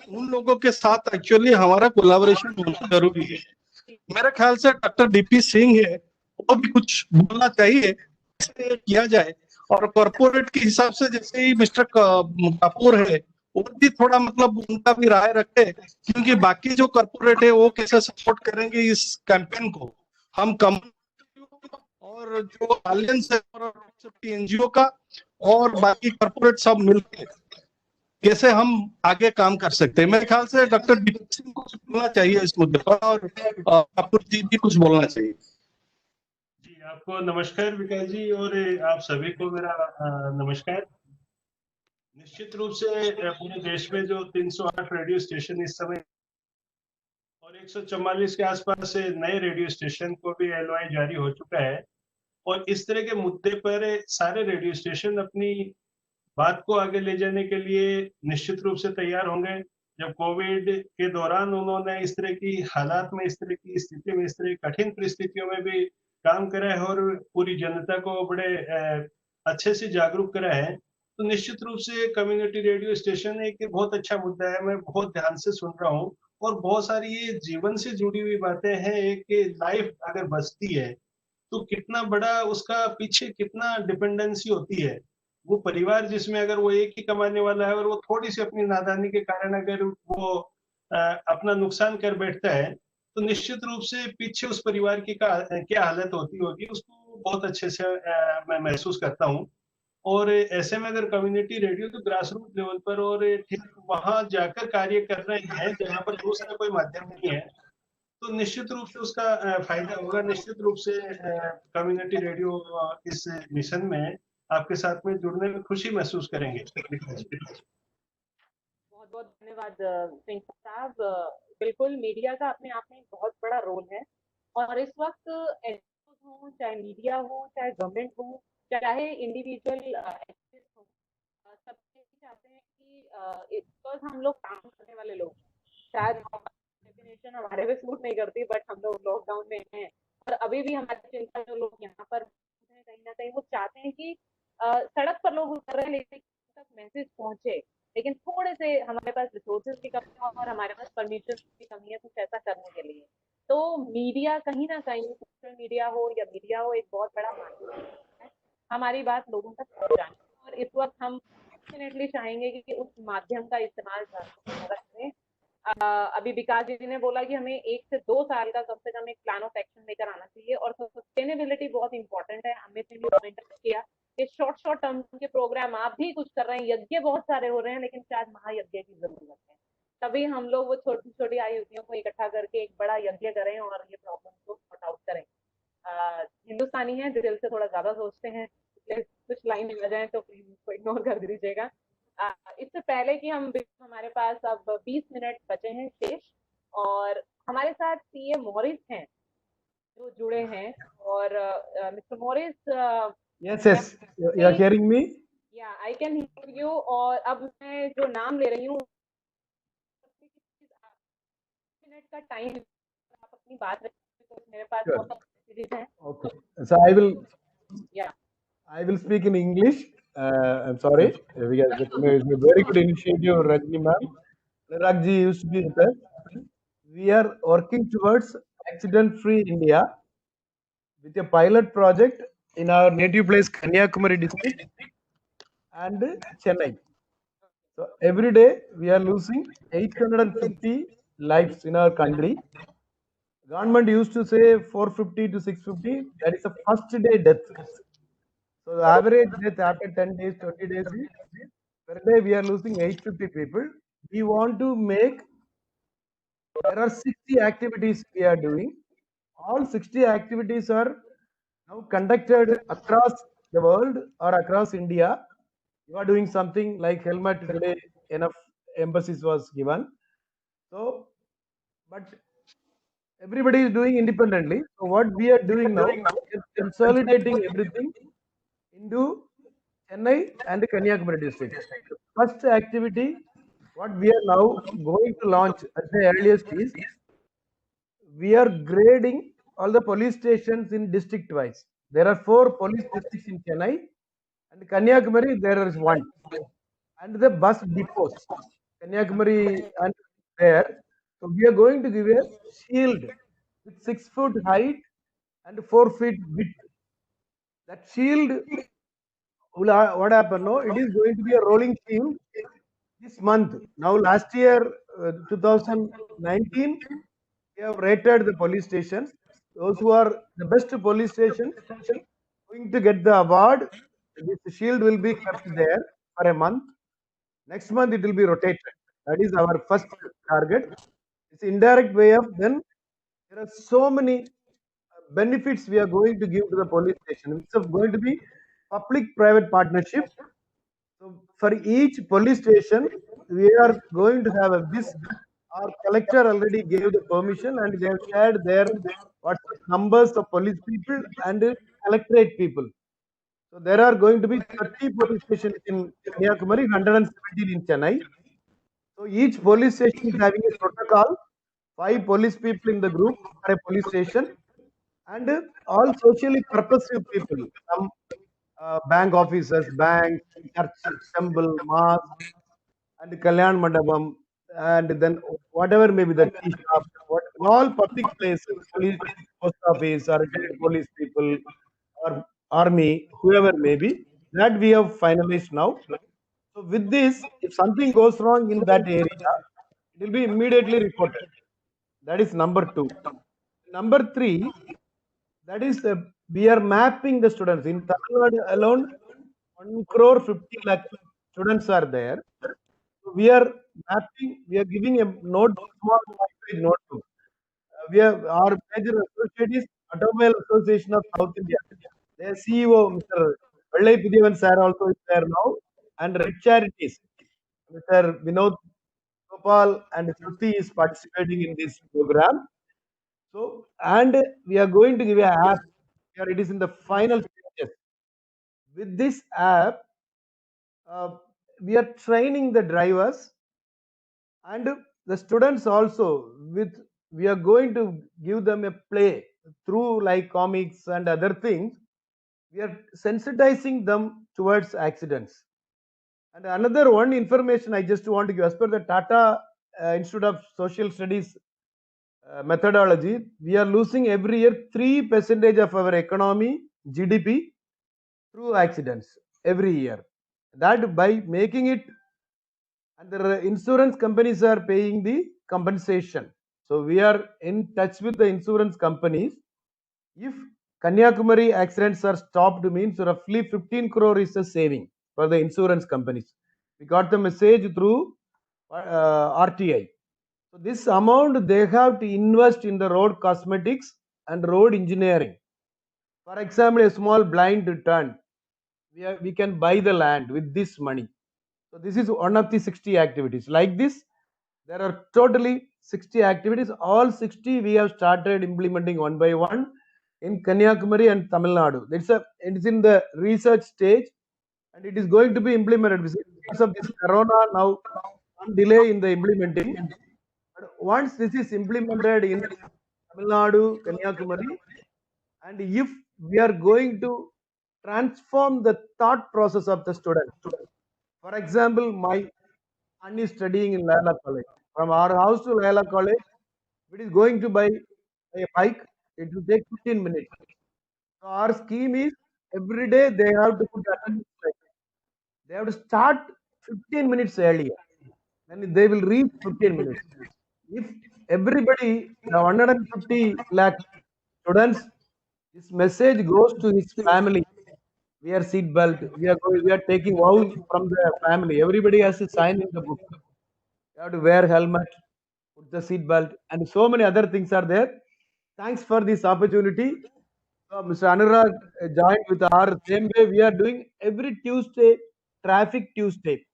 Speaker 5: उन लोगों के साथ एक्चुअली हमारा कोलैबोरेशन होना जरूरी है। मेरे ख्याल से डॉक्टर डीपी सिंह है, वो भी कुछ बोलना चाहिए, कैसे किया जाए। और कॉर्पोरेट के हिसाब से जैसे ही मिस्टर कपूर है, वो भी थोड़ा मतलब उनका भी राय रखे, क्योंकि बाकी जो कॉर्पोरेट है वो कैसे सपोर्ट करेंगे इस कैंपेन को। हम कम और जो अलायंस है एनजीओ का और बाकी कॉर्पोरेट सब मिलकर कैसे हम आगे काम कर सकते हैं। मेरे ख्याल से डॉक्टर डीपी सिंह को कुछ बोलना चाहिए इस मुद्दे पर, और कपूर जी भी कुछ बोलना चाहिए।
Speaker 2: जी, आपको नमस्कार विकास जी, और आप सभी को मेरा नमस्कार। निश्चित रूप से पूरे देश में जो 308 रेडियो स्टेशन इस समय और 144 के आसपास से नए रेडियो स्टेशन को भी एलओआई जारी हो चुका है, और इस तरह के मुद्दे पर सारे रेडियो स्टेशन अपनी बात को आगे ले जाने के लिए निश्चित रूप से तैयार होंगे। जब कोविड के दौरान उन्होंने इस तरह की हालात में, इस तरह की स्थिति में, इस तरह की कठिन परिस्थितियों में भी काम करा है और पूरी जनता को बड़े अच्छे से जागरूक करा है, तो निश्चित रूप से कम्युनिटी रेडियो स्टेशन एक बहुत अच्छा मुद्दा है। मैं बहुत ध्यान से सुन रहा हूँ, और बहुत सारी ये जीवन से जुड़ी हुई बातें हैं। एक लाइफ अगर बचती है तो कितना बड़ा उसका पीछे कितना डिपेंडेंसी होती है। वो परिवार जिसमें अगर वो एक ही कमाने वाला है और वो थोड़ी सी अपनी नादानी के कारण अगर वो अपना नुकसान कर बैठता है, तो निश्चित रूप से पीछे उस परिवार की क्या हालत होती होगी, उसको बहुत अच्छे से मैं महसूस करता हूँ। और ऐसे में अगर कम्युनिटी रेडियो तो ग्रास रूट लेवल पर और ठीक वहां जाकर कार्य कर रहे हैं जहां पर दूसरा कोई माध्यम नहीं है, तो निश्चित रूप से उसका फायदा होगा। निश्चित रूप से कम्युनिटी रेडियो इस मिशन में आपके साथ में जुड़ने में खुशी महसूस करेंगे।
Speaker 1: बहुत बहुत धन्यवाद सिंह साहब। बिल्कुल, मीडिया का अपने आप में एक बहुत बड़ा रोल है, और इस वक्त एनजीओ हो, चाहे मीडिया हो, चाहे गवर्नमेंट हो, चाहे इंडिविजुअल एक्टिविस्ट हो, सब यही चाहते हैं कि बिकॉज हम लोग काम करने वाले लोग, शायद डेफिनेशन हमारे पे सूट नहीं करती, बट हम लोग लॉकडाउन में हैं, और अभी भी हमारी चिंता जो लोग यहाँ पर हैं, कहीं ना कहीं वो चाहते हैं कि सड़क पर लोग उतर रहे हैं लेकिन तक मैसेज पहुंचे, लेकिन थोड़े से हमारे पास रिसोर्सेज की कमी है और हमारे पास परमिशन की कमी है कुछ ऐसा करने के लिए। तो मीडिया कहीं ना कहीं, सोशल मीडिया हो या मीडिया हो, एक बहुत बड़ा माध्यम है हमारी बात लोगों तक पहुंचाने, और इस वक्त हम डेफिनेटली चाहेंगे कि उस माध्यम का इस्तेमाल करें। अभी विकास जी ने बोला कि हमें 1 से 2 साल का कम से कम एक प्लान ऑफ एक्शन लेकर आना चाहिए, और सस्टेनेबिलिटी बहुत इंपॉर्टेंट है। अमित ने भी कमेंट किया कि शॉर्ट टर्म के प्रोग्राम आप भी कुछ कर रहे हैं, यज्ञ बहुत सारे हो रहे हैं, लेकिन शायद महायज्ञ की जरूरत है। तभी हम लोग वो छोटी छोटी आयुतियों को इकट्ठा करके एक बड़ा यज्ञ करें और ये प्रॉब्लम को सॉर्ट आउट करें। हिंदुस्तानी है, दिल से थोड़ा ज्यादा सोचते हैं, इसलिए कुछ लाइन आ जाए तो प्लीज उसको इग्नोर कर दीजिएगा। इससे पहले कि हमारे पास अब 20 मिनट बचे हैं शेष, और हमारे साथ सीए मॉरिस हैं जो जुड़े हैं, और mister Morris,
Speaker 10: Yes, you are hearing me?
Speaker 1: या आई कैन हियर यू। और अब मैं जो नाम ले रही हूँ, मिनट का टाइम, आप अपनी बात रखिए, तो मेरे पास
Speaker 10: Sure.
Speaker 1: बहुत मैसेजेस हैं।
Speaker 10: Okay. So
Speaker 1: या
Speaker 10: I will speak in English. I'm sorry because it's a very good initiative, Rajni ma'am. Anurag ji used to be with us. We are working towards accident-free India with a pilot project in our native place Kanyakumari district and Chennai. So every day we are losing 850 lives in our country. Government used to say 450 to 650. That is the first day death. So the average death after 10 days, 20 days is per day we are losing 850 people. We want to make, there are 60 activities we are doing. All 60 activities are now conducted across the world or across India. You are doing something like helmet today, enough emphasis was given. So, but everybody is doing independently. So what we are doing now is consolidating everything into Chennai and Kanyakumari district. The first activity, what we are now going to launch at the earliest is, we are grading all the police stations in district wise. There are 4 police districts in Chennai, and Kanyakumari there is 1. And the bus depots, Kanyakumari and there. So we are going to give a shield with 6 foot height and 4 feet width. That shield, what happened? No, it is going to be a rolling shield this month. Now, last year, 2019, we have rated the police stations. Those who are the best police stations going to get the award. This shield will be kept there for a month. Next month it will be rotated. That is our first target. It's indirect way of, then there are so many benefits we are going to give to the police station. It's going to be public-private partnership. So for each police station, we are going to have a this. Our collector already gave the permission, and they have shared their WhatsApp numbers of police people and electorate people. So there are going to be 30 police stations in Kanyakumari, 117 in Chennai. So each police station is having a protocol, 5 police people in the group for a police station, and all socially purposive people, some bank officers, banks, church, temple, mosque, and Kalyan Mandapam, and then whatever may be the tea shop, all public places, police, post office, or retired police people, or army, whoever may be, that we have finalized now. So with this, if something goes wrong in that area, it will be immediately reported. That is number 2. Number 3, that is we are mapping the students. In Tamil Nadu alone, 1 crore 50 lakh students are there. So we are mapping, we are giving a notebook, small notebook. We have, our major associate is Automobile Association of South India. Their CEO, Mr. Vallai Pudiyavan sir, also is there now, and Red Charities, Mr. Vinod Gopal and Shruti is participating in this program. So, and we are going to give an app here. It is in the final stages. With this app, we are training the drivers and the students also. With, we are going to give them a play through like comics and other things. We are sensitizing them towards accidents. And another one information I just want to give, as per the Tata Institute of Social Studies methodology, we are losing every year 3% of our economy, GDP, through accidents every year. That by making it, and the insurance companies are paying the compensation. So we are in touch with the insurance companies. If Kanyakumari accidents are stopped, means roughly 15 crore is a saving for the insurance companies. We got the message through RTI. So this amount they have to invest in the road cosmetics and road engineering. For example, a small blind turn, we can buy the land with this money. So this is one of the 60 activities. Like this, there are totally 60 activities. All 60 we have started implementing one by one in Kanyakumari and Tamil Nadu. It is in the research stage, and it is going to be implemented because of this corona. Now, some delay in the implementing. But once this is implemented in Tamil Nadu, Kanyakumari, and if we are going to transform the thought process of the student. For example, my son is studying in Lala College. From our house to Layla College, if it is going to buy a bike, it will take 15 minutes. So our scheme is every day they have to put attendance like they have to start 15 minutes earlier. Then they will reach 15 minutes. If everybody, the 150 lakh students, this message goes to his family. Wear seat belt. We are taking vows from the family. Everybody has to sign in the book. You have to wear helmet, put the seat belt, and so many other things are there. Thanks for this opportunity. Mr. Anurag joined with our same way. We are doing every Tuesday, Traffic Tuesday.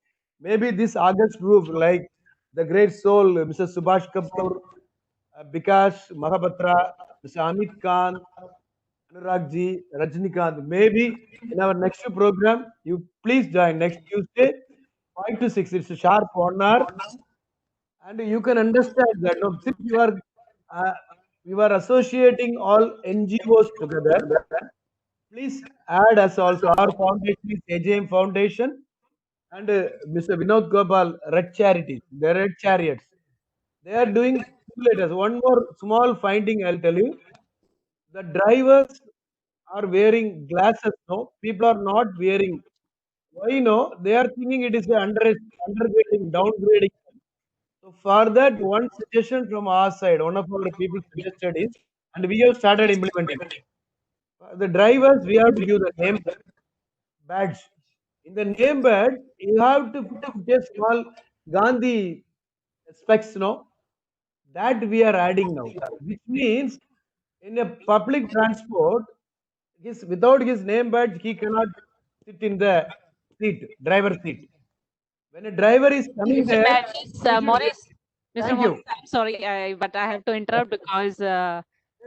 Speaker 10: Maybe this August group, like the great soul, Mr. Subhash Kapoor, Bikash Mahapatra, Mr. Amit Khan, Anurag ji, Rajnikant. Maybe in our next program, you please join next Tuesday, 5 to 6. It's a sharp 1 hour. And you can understand that since uh, you are associating all NGOs together, please add us also. Our foundation is AJM Foundation and Mr. Vinod Gopal, Red Charities, the Red Chariots. They are doing simulators. One more small finding I'll tell you. The drivers are wearing glasses, no? People are not wearing. Why no? They are thinking it is a undergrading, downgrading. So for that, one suggestion from our side, one of our people suggested is, and we have started implementing. The drivers, we have to give the name badge. In the name badge, you have to put a small Gandhi specs, no? That we are adding now, which means in a public transport, without his name badge, he cannot sit in the seat, driver seat. When a driver is coming
Speaker 1: Mr.
Speaker 10: there,
Speaker 1: Maurice, Mr.
Speaker 10: thank
Speaker 1: Maurice,
Speaker 10: you.
Speaker 1: I'm sorry, but I have to interrupt because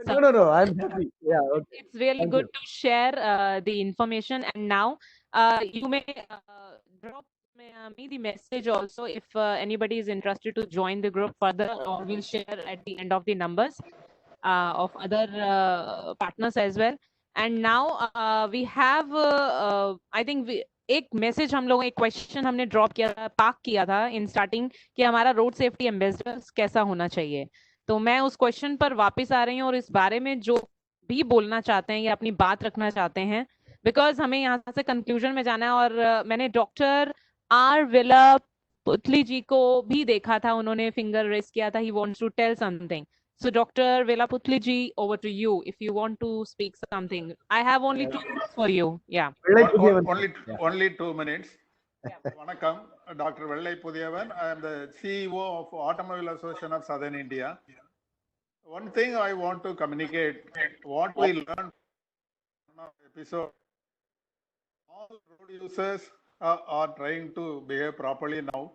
Speaker 10: No, I'm happy. Yeah, okay.
Speaker 1: it's really
Speaker 10: Thank
Speaker 1: good
Speaker 10: you.
Speaker 1: to share the information. And now you may drop me the message also if anybody is interested to join the group further, or we'll share at the end of the numbers of other partners as well. And now we have I think एक message हम लोग एक question हमने drop किया था, park किया था in starting कि हमारा रोड सेफ्टी एम्बेसडर कैसा होना चाहिए। तो मैं उस क्वेश्चन पर वापस आ रही हूँ और इस बारे में जो भी बोलना चाहते हैं या अपनी बात रखना चाहते हैं, बिकॉज हमें यहाँ से कंक्लूजन में जाना है। और मैंने डॉक्टर आर विला पुतली जी को भी देखा था, उन्होंने फिंगर रेस किया था, he wants to tell something. So Dr. Velaputli ji, over to you if you want to speak something. I have only 2 minutes for you. Yeah.
Speaker 11: Only 2 minutes. Vanakkam, Dr. Vellai Pudiyavan. I am the CEO of Automobile Association of Southern India. One thing I want to communicate, what we learned in our episode, all road users are trying to behave properly now.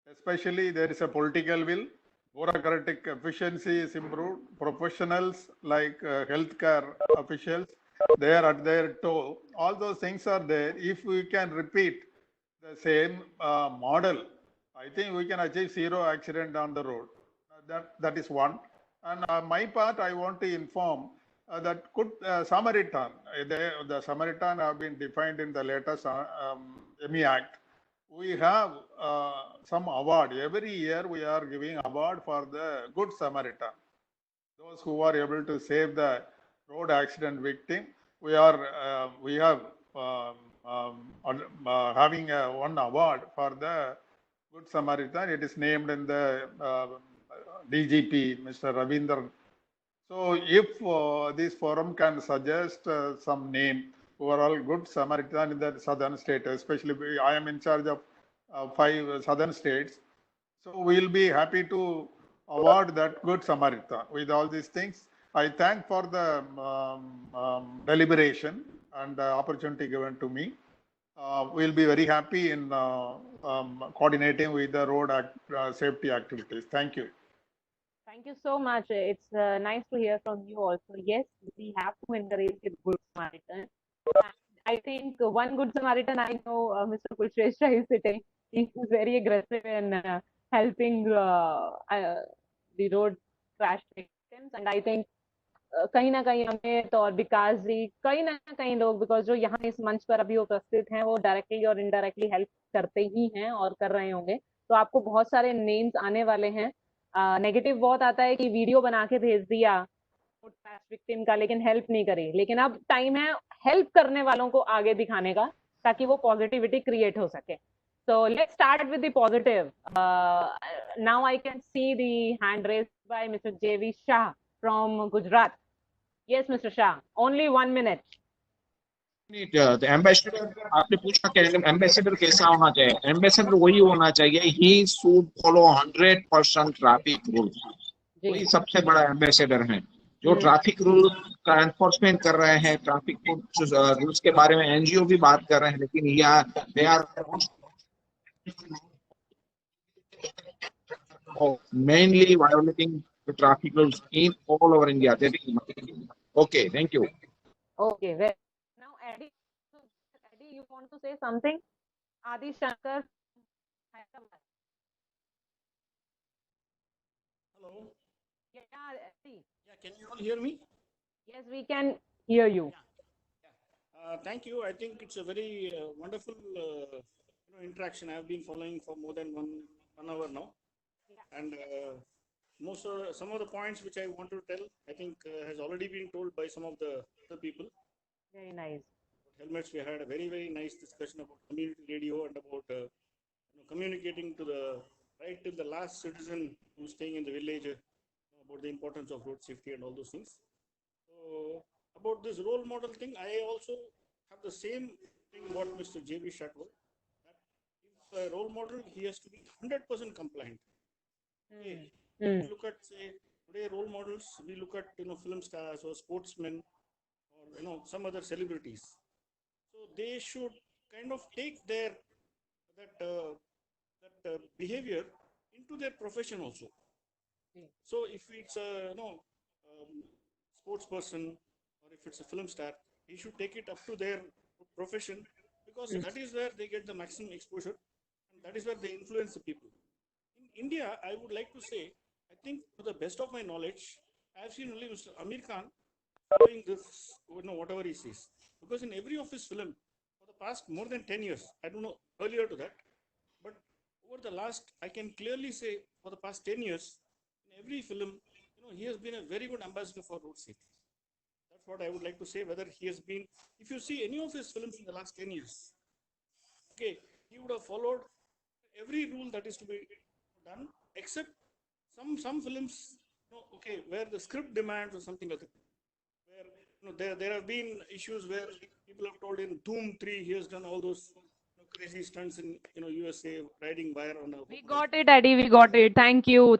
Speaker 11: Especially there is a political will. Bureaucratic efficiency is improved. Professionals like healthcare officials, they are at their toe. All those things are there. If we can repeat the same model, I think we can achieve zero accident on the road. That is one. And my part, I want to inform that good Samaritan, the Samaritan have been defined in the latest ME Act. We have some award. Every year we are giving award for the Good Samaritan. Those who are able to save the road accident victim. We have having one award for the Good Samaritan. It is named in the DGP, Mr. Ravindran. So if this forum can suggest some name, overall Good Samaritan in the southern state, especially I am in charge of 5 southern states. So we'll be happy to award that Good Samaritan with all these things. I thank for the deliberation and the opportunity given to me. We'll be very happy in coordinating with the road safety activities. Thank you.
Speaker 1: Thank you so much. It's nice to hear from you also. Yes, we have to encourage a good Samaritan. And I think one good Samaritan, I know Mr. Kulshrestha is sitting. He's very aggressive in helping the road crash victims. And I think कहीं ना कहीं हमें तो और विकास जी, कहीं ना कहीं लोग, बिकॉज जो यहाँ इस मंच पर अभी उपस्थित हैं वो डायरेक्टली और इनडायरेक्टली हेल्प करते ही हैं और कर रहे होंगे। तो आपको बहुत सारे नेम्स आने वाले हैं। नेगेटिव बहुत आता है कि वीडियो बना के भेज दिया विक्टिम का, लेकिन हेल्प नहीं करी। लेकिन अब टाइम है हेल्प करने वालों को आगे दिखाने का, ताकि वो पॉजिटिविटी क्रिएट हो सके। So let's start with the positive. Now I can see the hand raised by Mr. J.V. Shah from Gujarat. Yes, Mr. Shah. Only 1 minute.
Speaker 12: Ambassador आपने पूछा कि एम्बेसडर कैसा होना चाहिए। एम्बेसडर वही होना चाहिए, he should follow 100% traffic rule. वही सबसे बड़ा एम्बेसडर है, जो ट्रैफिक रूल का एनफोर्समेंट कर रहे हैं। ट्रैफिक रूल्स के बारे में एनजीओ भी बात कर रहे हैं, लेकिन they are mainly violating the traffic rules in all over India. Okay, thank you.
Speaker 1: Okay, well, now Eddie, you want to say something? Adi Shankar, Hyderabad.
Speaker 13: Hello.
Speaker 1: Yeah, Eddie.
Speaker 13: Yeah, can you all hear me?
Speaker 1: Yes, we can hear you.
Speaker 13: Thank you. I think it's a very wonderful interaction. I've been following for more than one hour now, and some of the points which I want to tell, I think has already been told by some of the other people.
Speaker 1: Very nice.
Speaker 13: Helmets, we had a very nice discussion about community radio and about communicating to the right till the last citizen who's staying in the village about the importance of road safety and all those things. So about this role model thing, I also have the same thing what Mr. J.B. Shah told. If a role model, he has to be 100% compliant. Okay. Look at, say, today role models, we look at film stars or sportsmen or some other celebrities. So they should kind of take their that behavior into their profession also. So if it's a sports person or if it's a film star, he should take it up to their profession, because that is where they get the maximum exposure and that is where they influence the people. In India, I would like to say, I think to the best of my knowledge, I have seen only Mr. Amir Khan following this, whatever he says. Because in every of his film, for the past more than 10 years, I don't know earlier to that, but over the last, I can clearly say for the past 10 years, in every film, he has been a very good ambassador for road safety. That's what I would like to say, whether he has been, if you see any of his films in the last 10 years, okay, he would have followed every rule that is to be done, except some films, okay, where the script demands or something like that, where there have been issues where people have told in Doom 3 he has done all those crazy stunts in USA, riding wire on a.
Speaker 1: We got it, Eddie. We got it. Thank you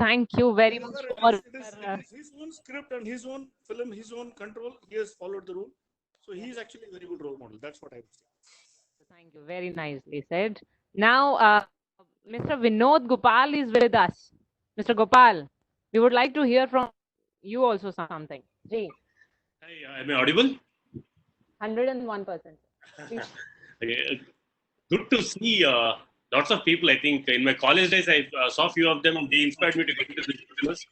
Speaker 1: very much.
Speaker 13: It is his own script and his own film, his own control. He has followed the rule, so he is actually a very good role model. That's what I would say.
Speaker 1: Thank you. Very nicely said. Now, Mr. Vinod Gopal is with us. Mr. Gopal, we would like to hear from you also something. Ji.
Speaker 14: Hi, am I audible?
Speaker 1: 101%.
Speaker 14: Good to see lots of people. I think in my college days, I saw a few of them and they inspired me to get into this business.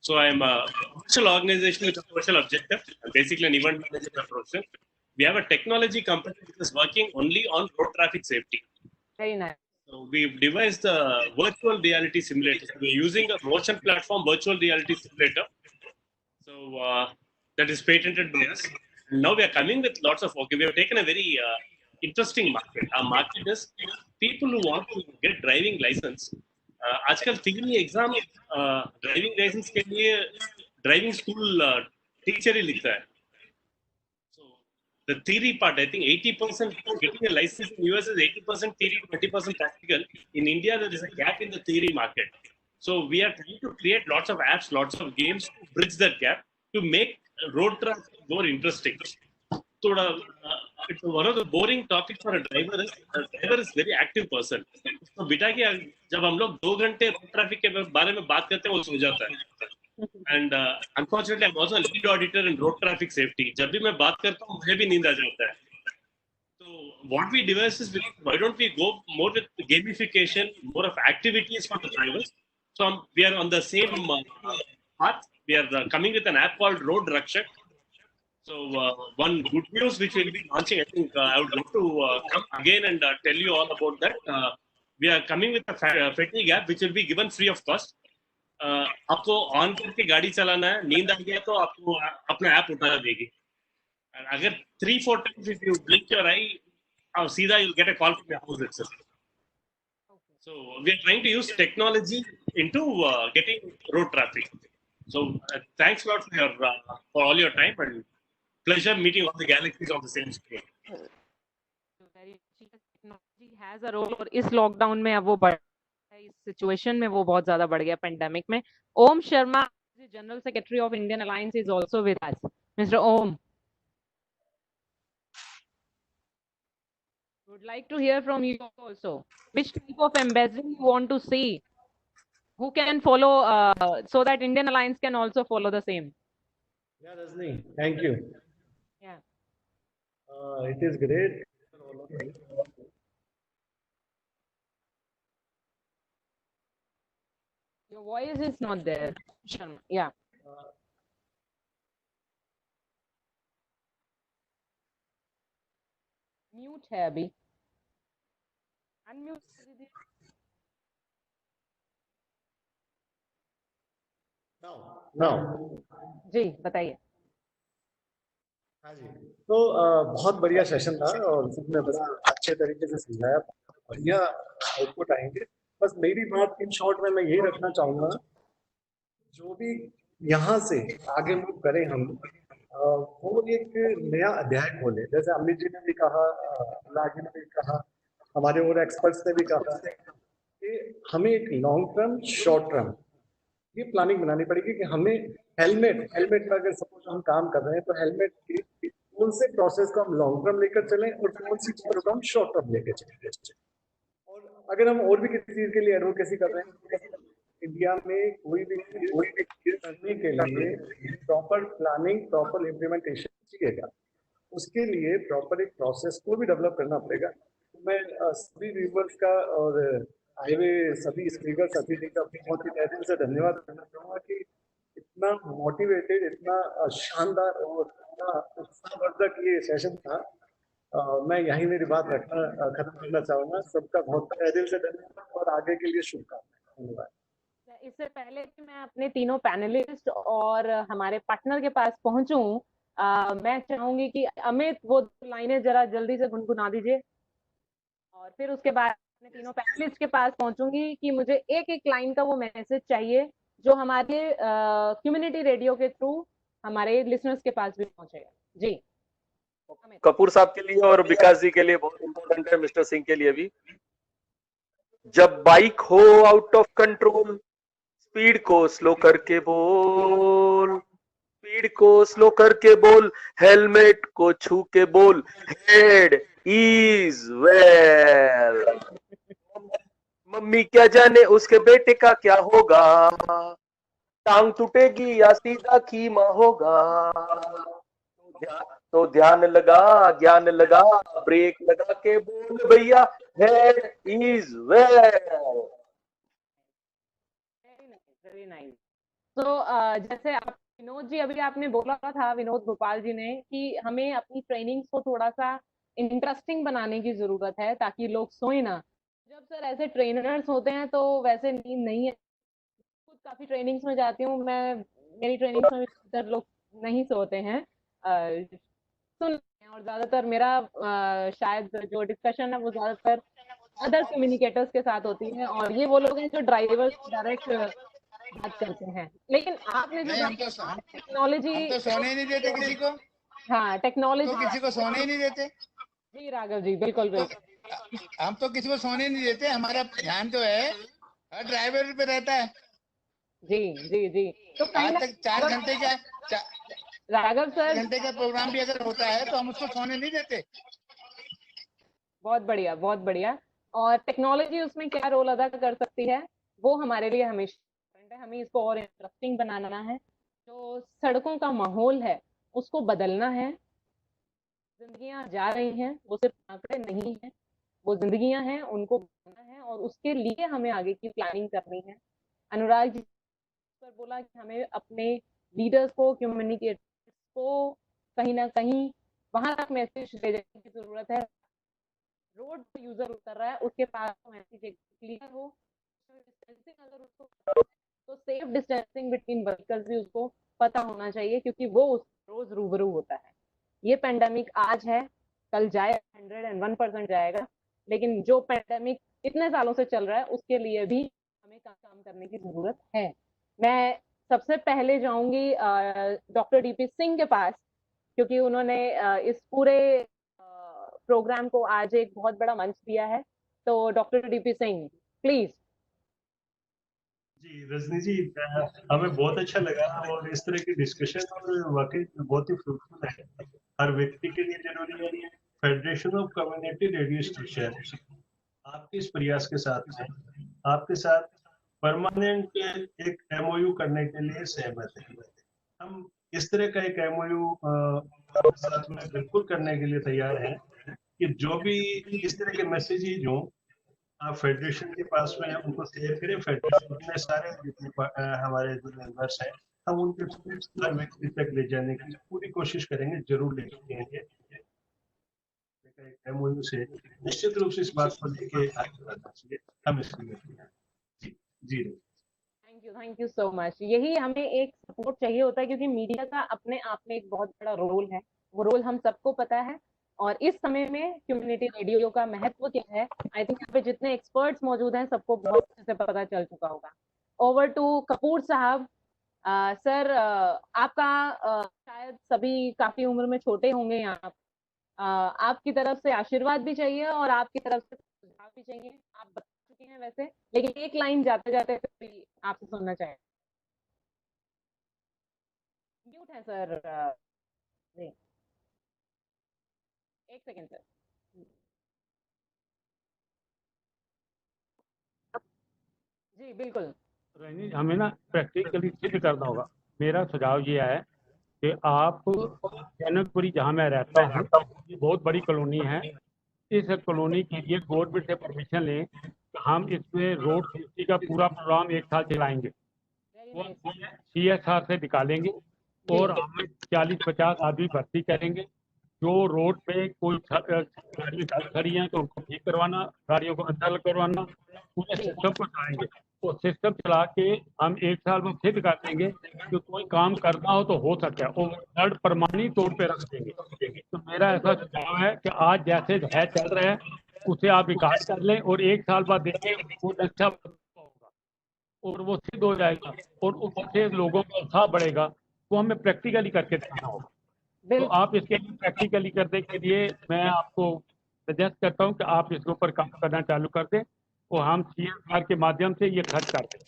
Speaker 14: So I'm a social organization with a social objective. I'm basically an event management profession. We have a technology company which is working only on road traffic safety.
Speaker 1: Very nice.
Speaker 14: So we've devised the virtual reality simulator. We're using a motion platform virtual reality simulator. So that is patented by us. And now we are coming with lots of, we have taken a very interesting market. Our market is people who want to get driving license. आजकल theory exam driving license के लिए driving school teacher ही लिखता है. So the theory part, I think 80% getting a license in US is 80% theory, 20% practical. In India, there is a gap in the theory market. So we are trying to create lots of apps, lots of games to bridge that gap to make road traffic more interesting. It's one of the boring topics for a driver is very active person. So बेटा कि जब हम लोग 2 घंटे traffic के बारे में बात करते हैं वो सो जाता है. And unfortunately, I'm also a lead auditor in road traffic safety. जब भी मैं बात करता हूँ मुझे भी नींद आ जाता है. So what we devised is, why don't we go more with gamification, more of activities for the drivers. So we are on the same path. We are coming with an app called Road Rakshak. So one good news which we'll be launching, I think I would love to come again and tell you all about that. we are coming with a fatigue app which will be given free of cost. आपको on करके गाड़ी चलाना है, नींद आ गया तो आपको अपना ऐप उठा देगी. अगर 3-4 times if you blink your eye, सीधा you'll get a call from your house itself. So we are trying to use technology into getting road traffic. So thanks a lot for all your time, and pleasure meeting all the galaxies on the same screen.
Speaker 1: Technology has a role, और इस lockdown में अब वो बढ़ है, इस situation में वो बहुत ज्यादा बढ़ गया पेंडेमिक में. Om Sharma, general secretary of Indian alliance, is also with us. Mister Om, would like to hear from you also. Which type of ambassador you want to see? Who can follow so that Indian Alliance can also follow the same?
Speaker 15: Yeah, Rajni, thank you.
Speaker 1: Yeah.
Speaker 15: It is great.
Speaker 1: Your voice is not there, Sharma. Yeah. Mute है अभी. Unmute कर दीजिए.
Speaker 15: Now.
Speaker 1: जी बताइए.
Speaker 15: हाँ जी, तो बहुत बढ़िया session था और सबने बड़ा अच्छे तरीके से समझाया, बढ़िया आउटपुट आएंगे. बस मेरी बात इन शॉर्ट में मैं यही रखना चाहूंगा, जो भी यहाँ से आगे मूव करें हम, वो एक नया अध्याय खोले. जैसे अमित जी ने भी कहा, अनुराग जी ने भी कहा, हमारे और एक्सपर्ट्स ने भी कहा कि हमें एक लॉन्ग टर्म, शॉर्ट टर्म ये प्लानिंग बनानी पड़ेगी कि हमें हेलमेट का अगर सपोज हम काम कर रहे हैं तो हेलमेट की कौन से प्रोसेस को हम लॉन्ग टर्म लेकर चलें और कौन सी चीजों को हम शॉर्ट टर्म लेकर चलें. और अगर हम और भी किसी चीज के लिए एडवोकेसी कर रहे हैं, इंडिया में कोई भी करने के लिए प्रॉपर प्लानिंग, प्रॉपर इम्प्लीमेंटेशन चाहिएगा. उसके लिए प्रॉपर एक प्रोसेस को भी डेवलप करना पड़ेगा. मैं सभी व्यूअर्स का और आए हुए सभी स्पीकर साथी जी का बहुत ही तहे दिल से धन्यवाद करना चाहूँगा कि इतना मोटिवेटेड, इतना शानदार और इतना उत्साहवर्धक ये सेशन था. मैं यही मेरी बात रखना खत्म करना चाहूँगा. सबका बहुत तहे दिल से धन्यवाद और आगे के लिए शुभकामनाएं. धन्यवाद.
Speaker 1: इससे पहले कि मैं अपने तीनों पैनलिस्ट और हमारे पार्टनर के पास पहुंचूं, मैं चाहूंगी कि अमित वो लाइनें जरा जल्दी से गुनगुना दीजिए, और फिर उसके बाद अपने तीनों पैनलिस्ट के पास पहुंचूंगी कि मुझे एक एक लाइन का वो मैसेज चाहिए जो हमारे कम्युनिटी रेडियो के थ्रू हमारे लिसनर्स के पास भी पहुंचेगा. जी.
Speaker 7: कपूर साहब के लिए और विकास जी के लिए बहुत इंपॉर्टेंट है, मिस्टर सिंह के लिए भी. जब बाइक हो आउट ऑफ कंट्रोल, स्पीड को स्लो करके बोल, स्पीड को स्लो करके बोल, हेलमेट को छू के बोल, हेड इज वेल. मम्मी क्या जाने उसके बेटे का क्या होगा, टांग टूटेगी या सीधा खीमा होगा. तो ध्यान लगा, ज्ञान लगा, ब्रेक लगा के बोल भैया, head is well.
Speaker 1: Very nice. तो जैसे आप विनोद जी, अभी आपने बोला था, विनोद गोपाल जी ने, कि हमें अपनी ट्रेनिंग्स को थोड़ा सा इंटरेस्टिंग बनाने की जरूरत है ताकि लोग सोए ना. जब सर ऐसे ट्रेनर्स होते हैं तो वैसे नींद नहीं है. खुद काफी ट्रेनिंग्स में जाती हूँ मैं, मेरी ट्रेनिंग्स में भी लोग नहीं सोते हैं, सुन, और ज्यादातर मेरा शायद जो डिस्कशन है वो ज्यादातर अदर कम्युनिकेटर्स के साथ होती है, और ये वो लोग हैं जो ड्राइवर्स डायरेक्ट बात करते हैं. लेकिन आपने जो टेक्नोलॉजी,
Speaker 9: हम तो सोने नहीं देते किसी को.
Speaker 1: हाँ, टेक्नोलॉजी
Speaker 9: तो किसी को सोने ही नहीं देते.
Speaker 1: जी राघव जी, बिल्कुल बिल्कुल.
Speaker 9: हम तो किसी को सोने नहीं देते. हमारा ध्यान जो है हर ड्राइवर पे रहता है.
Speaker 1: जी जी जी. तो
Speaker 9: आज तक 4 घंटे का
Speaker 1: राघव सर,
Speaker 9: घंटे का प्रोग्राम भी अगर होता है तो हम उसको सोने नहीं देते.
Speaker 1: बहुत बढ़िया, बहुत बढ़िया. और टेक्नोलॉजी उसमें क्या रोल अदा कर सकती है वो हमारे लिए हमेशा है. हमें इसको और इंटरेस्टिंग बनाना है. जो सड़कों का माहौल है उसको बदलना है. जिंदगियां जा रही हैं, वो सिर्फ आंकड़े नहीं है, वो जिंदगियां हैं, उनको बदलना है, और उसके लिए हमें आगे की प्लानिंग करनी है. अनुराग जी पर बोला कि हमें अपने लीडर्स को, कम्युनिकेटर्स को कहीं ना कहीं वहां तक मैसेज ले जाने की जरूरत है रोड यूजर उतर रहा है उसके पास मैसेज क्लियर हो, डिस्टेंसिंग अगर उसको तो सेफ डिस्टेंसिंग बिटवीन व्हीकल्स भी उसको पता होना चाहिए, क्योंकि वो उस रोज रूबरू होता है। ये पेंडेमिक आज है, कल जाए 101% जाएगा, लेकिन जो पेंडेमिक इतने सालों से चल रहा है उसके लिए भी हमें काम करने की जरूरत है। मैं सबसे पहले जाऊंगी डॉक्टर डीपी सिंह के पास, क्योंकि उन्होंने इस पूरे प्रोग्राम को आज एक बहुत बड़ा मंच दिया है। तो डॉक्टर डीपी सिंह प्लीज।
Speaker 2: जी रजनी जी, हमें बहुत अच्छा लगा और इस तरह की डिस्कशन और वाकई बहुत ही फ्रूटफुल है। हर व्यक्ति के लिए जरूरी है। Federation of community radio station आपके इस प्रयास के साथ है, आपके साथ परमानेंट एक एमओयू करने के लिए सहमत है। हम इस तरह का एक एमओयू आपके साथ में बिल्कुल करने के लिए तैयार हैं कि जो भी इस तरह के मैसेजेज हों आप फेडरेशन के पास में उनको शेयर करें। फेडरेशन में सारे जितने हमारे जो मेंबर्स हैं हम उनके हर व्यक्ति तक ले जाने की पूरी कोशिश करेंगे, जरूर ले जाएंगे। एमओयू से निश्चित रूप से इस बात को लेके आगे बढ़ना चाहिए, हम इसके लिए जी जी
Speaker 1: थैंक यू सो मच। यही हमें एक सपोर्ट चाहिए होता है, क्योंकि मीडिया का अपने आप में एक बहुत बड़ा रोल है, वो रोल हम सबको पता है। और इस समय में कम्युनिटी रेडियो का महत्व क्या है, आई थिंक यहाँ पे जितने एक्सपर्ट्स मौजूद हैं सबको बहुत अच्छे से पता चल चुका होगा। ओवर टू कपूर साहब। सर, आपका शायद सभी काफी उम्र में छोटे होंगे यहाँ, आपकी तरफ से आशीर्वाद भी चाहिए और आपकी तरफ से सुझाव भी चाहिए। आप बता चुके हैं वैसे, लेकिन एक लाइन जाते जाते फिर आपसे सुनना चाहें। म्यूट है सर। जी एक सेकेंड सर। जी बिल्कुल।
Speaker 3: रजनी, हमें ना प्रैक्टिकली सिद्ध करना होगा। मेरा सुझाव ये है कि आप जनकपुरी जहाँ मैं रहता हूँ, ये बहुत बड़ी कॉलोनी है, इस कॉलोनी के लिए गवर्नमेंट से परमिशन लें कि हम इसमें रोड सेफ्टी का पूरा प्रोग्राम एक साल चलाएंगे। वो CSR से निकालेंगे और हम 40-50 आदमी भर्ती करेंगे। जो रोड पे कोई गाड़ी खड़ी है तो उनको ठीक करवाना, गाड़ियों को अंदर करवाना, पूरे सिस्टम को चलाएंगे। तो सिस्टम चला के हम एक साल में सिद्ध कर देंगे कि कोई काम करना हो तो हो सकता है, और दृढ़ प्रमाणित तौर पे रख देंगे। तो मेरा ऐसा सुझाव है कि आज जैसे है चल रहा है उसे आप विकास कर लें और एक साल बाद देखें वो अच्छा होगा और वो सिद्ध हो जाएगा और उससे लोगों का उत्साह बढ़ेगा। वो हमें प्रैक्टिकली करके दिखाना होगा। तो आप इसके लिए प्रैक्टिकली करने के लिए मैं आपको सजेस्ट करता हूँ कि आप इसके ऊपर काम करना चालू कर दें और हम CSR के माध्यम से ये खर्च कर दें।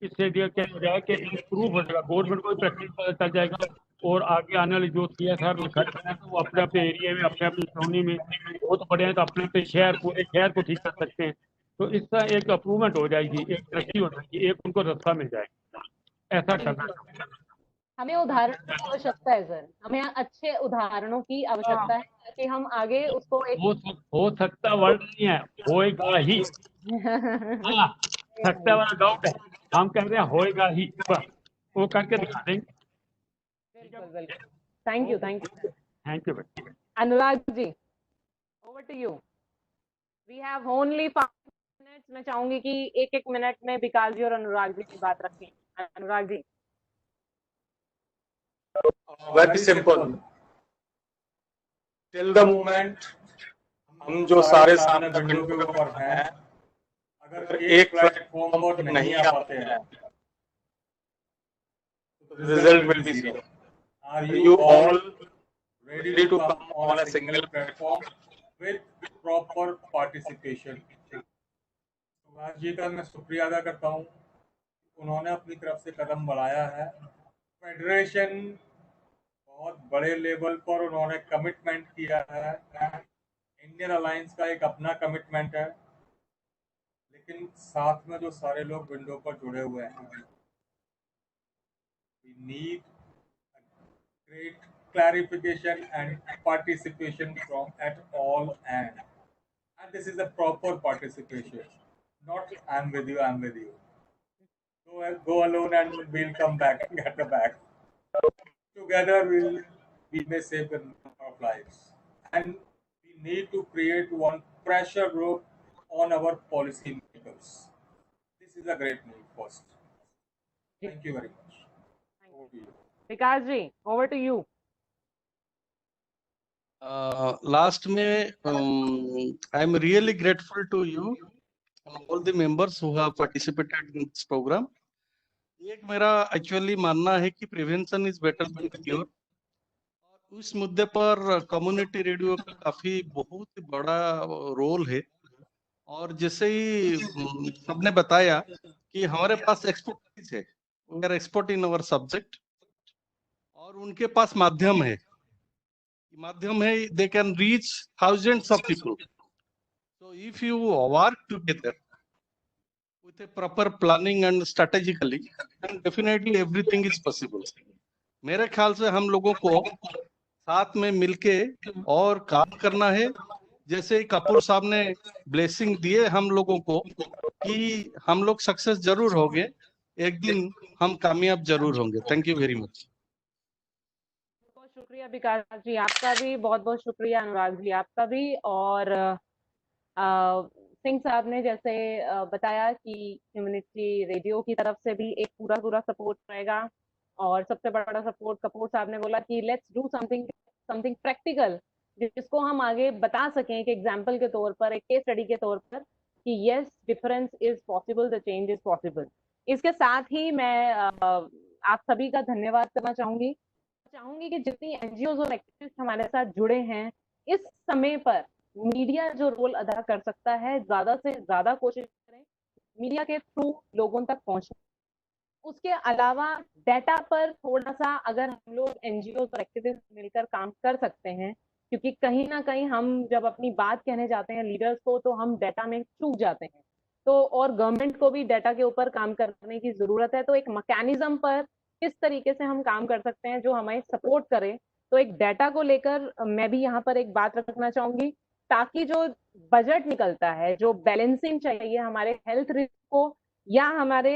Speaker 3: इससे क्या हो जाएगा कि इम्प्रूव हो जाएगा, गवर्नमेंट को भी प्रैक्टिस पता चल जाएगा और आगे आने वाले जो CSR में खर्च करना है वो अपने अपने एरिया में, अपने अपनी कॉलोनी में बहुत बड़े हैं तो अपने अपने शहर, पूरे शहर को ठीक कर सकते हैं। तो इसका एक अप्रूवमेंट हो जाएगी, एक तरक्की हो जाएगी, एक उनको रास्ता मिल जाएगा। ऐसा करना
Speaker 1: हमें उदाहरण की आवश्यकता है सर, हमें अच्छे उदाहरणों की आवश्यकता है ताकि हम आगे उसको एक
Speaker 3: हो सकता वर्ड नहीं है, होएगा ही। सकता वाला डाउट है, हम कह रहे हैं होएगा ही, वो करके दिखा देंगे।
Speaker 1: बिल्कुल बिल्कुल। Thank you
Speaker 3: thank you.
Speaker 1: Anurag ji, over to you. We have only 5 minutes. मैं चाहूंगी कि एक एक मिनट में विकास जी और अनुराग जी की बात रखें। Anurag ji.
Speaker 4: Very simple, till the moment हम जो सारे सामने विंडो के ऊपर हैं, अगर एक प्लेटफॉर्म पर नहीं आ पाते हैं तो result will be zero. Are you all ready to come on a single platform with proper participation? Subhash ji का मैं शुक्रिया अदा करता हूँ, उन्होंने अपनी तरफ से कदम बढ़ाया है। फेडरेशन बहुत बड़े लेवल पर उन्होंने कमिटमेंट किया है, इंडियन अलायंस का एक अपना कमिटमेंट है, लेकिन साथ में जो सारे लोग विंडो पर जुड़े हुए हैं, we need great clarification and participation from at all ends. And this is a proper participation, not I'm with you. Go alone and we'll come back and get the bag. Together we may save the number of lives. And we need to create one pressure group on our policy makers. This is a great move first. Thank you very much. Over to you.
Speaker 1: Vikas ji, over to you.
Speaker 5: Last में I am really grateful to you and all the members who have participated in this program. एक मेरा actually मानना है कि prevention is better than cure. उस मुद्दे पर community radio का काफी बहुत बड़ा रोल है। और जैसे ही सबने बताया कि हमारे पास एक्सपर्टीज है, we are expert in our subject, और उनके पास माध्यम है, they can reach thousands of people. So if you work together with a proper planning and strategically, then definitely everything is possible. मेरे ख्याल से हम लोगों को साथ में मिलके और काम करना है। जैसे कपूर साहब ने ब्लेसिंग दिए हम लोगों को कि हम लोग सक्सेस जरूर होंगे, एक दिन हम कामयाब जरूर होंगे। Thank you very much.
Speaker 1: बहुत शुक्रिया विकास जी, आपका भी बहुत बहुत शुक्रिया, अनुराग जी आपका भी। और सिंह साहब ने जैसे बताया कि कम्युनिटी रेडियो की तरफ से भी एक पूरा सपोर्ट रहेगा। और सबसे बड़ा सपोर्ट कपूर साहब ने बोला कि लेट्स डू समथिंग प्रैक्टिकल, जिसको हम आगे बता सकें एक एग्जाम्पल के तौर पर, एक केस स्टडी के तौर पर, कि yes difference is possible, the change is possible. इसके साथ ही मैं आप सभी का धन्यवाद करना चाहूंगी कि जितनी एनजीओ और एक्टिविस्ट हमारे साथ जुड़े हैं, इस समय पर मीडिया जो रोल अदा कर सकता है, ज्यादा से ज्यादा कोशिश करें मीडिया के थ्रू लोगों तक पहुंचने। उसके अलावा डाटा पर थोड़ा सा अगर हम लोग एनजीओ और एक्टिविस्ट मिलकर काम कर सकते हैं, क्योंकि कहीं ना कहीं हम जब अपनी बात कहने जाते हैं लीडर्स को तो हम डाटा में चूक जाते हैं। तो और गवर्नमेंट को भी डाटा के ऊपर काम करने की जरूरत है। तो एक मैकेनिज्म पर किस तरीके से हम काम कर सकते हैं जो हमें सपोर्ट करे, तो एक डाटा को लेकर मैं भी यहाँ पर एक बात रखना चाहूंगी, ताकि जो बजट निकलता है, जो बैलेंसिंग चाहिए हमारे हेल्थ रिस्क को या हमारे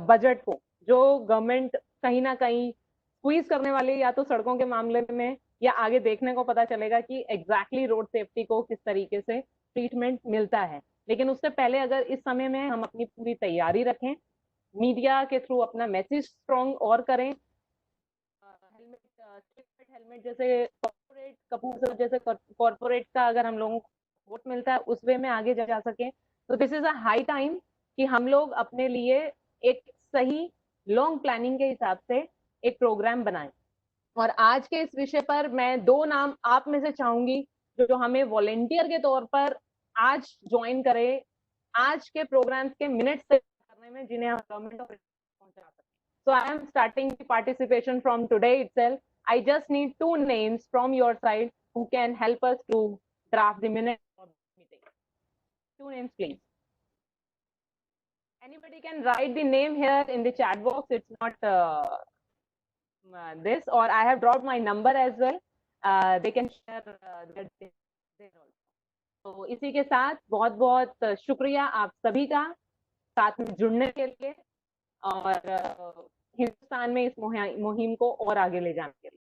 Speaker 1: बजट को, जो गवर्नमेंट कहीं ना कहीं स्क्वीज करने वाली, या तो सड़कों के मामले में या आगे देखने को पता चलेगा कि एग्जैक्टली रोड सेफ्टी को किस तरीके से ट्रीटमेंट मिलता है। लेकिन उससे पहले अगर इस समय में हम अपनी पूरी तैयारी रखें, मीडिया के थ्रू अपना मैसेज स्ट्रॉन्ग और करें, हेलमेट जैसे कॉर्पोरेट कपूर जैसे कॉर्पोरेट का अगर हम लोगों को सपोर्ट मिलता है उस वे में आगे जा सके, तो this is a high time कि हम लोग अपने लिए एक सही लॉन्ग प्लानिंग के हिसाब से एक प्रोग्राम बनाएं। और आज के इस विषय पर मैं 2 नाम आप में से चाहूंगी जो हमें वॉलेंटियर के तौर पर आज ज्वाइन करे, आज के प्रोग्राम्स के मिनट्स करने में, जिन्हें हम गवर्नमेंट ऑफ पहुंचा सकें। So I am starting the participation from today itself. I just need 2 names from your side who can help us to draft the minutes of the meeting. 2 names, please. Anybody can write the name here in the chat box. It's not this, or I have dropped my number as well. They can share their also. तो इसी के साथ बहुत बहुत शुक्रिया आप सभी का साथ में जुड़ने के लिए और हिंदुस्तान में इस मुहिम को और आगे ले जाने के लिए।